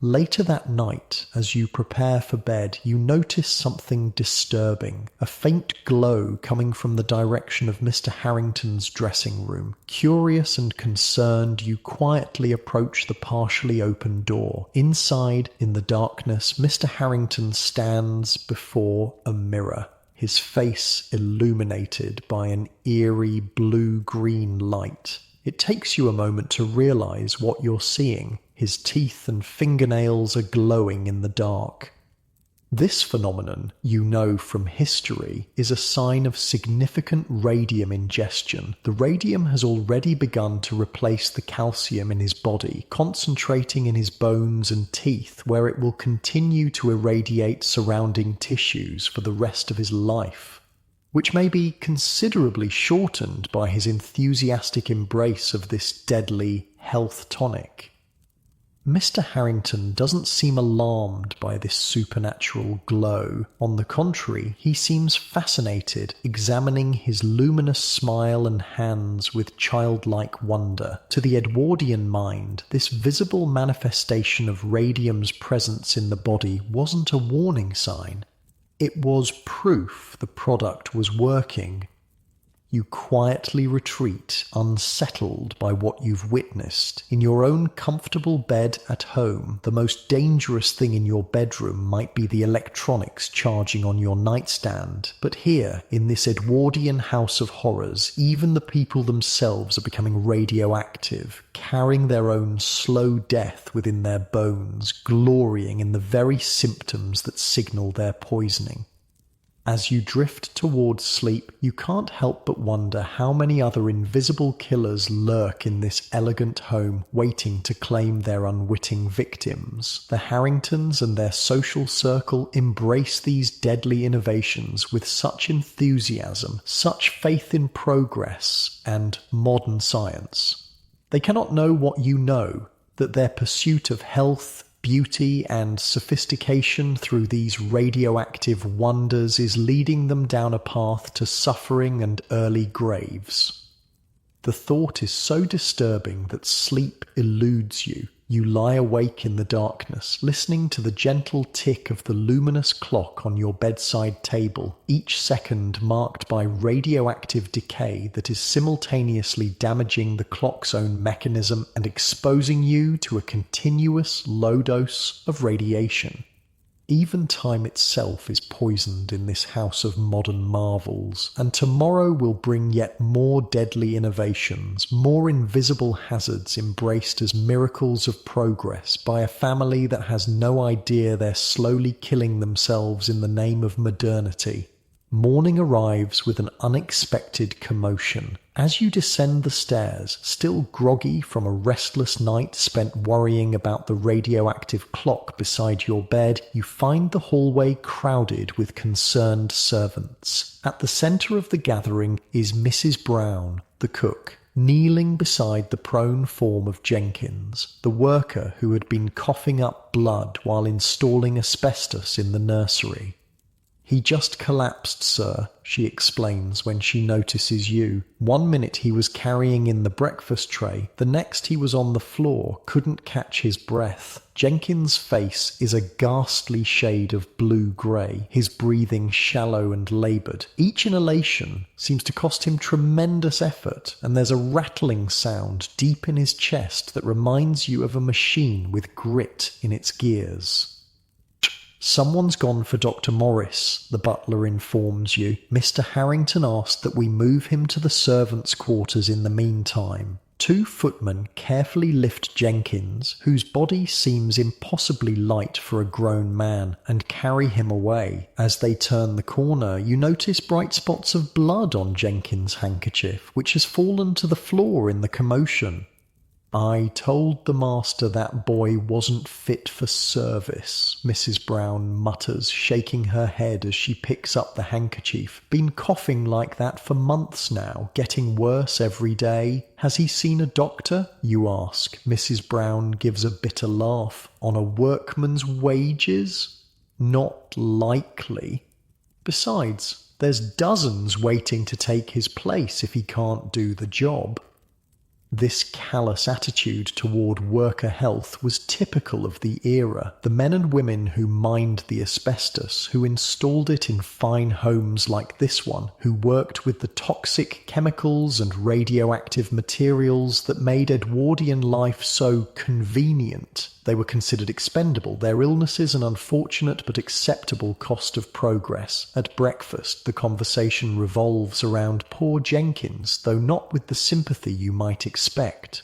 Later that night, as you prepare for bed, you notice something disturbing. A faint glow coming from the direction of Mr. Harrington's dressing room. Curious and concerned, you quietly approach the partially open door. Inside, in the darkness, Mr. Harrington stands before a mirror, his face illuminated by an eerie blue-green light. It takes you a moment to realize what you're seeing. His teeth and fingernails are glowing in the dark. This phenomenon, you know from history, is a sign of significant radium ingestion. The radium has already begun to replace the calcium in his body, concentrating in his bones and teeth, where it will continue to irradiate surrounding tissues for the rest of his life, which may be considerably shortened by his enthusiastic embrace of this deadly health tonic. Mr. Harrington doesn't seem alarmed by this supernatural glow. On the contrary, he seems fascinated, examining his luminous smile and hands with childlike wonder. To the Edwardian mind, this visible manifestation of radium's presence in the body wasn't a warning sign. It was proof the product was working. You quietly retreat, unsettled by what you've witnessed. In your own comfortable bed at home, the most dangerous thing in your bedroom might be the electronics charging on your nightstand. But here, in this Edwardian house of horrors, even the people themselves are becoming radioactive, carrying their own slow death within their bones, glorying in the very symptoms that signal their poisoning. As you drift towards sleep, you can't help but wonder how many other invisible killers lurk in this elegant home, waiting to claim their unwitting victims. The Harringtons and their social circle embrace these deadly innovations with such enthusiasm, such faith in progress and modern science. They cannot know what you know, that their pursuit of health, beauty and sophistication through these radioactive wonders is leading them down a path to suffering and early graves. The thought is so disturbing that sleep eludes you. You lie awake in the darkness, listening to the gentle tick of the luminous clock on your bedside table, each second marked by radioactive decay that is simultaneously damaging the clock's own mechanism and exposing you to a continuous low dose of radiation. Even time itself is poisoned in this house of modern marvels, and tomorrow will bring yet more deadly innovations, more invisible hazards embraced as miracles of progress by a family that has no idea they're slowly killing themselves in the name of modernity. Morning arrives with an unexpected commotion. As you descend the stairs, still groggy from a restless night spent worrying about the radioactive clock beside your bed, you find the hallway crowded with concerned servants. At the centre of the gathering is Mrs. Brown, the cook, kneeling beside the prone form of Jenkins, the worker who had been coughing up blood while installing asbestos in the nursery. "He just collapsed, sir," she explains when she notices you. "1 minute he was carrying in the breakfast tray, the next he was on the floor, couldn't catch his breath." Jenkins' face is a ghastly shade of blue-grey, his breathing shallow and laboured. Each inhalation seems to cost him tremendous effort, and there's a rattling sound deep in his chest that reminds you of a machine with grit in its gears. "Someone's gone for Dr. Morris," the butler informs you. "Mr. Harrington asked that we move him to the servants' quarters in the meantime." Two footmen carefully lift Jenkins, whose body seems impossibly light for a grown man, and carry him away. As they turn the corner, you notice bright spots of blood on Jenkins' handkerchief, which has fallen to the floor in the commotion. "I told the master that boy wasn't fit for service," Mrs. Brown mutters, shaking her head as she picks up the handkerchief. "Been coughing like that for months now, getting worse every day. Has he seen a doctor?" you ask. Mrs. Brown gives a bitter laugh. "On a workman's wages? Not likely. Besides, there's dozens waiting to take his place if he can't do the job." This callous attitude toward worker health was typical of the era. The men and women who mined the asbestos, who installed it in fine homes like this one, who worked with the toxic chemicals and radioactive materials that made Edwardian life so convenient. They were considered expendable, their illnesses an unfortunate but acceptable cost of progress. At breakfast, the conversation revolves around poor Jenkins, though not with the sympathy you might expect.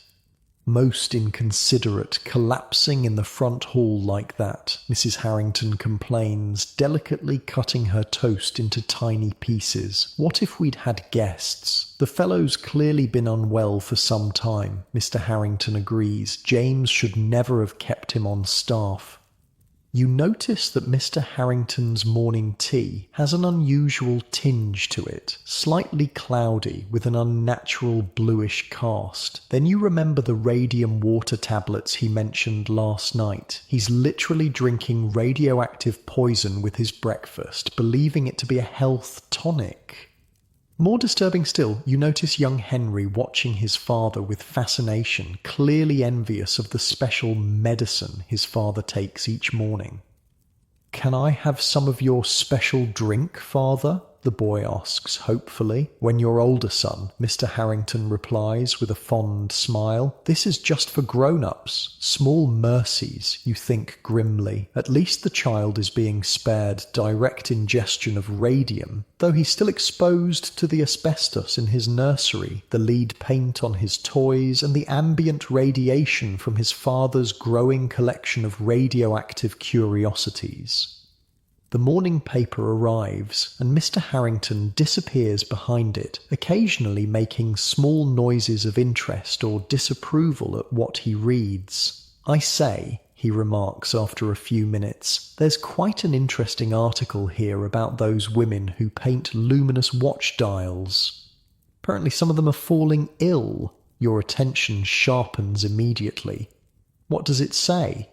"Most inconsiderate, collapsing in the front hall like that," Mrs. Harrington complains, delicately cutting her toast into tiny pieces. "What if we'd had guests?" "The fellow's clearly been unwell for some time," Mr. Harrington agrees. "James should never have kept him on staff." You notice that Mr. Harrington's morning tea has an unusual tinge to it, slightly cloudy with an unnatural bluish cast. Then you remember the radium water tablets he mentioned last night. He's literally drinking radioactive poison with his breakfast, believing it to be a health tonic. More disturbing still, you notice young Henry watching his father with fascination, clearly envious of the special medicine his father takes each morning. "Can I have some of your special drink, father?" the boy asks hopefully. "When your older son," Mr. Harrington replies with a fond smile. "This is just for grown-ups. Small mercies," you think grimly. At least the child is being spared direct ingestion of radium, though he's still exposed to the asbestos in his nursery, the lead paint on his toys, and the ambient radiation from his father's growing collection of radioactive curiosities. The morning paper arrives, and Mr. Harrington disappears behind it, occasionally making small noises of interest or disapproval at what he reads. "I say," he remarks after a few minutes, "there's quite an interesting article here about those women who paint luminous watch dials. Apparently some of them are falling ill." Your attention sharpens immediately. "What does it say?"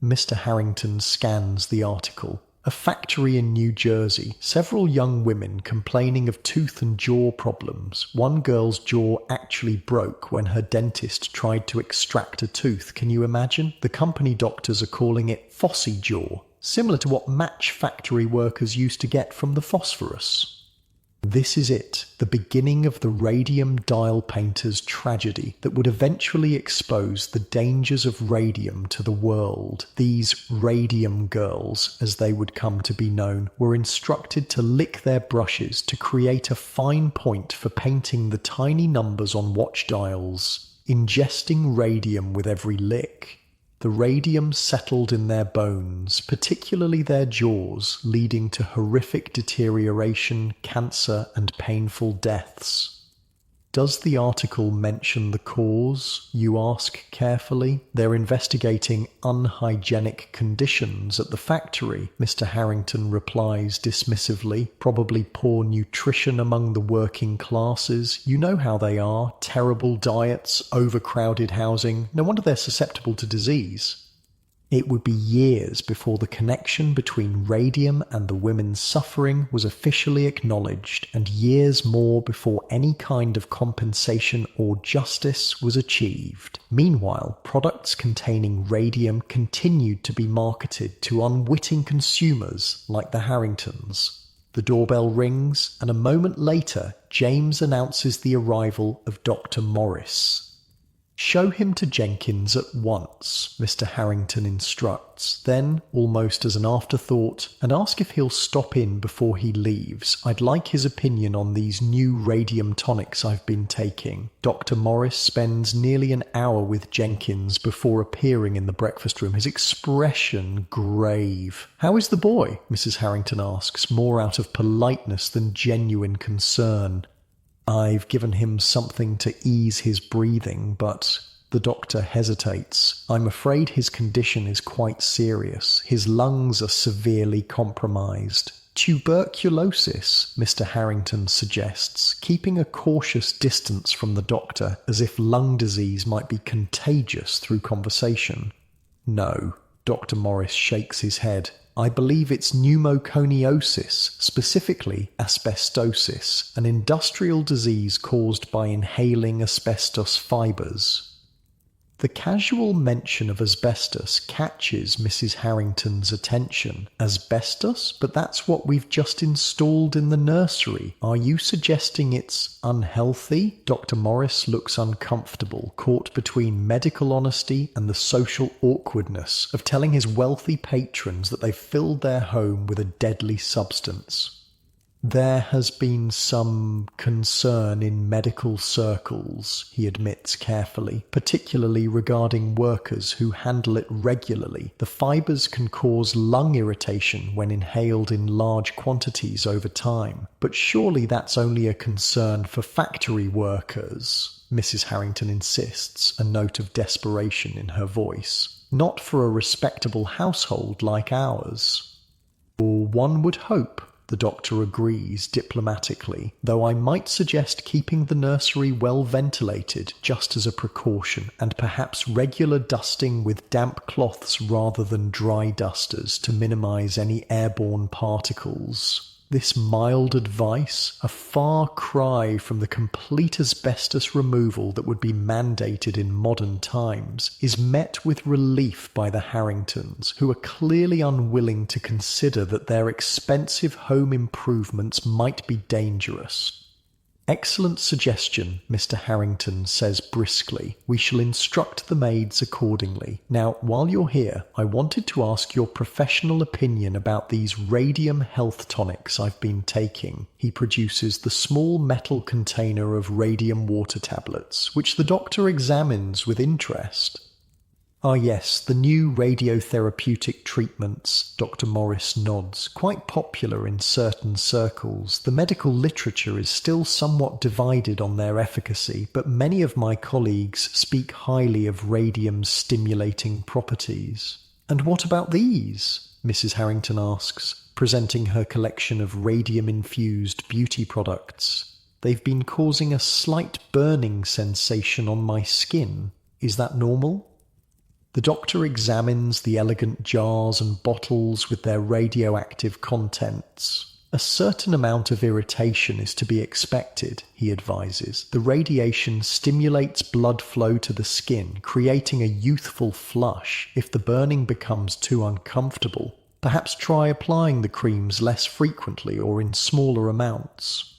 Mr. Harrington scans the article. A factory in New Jersey, several young women complaining of tooth and jaw problems. One girl's jaw actually broke when her dentist tried to extract a tooth. Can you imagine? The company doctors are calling it phossy jaw, similar to what match factory workers used to get from the phosphorus. This is it, the beginning of the radium dial painter's tragedy that would eventually expose the dangers of radium to the world. These radium girls, as they would come to be known, were instructed to lick their brushes to create a fine point for painting the tiny numbers on watch dials, ingesting radium with every lick. The radium settled in their bones, particularly their jaws, leading to horrific deterioration, cancer, and painful deaths. Does the article mention the cause? You ask carefully. They're investigating unhygienic conditions at the factory, Mr. Harrington replies dismissively. Probably poor nutrition among the working classes. You know how they are. Terrible diets, overcrowded housing. No wonder they're susceptible to disease. It would be years before the connection between radium and the women's suffering was officially acknowledged, and years more before any kind of compensation or justice was achieved. Meanwhile, products containing radium continued to be marketed to unwitting consumers like the Harringtons. The doorbell rings, and a moment later, James announces the arrival of Dr. Morris. "Show him to Jenkins at once," Mr. Harrington instructs. Then, almost as an afterthought, "and ask if he'll stop in before he leaves. I'd like his opinion on these new radium tonics I've been taking." Dr. Morris spends nearly an hour with Jenkins before appearing in the breakfast room, his expression grave. "How is the boy?" Mrs. Harrington asks, more out of politeness than genuine concern. "I've given him something to ease his breathing, but..." The doctor hesitates. "I'm afraid his condition is quite serious. His lungs are severely compromised." "Tuberculosis," Mr. Harrington suggests, keeping a cautious distance from the doctor, as if lung disease might be contagious through conversation. "No," Dr. Morris shakes his head. "I believe it's pneumoconiosis, specifically asbestosis, an industrial disease caused by inhaling asbestos fibres." The casual mention of asbestos catches Mrs. Harrington's attention. "Asbestos? But that's what we've just installed in the nursery. Are you suggesting it's unhealthy?" Dr. Morris looks uncomfortable, caught between medical honesty and the social awkwardness of telling his wealthy patrons that they've filled their home with a deadly substance. "There has been some concern in medical circles," he admits carefully, "particularly regarding workers who handle it regularly. The fibres can cause lung irritation when inhaled in large quantities over time. But surely that's only a concern for factory workers," Mrs. Harrington insists, a note of desperation in her voice. "Not for a respectable household like ours." "Or one would hope," the doctor agrees diplomatically, "though I might suggest keeping the nursery well ventilated just as a precaution, and perhaps regular dusting with damp cloths rather than dry dusters to minimise any airborne particles." This mild advice, a far cry from the complete asbestos removal that would be mandated in modern times, is met with relief by the Harringtons, who are clearly unwilling to consider that their expensive home improvements might be dangerous. "Excellent suggestion," Mr. Harrington says briskly. "We shall instruct the maids accordingly. Now, while you're here, I wanted to ask your professional opinion about these radium health tonics I've been taking." He produces the small metal container of radium water tablets, which the doctor examines with interest. "Ah yes, the new radiotherapeutic treatments," Dr. Morris nods, "quite popular in certain circles. The medical literature is still somewhat divided on their efficacy, but many of my colleagues speak highly of radium's stimulating properties." "And what about these?" Mrs. Harrington asks, presenting her collection of radium-infused beauty products. "They've been causing a slight burning sensation on my skin. Is that normal?" The doctor examines the elegant jars and bottles with their radioactive contents. "A certain amount of irritation is to be expected," he advises. "The radiation stimulates blood flow to the skin, creating a youthful flush. If the burning becomes too uncomfortable, perhaps try applying the creams less frequently or in smaller amounts."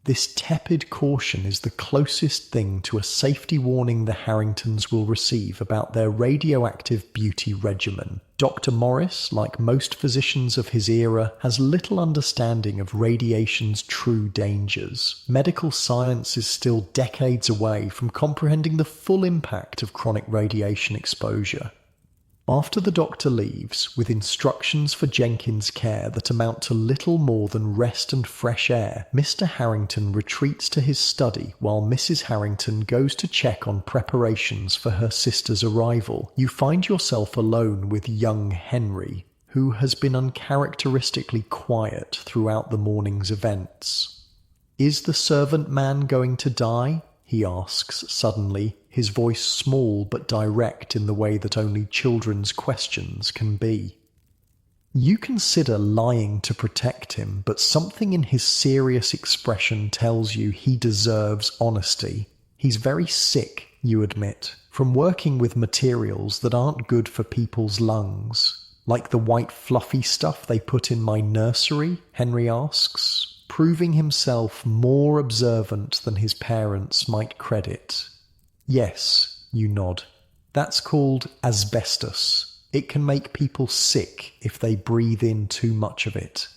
This tepid caution is the closest thing to a safety warning the Harringtons will receive about their radioactive beauty regimen. Dr. Morris, like most physicians of his era, has little understanding of radiation's true dangers. Medical science is still decades away from comprehending the full impact of chronic radiation exposure. After the doctor leaves, with instructions for Jenkins' care that amount to little more than rest and fresh air, Mr. Harrington retreats to his study while Mrs. Harrington goes to check on preparations for her sister's arrival. You find yourself alone with young Henry, who has been uncharacteristically quiet throughout the morning's events. "Is the servant man going to die?" he asks suddenly, his voice small but direct in the way that only children's questions can be. You consider lying to protect him, but something in his serious expression tells you he deserves honesty. He's very sick, you admit, from working with materials that aren't good for people's lungs. "Like the white fluffy stuff they put in my nursery?" Henry asks, proving himself more observant than his parents might credit. "Yes, You nod. That's called asbestos. It can make people sick if they breathe in too much of it.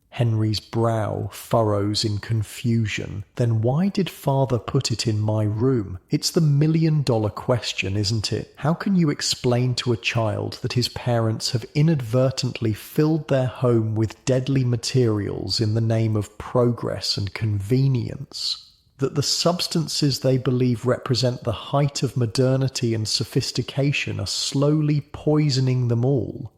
Henry's brow furrows in confusion. Then why did father put it in my room? It's the million-dollar question, isn't it? How can you explain to a child that his parents have inadvertently filled their home with deadly materials in the name of progress and convenience? That the substances they believe represent the height of modernity and sophistication are slowly poisoning them all?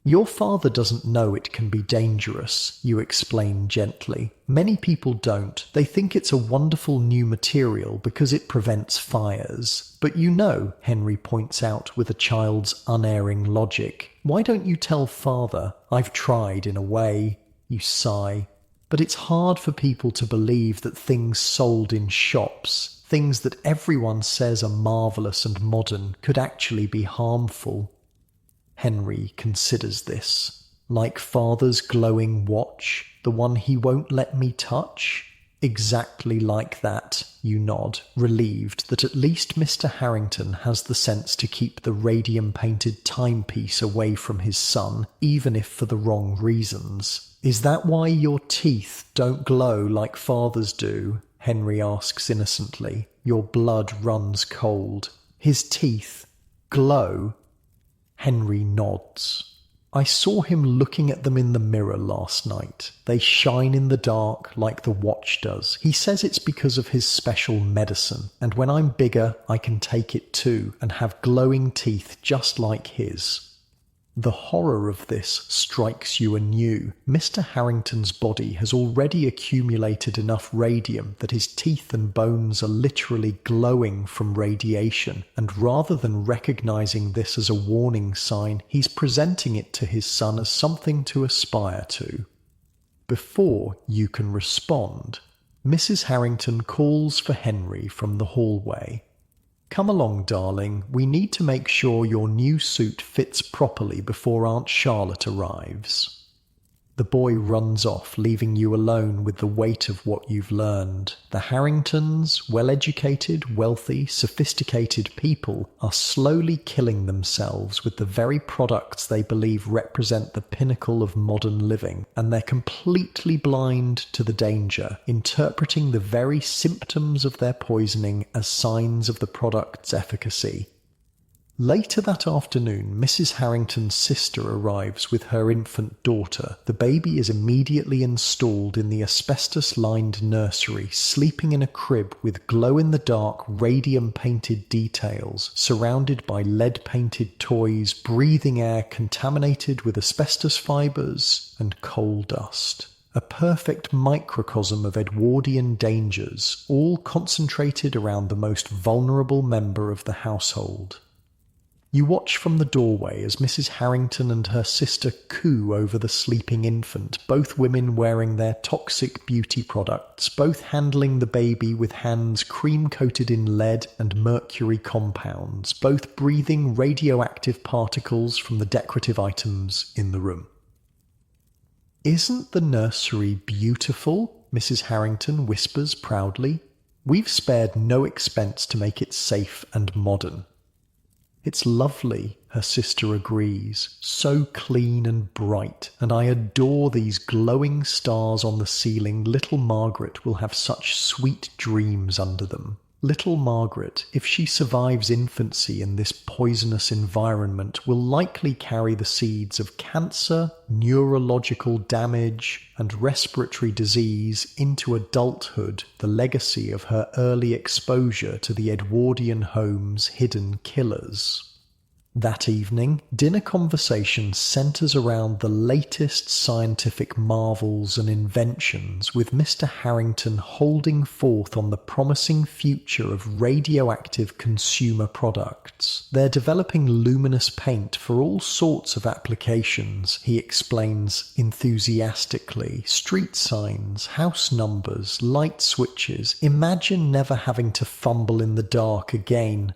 Your father doesn't know it can be dangerous, you explain gently. Many people don't. They think it's a wonderful new material because it prevents fires. But you know, Henry points out with a child's unerring logic. Why don't you tell father? I've tried in a way. You sigh. But it's hard for people to believe that things sold in shops, things that everyone says are marvellous and modern, could actually be harmful. Henry considers this. Like father's glowing watch, the one he won't let me touch? Exactly like that, you nod, relieved that at least Mr. Harrington has the sense to keep the radium-painted timepiece away from his son, even if for the wrong reasons. Is that why your teeth don't glow like father's do? Henry asks innocently. Your blood runs cold. His teeth glow? Henry nods. I saw him looking at them in the mirror last night. They shine in the dark like the watch does. He says it's because of his special medicine, and when I'm bigger, I can take it too and have glowing teeth just like his. The horror of this strikes you anew. Mr. Harrington's body has already accumulated enough radium that his teeth and bones are literally glowing from radiation, and rather than recognizing this as a warning sign, he's presenting it to his son as something to aspire to. Before you can respond, Mrs. Harrington calls for Henry from the hallway. Come along, darling. We need to make sure your new suit fits properly before Aunt Charlotte arrives. The boy runs off, leaving you alone with the weight of what you've learned. The Harringtons, well-educated, wealthy, sophisticated people, are slowly killing themselves with the very products they believe represent the pinnacle of modern living, and they're completely blind to the danger, interpreting the very symptoms of their poisoning as signs of the product's efficacy. Later that afternoon, Mrs. Harrington's sister arrives with her infant daughter. The baby is immediately installed in the asbestos-lined nursery, sleeping in a crib with glow-in-the-dark, radium-painted details, surrounded by lead-painted toys, breathing air contaminated with asbestos fibres and coal dust. A perfect microcosm of Edwardian dangers, all concentrated around the most vulnerable member of the household. You watch from the doorway as Mrs. Harrington and her sister coo over the sleeping infant, both women wearing their toxic beauty products, both handling the baby with hands cream-coated in lead and mercury compounds, both breathing radioactive particles from the decorative items in the room. "Isn't the nursery beautiful?" Mrs. Harrington whispers proudly. "We've spared no expense to make it safe and modern." "It's lovely," her sister agrees, "so clean and bright, and I adore these glowing stars on the ceiling. Little Margaret will have such sweet dreams under them." Little Margaret, if she survives infancy in this poisonous environment, will likely carry the seeds of cancer, neurological damage, and respiratory disease into adulthood, the legacy of her early exposure to the Edwardian home's hidden killers. That evening, dinner conversation centres around the latest scientific marvels and inventions, with Mr. Harrington holding forth on the promising future of radioactive consumer products. They're developing luminous paint for all sorts of applications, he explains enthusiastically. Street signs, house numbers, light switches. Imagine never having to fumble in the dark again.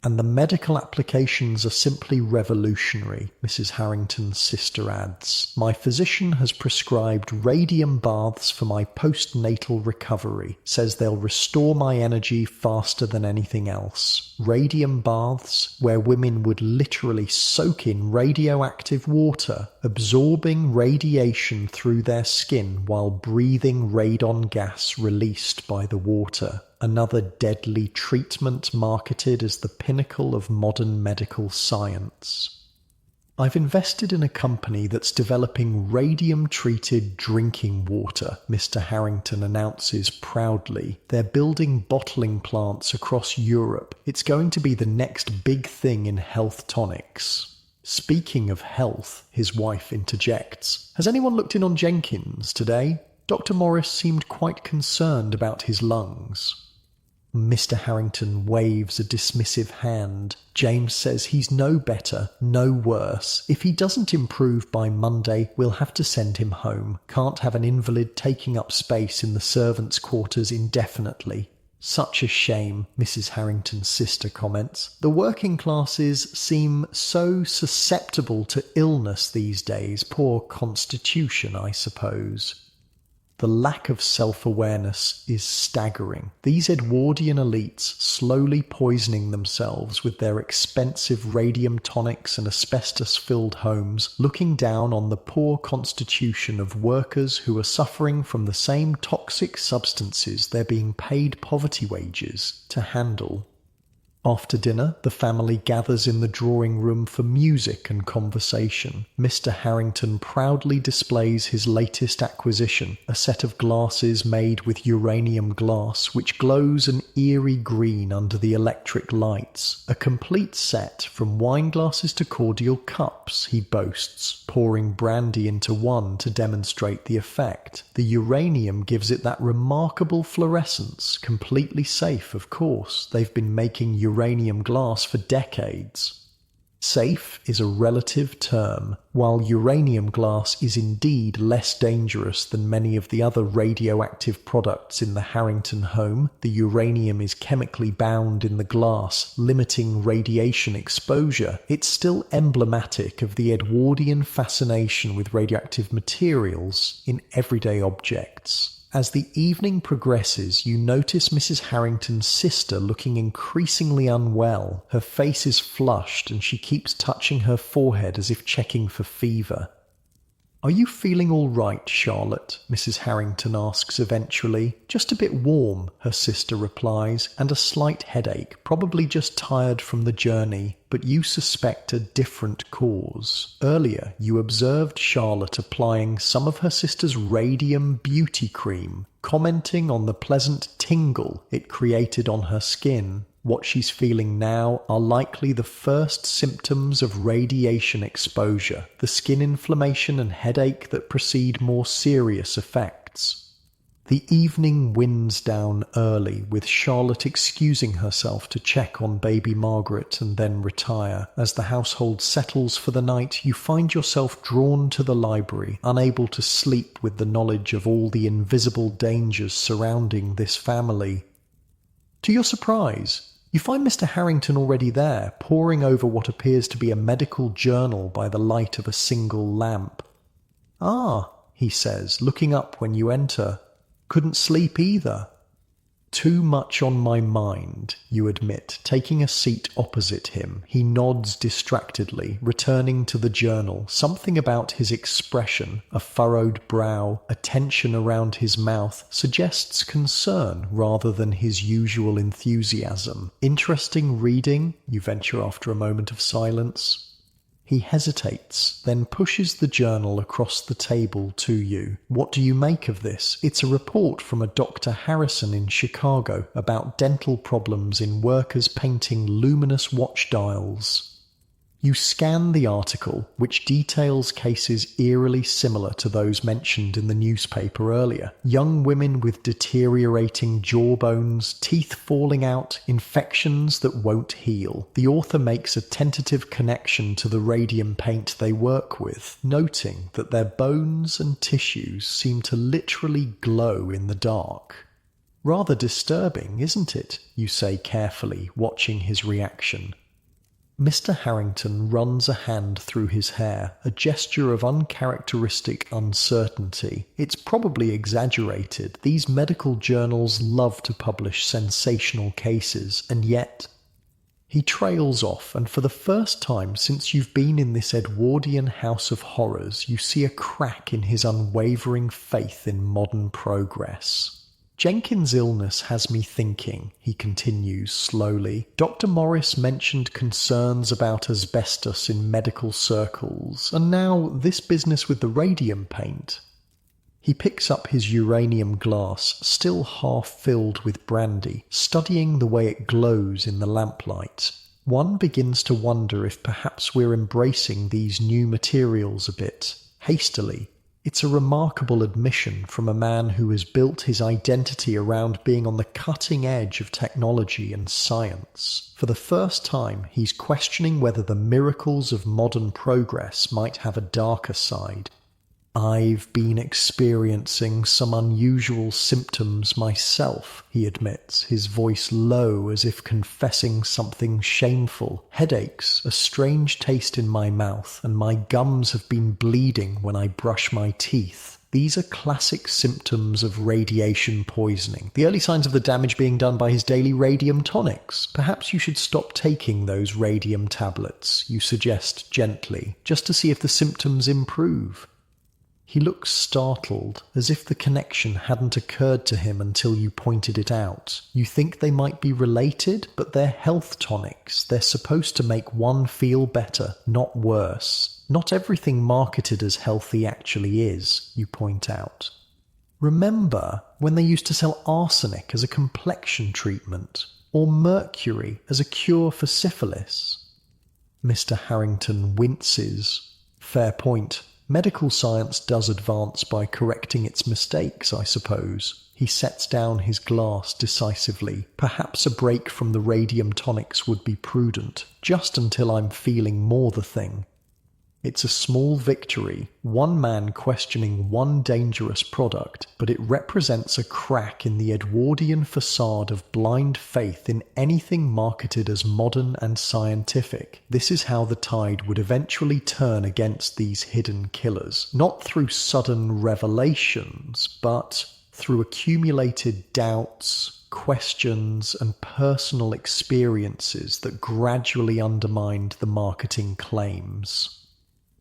And the medical applications are simply revolutionary, Mrs. Harrington's sister adds. My physician has prescribed radium baths for my postnatal recovery, says they'll restore my energy faster than anything else. Radium baths, where women would literally soak in radioactive water, absorbing radiation through their skin while breathing radon gas released by the water. Another deadly treatment marketed as the pinnacle of modern medical science. I've invested in a company that's developing radium-treated drinking water, Mr. Harrington announces proudly. They're building bottling plants across Europe. It's going to be the next big thing in health tonics. Speaking of health, his wife interjects, has anyone looked in on Jenkins today? Dr. Morris seemed quite concerned about his lungs. Mr. Harrington waves a dismissive hand. James says he's no better, no worse. If he doesn't improve by Monday, we'll have to send him home. Can't have an invalid taking up space in the servants' quarters indefinitely. Such a shame, Mrs. Harrington's sister comments. The working classes seem so susceptible to illness these days. Poor constitution, I suppose. The lack of self-awareness is staggering. These Edwardian elites slowly poisoning themselves with their expensive radium tonics and asbestos-filled homes, looking down on the poor constitution of workers who are suffering from the same toxic substances they're being paid poverty wages to handle. After dinner, the family gathers in the drawing room for music and conversation. Mr. Harrington proudly displays his latest acquisition, a set of glasses made with uranium glass which glows an eerie green under the electric lights. A complete set from wine glasses to cordial cups, he boasts, pouring brandy into one to demonstrate the effect. The uranium gives it that remarkable fluorescence, completely safe, of course. They've been making uranium glass for decades. Safe is a relative term. While uranium glass is indeed less dangerous than many of the other radioactive products in the Harrington home, the uranium is chemically bound in the glass, limiting radiation exposure. It's still emblematic of the Edwardian fascination with radioactive materials in everyday objects. As the evening progresses, you notice Mrs. Harrington's sister looking increasingly unwell. Her face is flushed and she keeps touching her forehead as if checking for fever. "Are you feeling all right, Charlotte?" Mrs. Harrington asks eventually. "Just a bit warm," her sister replies, "and a slight headache, probably just tired from the journey. But you suspect a different cause. Earlier, you observed Charlotte applying some of her sister's radium beauty cream, commenting on the pleasant tingle it created on her skin. What she's feeling now are likely the first symptoms of radiation exposure, the skin inflammation and headache that precede more serious effects." The evening winds down early, with Charlotte excusing herself to check on baby Margaret and then retire. As the household settles for the night, you find yourself drawn to the library, unable to sleep with the knowledge of all the invisible dangers surrounding this family. To your surprise, you find Mr. Harrington already there, poring over what appears to be a medical journal by the light of a single lamp. "Ah," he says, looking up when you enter. "Couldn't sleep either." "Too much on my mind," you admit, taking a seat opposite him. He nods distractedly, returning to the journal. Something about his expression, a furrowed brow, a tension around his mouth, suggests concern rather than his usual enthusiasm. "Interesting reading," you venture after a moment of silence. He hesitates, then pushes the journal across the table to you. "What do you make of this?" "It's a report from a Dr. Harrison in Chicago about dental problems in workers painting luminous watch dials." You scan the article, which details cases eerily similar to those mentioned in the newspaper earlier. Young women with deteriorating jawbones, teeth falling out, infections that won't heal. The author makes a tentative connection to the radium paint they work with, noting that their bones and tissues seem to literally glow in the dark. Rather disturbing, isn't it? You say carefully, watching his reaction. Mr. Harrington runs a hand through his hair, a gesture of uncharacteristic uncertainty. It's probably exaggerated. These medical journals love to publish sensational cases, and yet... He trails off, and for the first time since you've been in this Edwardian house of horrors, you see a crack in his unwavering faith in modern progress. Jenkins' illness has me thinking, he continues slowly. Dr. Morris mentioned concerns about asbestos in medical circles, and now this business with the radium paint. He picks up his uranium glass, still half filled with brandy, studying the way it glows in the lamplight. One begins to wonder if perhaps we're embracing these new materials a bit hastily. It's a remarkable admission from a man who has built his identity around being on the cutting edge of technology and science. For the first time, he's questioning whether the miracles of modern progress might have a darker side. "I've been experiencing some unusual symptoms myself," he admits, his voice low as if confessing something shameful. "Headaches, a strange taste in my mouth, and my gums have been bleeding when I brush my teeth. These are classic symptoms of radiation poisoning, the early signs of the damage being done by his daily radium tonics. Perhaps you should stop taking those radium tablets," you suggest gently, "just to see if the symptoms improve." He looks startled, as if the connection hadn't occurred to him until you pointed it out. You think they might be related, but they're health tonics. They're supposed to make one feel better, not worse. Not everything marketed as healthy actually is, you point out. Remember when they used to sell arsenic as a complexion treatment, or mercury as a cure for syphilis? Mr. Harrington winces. Fair point. Medical science does advance by correcting its mistakes, I suppose. He sets down his glass decisively. Perhaps a break from the radium tonics would be prudent, just until I'm feeling more the thing. It's a small victory, one man questioning one dangerous product, but it represents a crack in the Edwardian facade of blind faith in anything marketed as modern and scientific. This is how the tide would eventually turn against these hidden killers, not through sudden revelations, but through accumulated doubts, questions, and personal experiences that gradually undermined the marketing claims.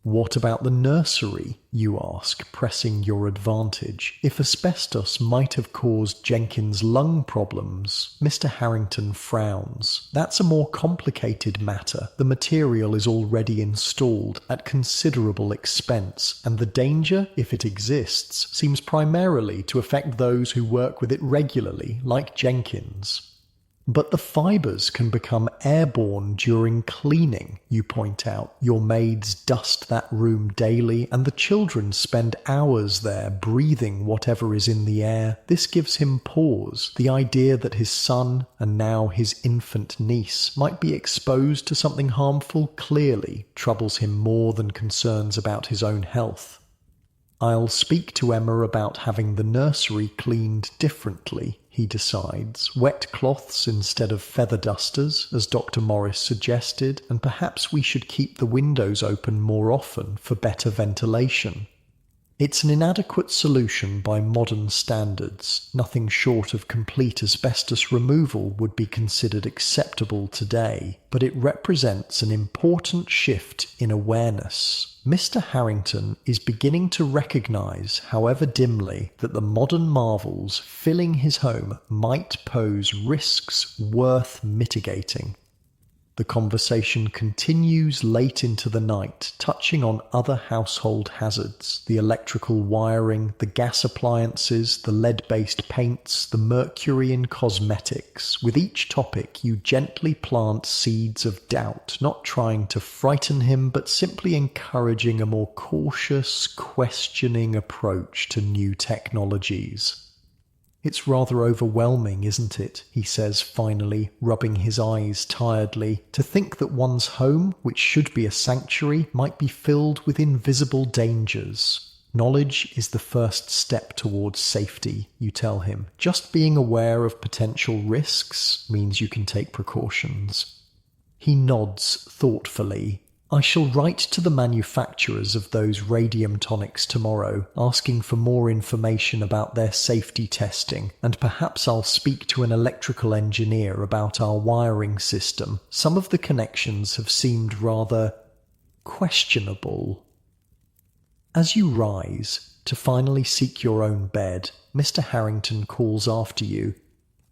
"What about the nursery?" you ask, pressing your advantage. "If asbestos might have caused Jenkins' lung problems..." Mr. Harrington frowns. "That's a more complicated matter. The material is already installed at considerable expense, and the danger, if it exists, seems primarily to affect those who work with it regularly, like Jenkins." "But the fibres can become airborne during cleaning," you point out. "Your maids dust that room daily, and the children spend hours there breathing whatever is in the air." This gives him pause. The idea that his son, and now his infant niece, might be exposed to something harmful clearly troubles him more than concerns about his own health. "I'll speak to Emma about having the nursery cleaned differently," he decides. "Wet cloths instead of feather dusters, as Dr. Morris suggested, and perhaps we should keep the windows open more often for better ventilation." It's an inadequate solution by modern standards. Nothing short of complete asbestos removal would be considered acceptable today, but it represents an important shift in awareness. Mr. Harrington is beginning to recognize, however dimly, that the modern marvels filling his home might pose risks worth mitigating. The conversation continues late into the night, touching on other household hazards, the electrical wiring, the gas appliances, the lead-based paints, the mercury in cosmetics. With each topic, you gently plant seeds of doubt, not trying to frighten him, but simply encouraging a more cautious, questioning approach to new technologies. "It's rather overwhelming, isn't it?" he says finally, rubbing his eyes tiredly. "To think that one's home, which should be a sanctuary, might be filled with invisible dangers." Knowledge is the first step towards safety, you tell him. Just being aware of potential risks means you can take precautions. He nods thoughtfully. I shall write to the manufacturers of those radium tonics tomorrow, asking for more information about their safety testing, and perhaps I'll speak to an electrical engineer about our wiring system. Some of the connections have seemed rather questionable. As you rise to finally seek your own bed, Mr. Harrington calls after you.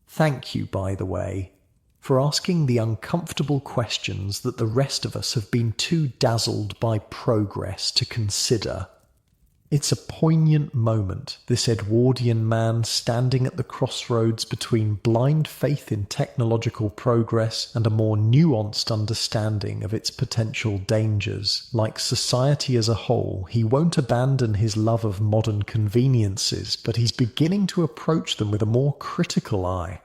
Thank you, by the way, for asking the uncomfortable questions that the rest of us have been too dazzled by progress to consider. It's a poignant moment, this Edwardian man standing at the crossroads between blind faith in technological progress and a more nuanced understanding of its potential dangers. Like society as a whole, he won't abandon his love of modern conveniences, but he's beginning to approach them with a more critical eye.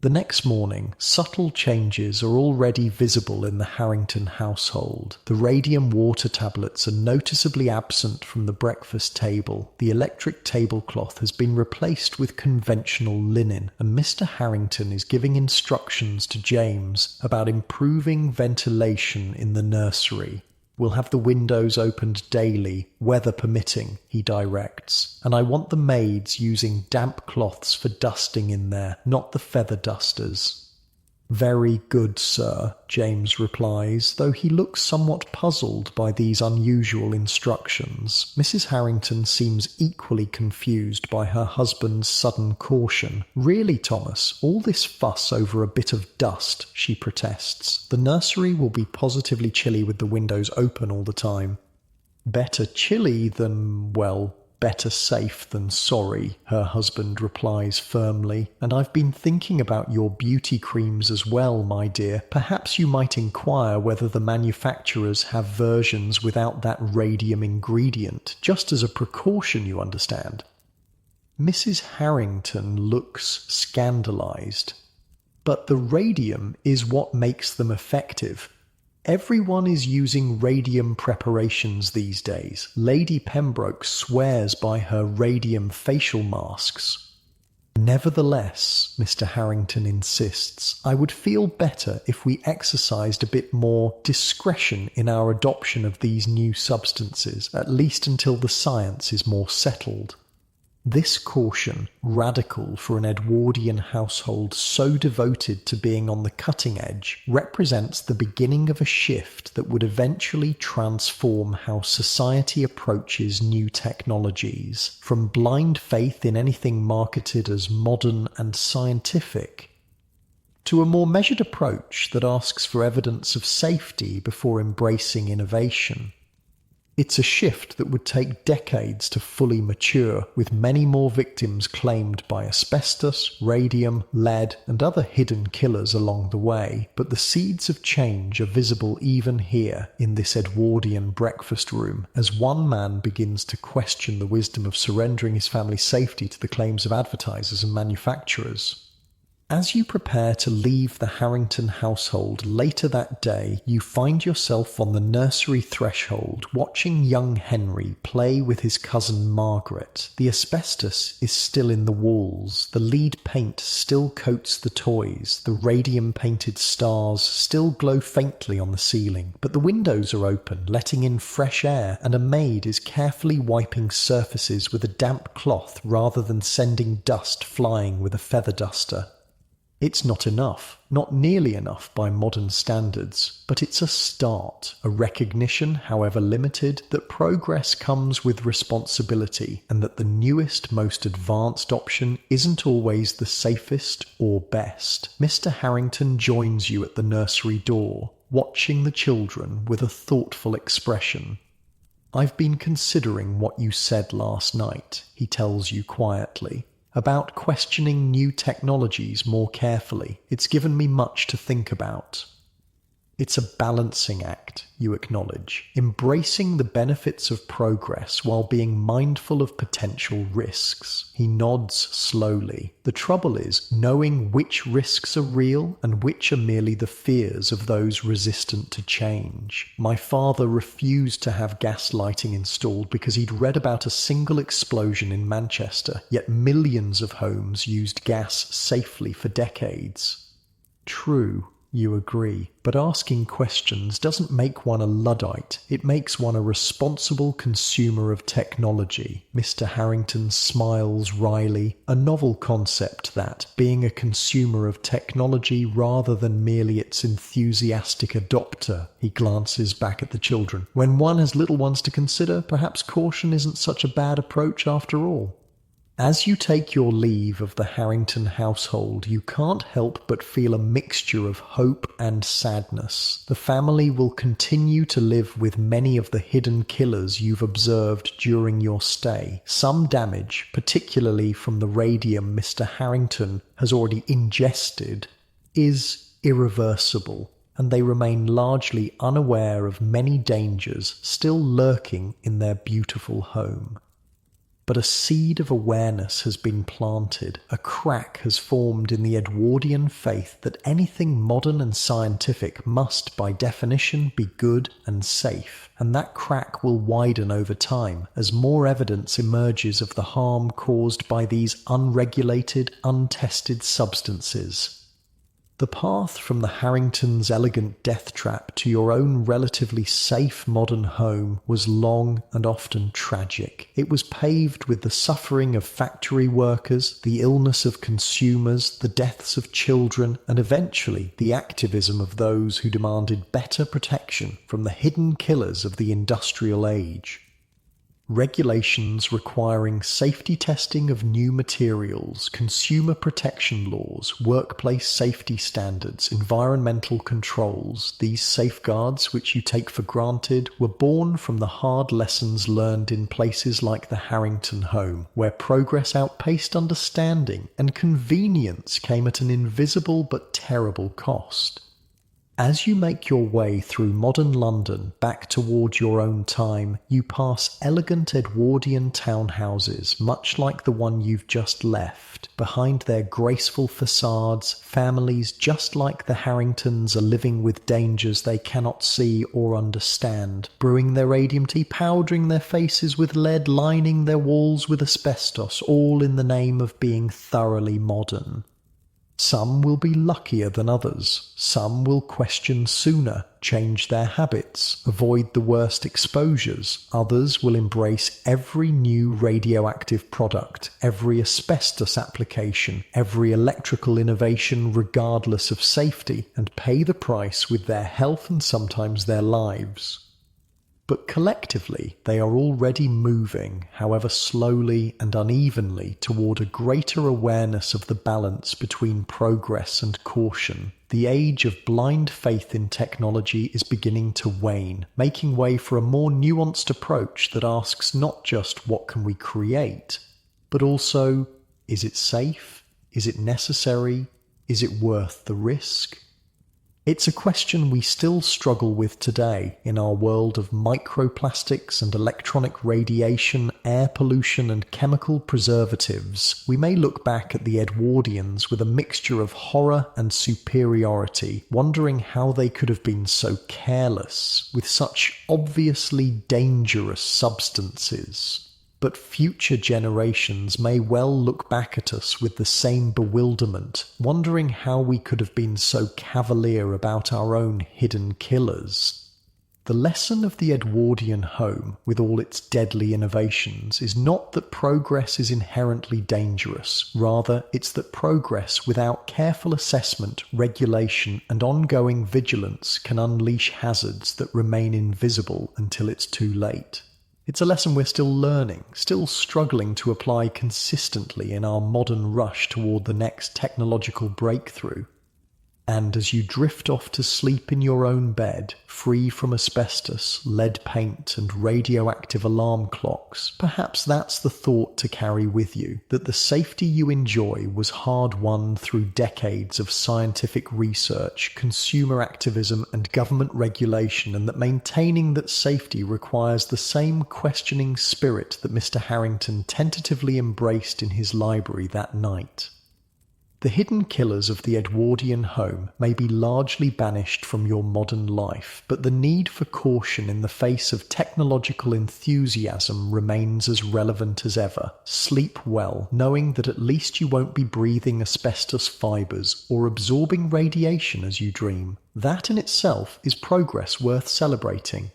The next morning, subtle changes are already visible in the Harrington household. The radium water tablets are noticeably absent from the breakfast table. The electric tablecloth has been replaced with conventional linen, and Mr. Harrington is giving instructions to James about improving ventilation in the nursery. We'll have the windows opened daily, weather permitting, he directs, and I want the maids using damp cloths for dusting in there, not the feather dusters. Very good, sir, James replies, though he looks somewhat puzzled by these unusual instructions. Mrs. Harrington seems equally confused by her husband's sudden caution. Really, Thomas, all this fuss over a bit of dust, she protests. The nursery will be positively chilly with the windows open all the time. Better chilly than, well, better safe than sorry, her husband replies firmly. And I've been thinking about your beauty creams as well, my dear. Perhaps you might inquire whether the manufacturers have versions without that radium ingredient, just as a precaution, you understand. Mrs. Harrington looks scandalized. But the radium is what makes them effective. Everyone is using radium preparations these days. Lady Pembroke swears by her radium facial masks. Nevertheless, Mr. Harrington insists, I would feel better if we exercised a bit more discretion in our adoption of these new substances, at least until the science is more settled. This caution, radical for an Edwardian household so devoted to being on the cutting edge, represents the beginning of a shift that would eventually transform how society approaches new technologies, from blind faith in anything marketed as modern and scientific, to a more measured approach that asks for evidence of safety before embracing innovation. It's a shift that would take decades to fully mature, with many more victims claimed by asbestos, radium, lead, and other hidden killers along the way. But the seeds of change are visible even here, in this Edwardian breakfast room, as one man begins to question the wisdom of surrendering his family's safety to the claims of advertisers and manufacturers. As you prepare to leave the Harrington household later that day, you find yourself on the nursery threshold watching young Henry play with his cousin Margaret. The asbestos is still in the walls, the lead paint still coats the toys, the radium-painted stars still glow faintly on the ceiling, but the windows are open, letting in fresh air, and a maid is carefully wiping surfaces with a damp cloth rather than sending dust flying with a feather duster. It's not enough, not nearly enough by modern standards, but it's a start, a recognition, however limited, that progress comes with responsibility and that the newest, most advanced option isn't always the safest or best. Mr. Harrington joins you at the nursery door, watching the children with a thoughtful expression. I've been considering what you said last night, he tells you quietly, about questioning new technologies more carefully. It's given me much to think about. It's a balancing act, you acknowledge, embracing the benefits of progress while being mindful of potential risks. He nods slowly. The trouble is knowing which risks are real and which are merely the fears of those resistant to change. My father refused to have gas lighting installed because he'd read about a single explosion in Manchester, yet millions of homes used gas safely for decades. True. You agree. But asking questions doesn't make one a Luddite. It makes one a responsible consumer of technology. Mr. Harrington smiles wryly. A novel concept that, being a consumer of technology rather than merely its enthusiastic adopter. He glances back at the children. When one has little ones to consider, perhaps caution isn't such a bad approach after all. As you take your leave of the Harrington household, you can't help but feel a mixture of hope and sadness. The family will continue to live with many of the hidden killers you've observed during your stay. Some damage, particularly from the radium Mr. Harrington has already ingested, is irreversible, and they remain largely unaware of many dangers still lurking in their beautiful home. But a seed of awareness has been planted. A crack has formed in the Edwardian faith that anything modern and scientific must, by definition, be good and safe. And that crack will widen over time as more evidence emerges of the harm caused by these unregulated, untested substances. The path from the Harringtons' elegant death trap to your own relatively safe modern home was long and often tragic. It was paved with the suffering of factory workers, the illness of consumers, the deaths of children, and eventually the activism of those who demanded better protection from the hidden killers of the industrial age. Regulations requiring safety testing of new materials, consumer protection laws, workplace safety standards, environmental controls, these safeguards which you take for granted were born from the hard lessons learned in places like the Harrington home, where progress outpaced understanding and convenience came at an invisible but terrible cost. As you make your way through modern London back toward your own time, you pass elegant Edwardian townhouses much like the one you've just left. Behind their graceful facades, families just like the Harringtons are living with dangers they cannot see or understand, brewing their radium tea, powdering their faces with lead, lining their walls with asbestos, all in the name of being thoroughly modern. Some will be luckier than others. Some will question sooner, change their habits, avoid the worst exposures. Others will embrace every new radioactive product, every asbestos application, every electrical innovation regardless of safety, and pay the price with their health and sometimes their lives. But collectively, they are already moving, however slowly and unevenly, toward a greater awareness of the balance between progress and caution. The age of blind faith in technology is beginning to wane, making way for a more nuanced approach that asks not just what can we create, but also, is it safe? Is it necessary? Is it worth the risk? It's a question we still struggle with today in our world of microplastics and electronic radiation, air pollution and chemical preservatives. We may look back at the Edwardians with a mixture of horror and superiority, wondering how they could have been so careless with such obviously dangerous substances. But future generations may well look back at us with the same bewilderment, wondering how we could have been so cavalier about our own hidden killers. The lesson of the Edwardian home, with all its deadly innovations, is not that progress is inherently dangerous. Rather, it's that progress without careful assessment, regulation, and ongoing vigilance can unleash hazards that remain invisible until it's too late. It's a lesson we're still learning, still struggling to apply consistently in our modern rush toward the next technological breakthrough. And as you drift off to sleep in your own bed, free from asbestos, lead paint, and radioactive alarm clocks, perhaps that's the thought to carry with you, that the safety you enjoy was hard-won through decades of scientific research, consumer activism, and government regulation, and that maintaining that safety requires the same questioning spirit that Mr. Harrington tentatively embraced in his library that night. The hidden killers of the Edwardian home may be largely banished from your modern life, but the need for caution in the face of technological enthusiasm remains as relevant as ever. Sleep well, knowing that at least you won't be breathing asbestos fibres or absorbing radiation as you dream. That in itself is progress worth celebrating.